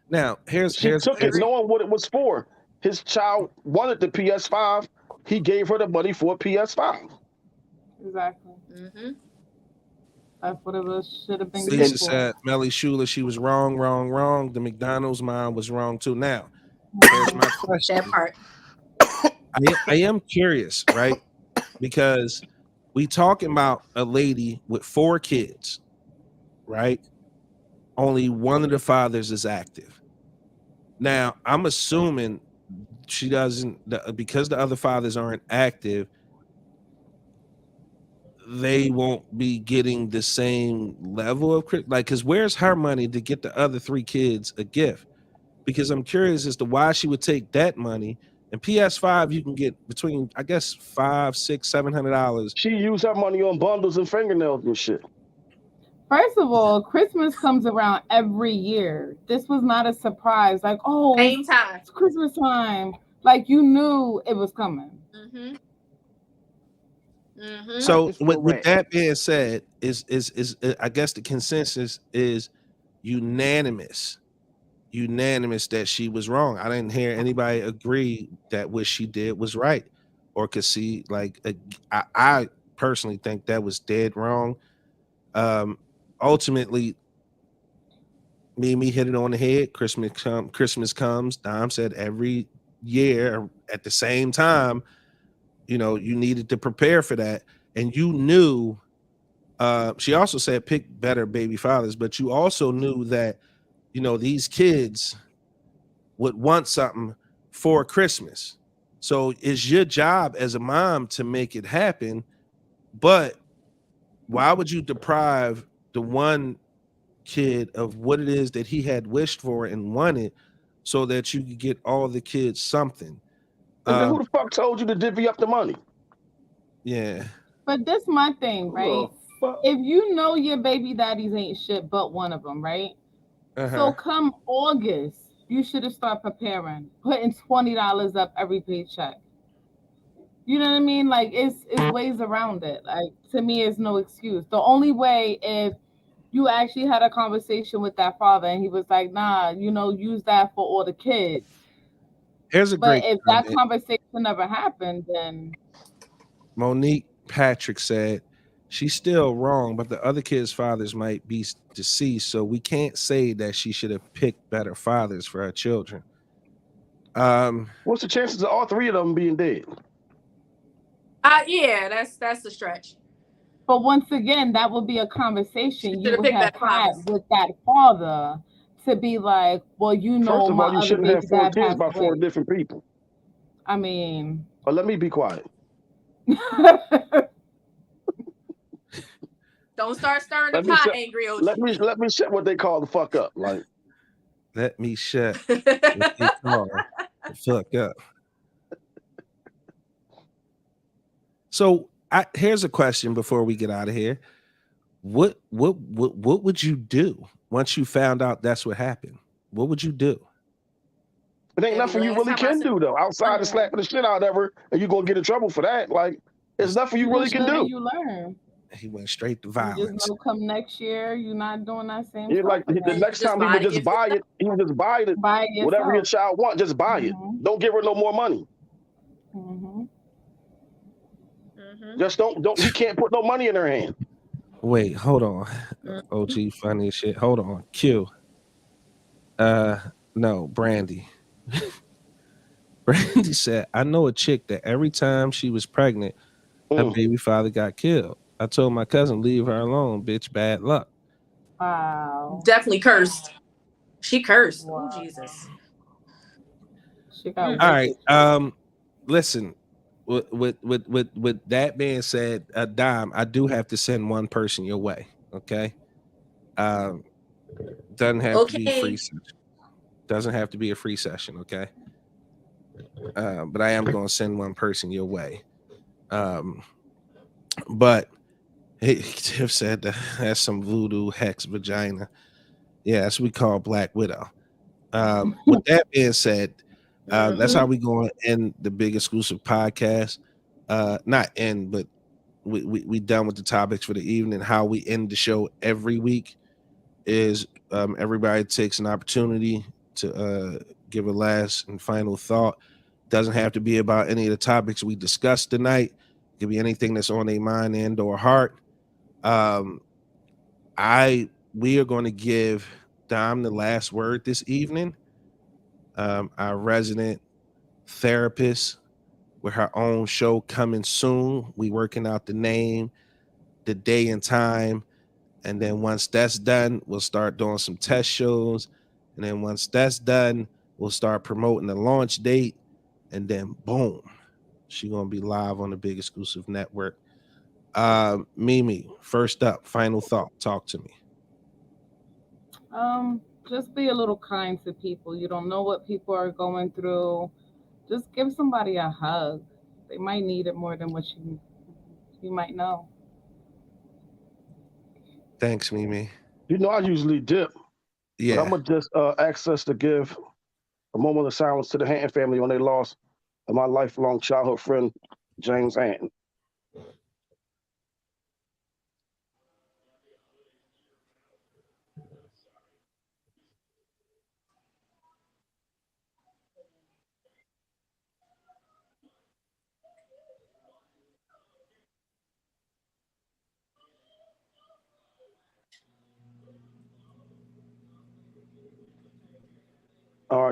Now, She took it knowing what it was for. His child wanted the PS5. He gave her the money for a PS5. exactly. Mm-hmm. That's what it was. Should have been. Lisa said Melly Schuler, she was wrong. The McDonald's mom was wrong too. Now, here's my question. That part. I am curious, right? Because we talking about a lady with 4 kids, right? Only one of the fathers is active. Now, I'm assuming she doesn't, because the other fathers aren't active, they won't be getting the same level of like, because where's her money to get the other 3 kids a gift? Because I'm curious as to why she would take that money. And PS5 you can get between, I guess, $500, $600, $700. She used her money on bundles and fingernails and shit. First of all, Christmas comes around every year. This was not a surprise. Like, oh, Same time. It's Christmas time. Like, you knew it was coming. Mm-hmm. Mm-hmm. So with that being said, is I guess the consensus is unanimous that she was wrong. I didn't hear anybody agree that what she did was right, or could see like I personally think that was dead wrong. Ultimately, Mimi hit it on the head. Christmas comes. Dom said every year at the same time, you know, you needed to prepare for that, and you knew. She also said pick better baby fathers, but you also knew that, you know, these kids would want something for Christmas. So it's your job as a mom to make it happen. But why would you deprive the one kid of what it is that he had wished for and wanted so that you could get all the kids something? And then who the fuck told you to divvy up the money? Yeah. But this my thing, right? If you know your baby daddies ain't shit but one of them, right? So come August, you should have started preparing, putting $20 up every paycheck. You know what I mean? Like it's ways around it. Like to me, it's no excuse. The only way if you actually had a conversation with that father and he was like, nah, you know, use that for all the kids. But if that conversation never happened, then Monique Patrick said she's still wrong, but the other kids' fathers might be deceased, so we can't say that she should have picked better fathers for her children. What's the chances of all 3 of them being dead? Yeah, that's the stretch. But once again, that would be a conversation you would have had with that father to be like, well, you know, first of all, you shouldn't have 4 kids by 4 different people. I mean, But let me be quiet. Don't start stirring the pot, angry OG. Let me shut what they call the fuck up. Like, let me shut what they call the fuck up. So here's a question before we get out of here. What would you do once you found out that's what happened? What would you do? It ain't nothing you really can do though, outside of slapping the shit out of her, and you gonna get in trouble for that. Like, there's nothing you really can do. You learn. He went straight to violence. You just know, come next year, you're not doing that same. Yeah, like the next time he would just buy it. He would just buy it. Whatever your child want, just buy it. Don't give her no more money. Just don't. He can't put no money in her hand. Wait, hold on. OG funny as shit. Hold on. Q. No, Brandy. Brandy said, I know a chick that every time she was pregnant, her baby father got killed. I told my cousin, leave her alone, bitch, bad luck. Wow. Definitely cursed. She cursed. Wow. Oh, Jesus. She got all right. Listen, with that being said, Dom, I do have to send one person your way. Okay. Doesn't have to be a free session. Doesn't have to be a free session. Okay. But I am going to send one person your way. But Tiff said that's some voodoo hex vagina. Yeah, that's what we call Black Widow. With that being said, that's how we going to end the Big Exclusive podcast. Not end, but we done with the topics for the evening. How we end the show every week is everybody takes an opportunity to give a last and final thought. Doesn't have to be about any of the topics we discussed tonight. It could be anything that's on their mind and or heart. We are going to give Dom the last word this evening. Our resident therapist with her own show coming soon. We working out the name, the day and time. And then once that's done, we'll start doing some test shows. And then once that's done, we'll start promoting the launch date. And then boom, she's going to be live on the Big Exclusive Network. Mimi, first up, final thought. Talk to me. Just be a little kind to people. You don't know what people are going through. Just give somebody a hug. They might need it more than what you might know. Thanks, Mimi. You know, I usually dip. Yeah. But I'm going to just ask us to give a moment of silence to the Hanton family on their loss of my lifelong childhood friend, James Hanton.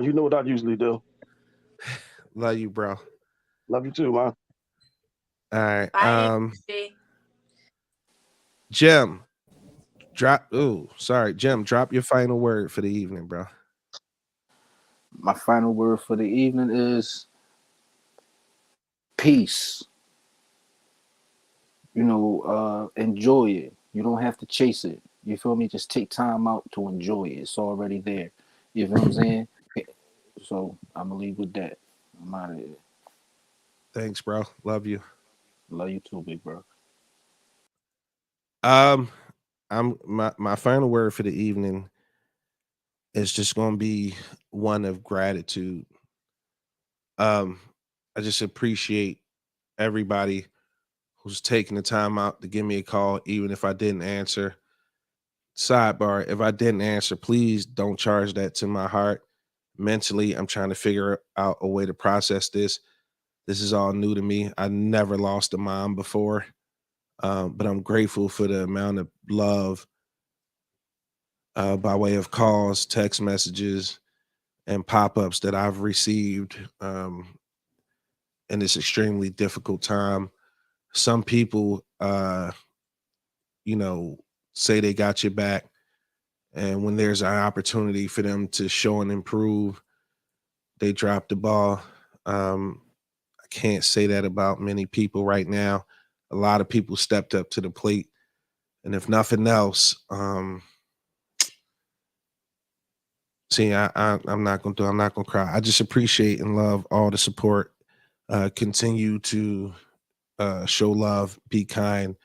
You know what I usually do. Love you, bro. Love you too, man. All right. Bye. Jim, drop your final word for the evening, bro. My final word for the evening is peace. You know, enjoy it. You don't have to chase it. You feel me? Just take time out to enjoy it. It's already there. You feel what I'm saying? So I'm gonna leave with that. I'm out of here. Thanks, bro. Love you. Love you too, big bro. My final word for the evening is just gonna be one of gratitude. I just appreciate everybody who's taking the time out to give me a call, even if I didn't answer. Sidebar, if I didn't answer, please don't charge that to my heart. Mentally, I'm trying to figure out a way to process this. This is all new to me. I never lost a mom before, but I'm grateful for the amount of love by way of calls, text messages, and pop-ups that I've received in this extremely difficult time. Some people, say they got your back, and when there's an opportunity for them to show and improve, they drop the ball. I can't say that about many people right now. A lot of people stepped up to the plate. And if nothing else, I'm not gonna cry. I just appreciate and love all the support. Continue to show love, be kind.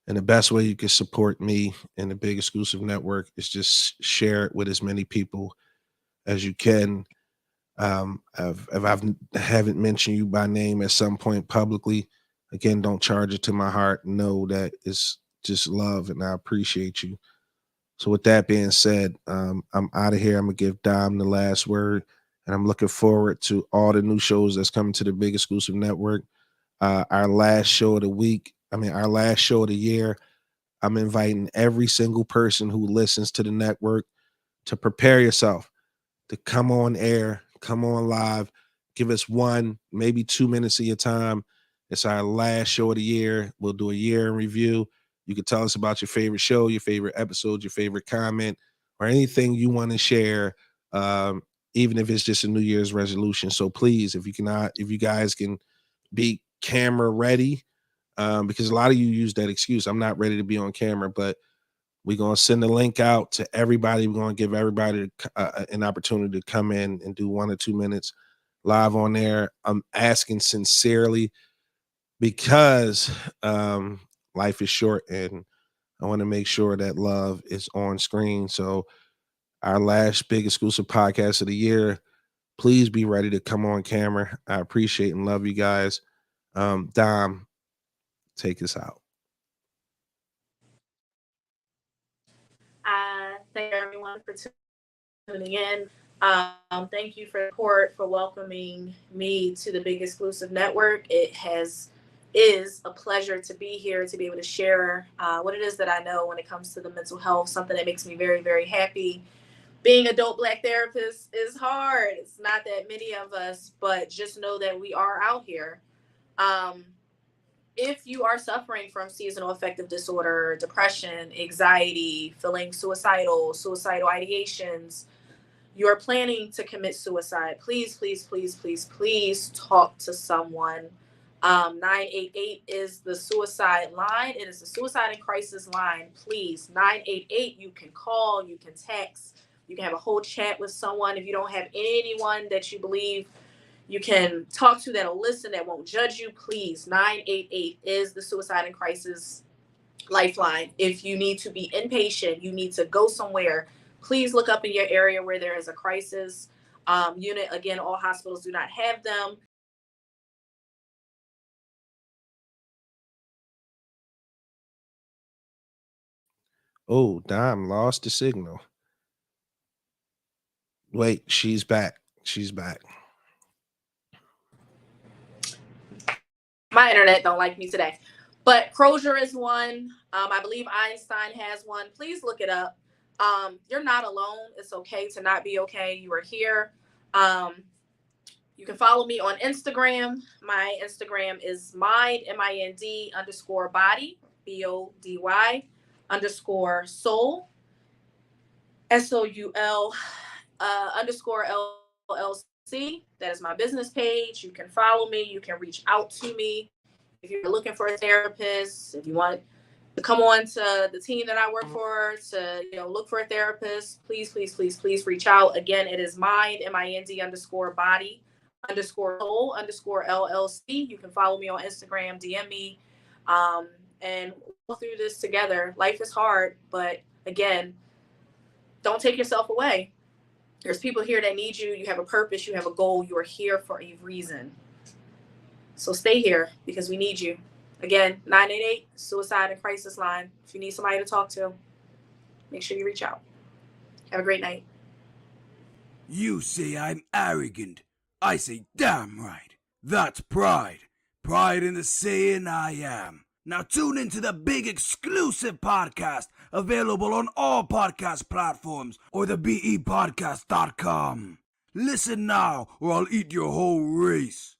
And the best way you can support me and the Big Exclusive Network is just share it with as many people as you can. If I haven't mentioned you by name at some point publicly, again, don't charge it to my heart. Know that it's just love, and I appreciate you. So with that being said, I'm out of here. I'm gonna give Dom the last word, and I'm looking forward to all the new shows that's coming to the Big Exclusive Network. Our last show of the week, our last show of the year. I'm inviting every single person who listens to the network to prepare yourself to come on air, come on live, give us 1, maybe 2 minutes of your time. It's our last show of the year. We'll do a year in review. You can tell us about your favorite show, your favorite episode, your favorite comment, or anything you want to share, even if it's just a New Year's resolution. So please, if you guys can be camera ready, because a lot of you use that excuse. I'm not ready to be on camera, but we're going to send the link out to everybody. We're going to give everybody an opportunity to come in and do 1 or 2 minutes live on there. I'm asking sincerely because life is short, and I want to make sure that love is on screen. So our last Big Exclusive podcast of the year, please be ready to come on camera. I appreciate and love you guys. Dom, take us out. Thank everyone for tuning in. Thank you for the support, for welcoming me to the Big Exclusive Network. It is a pleasure to be here, to be able to share what it is that I know when it comes to the mental health, something that makes me very, very happy. Being a dope Black therapist is hard. It's not that many of us, but just know that we are out here. If you are suffering from seasonal affective disorder, depression, anxiety, feeling suicidal ideations, you're planning to commit suicide, please talk to someone. 988 is the suicide line. It is the suicide and crisis line. Please, 988, you can call, you can text, you can have a whole chat with someone. If you don't have anyone that you believe you can talk to that'll listen, that won't judge you, please, 988 is the suicide and crisis lifeline. If you need to be inpatient, you need to go somewhere, please look up in your area where there is a crisis unit. Again, all hospitals do not have them. Oh, Dom lost the signal. Wait, she's back. My internet don't like me today. But Crozier is one. I believe Einstein has one. Please look it up. You're not alone. It's okay to not be okay. You are here. You can follow me on Instagram. My Instagram is mind, MIND _ body, BODY _ soul, SOUL _ LLC. That is my business page. You can follow me. You can reach out to me. If you're looking for a therapist, if you want to come on to the team that I work for, to look for a therapist, please reach out. Again, it is mind, MIND _ body _ soul _ LLC. You can follow me on Instagram, DM me, and we'll go through this together. Life is hard, but again, don't take yourself away. There's people here that need you. You have a purpose. You have a goal. You are here for a reason. So stay here because we need you. Again, 988 suicide and crisis line. If you need somebody to talk to, make sure you reach out. Have a great night. You say I'm arrogant. I say damn right. That's pride. Pride in the saying I am. Now tune into the Big Exclusive podcast, available on all podcast platforms or the BEpodcast.com. Listen now or I'll eat your whole race.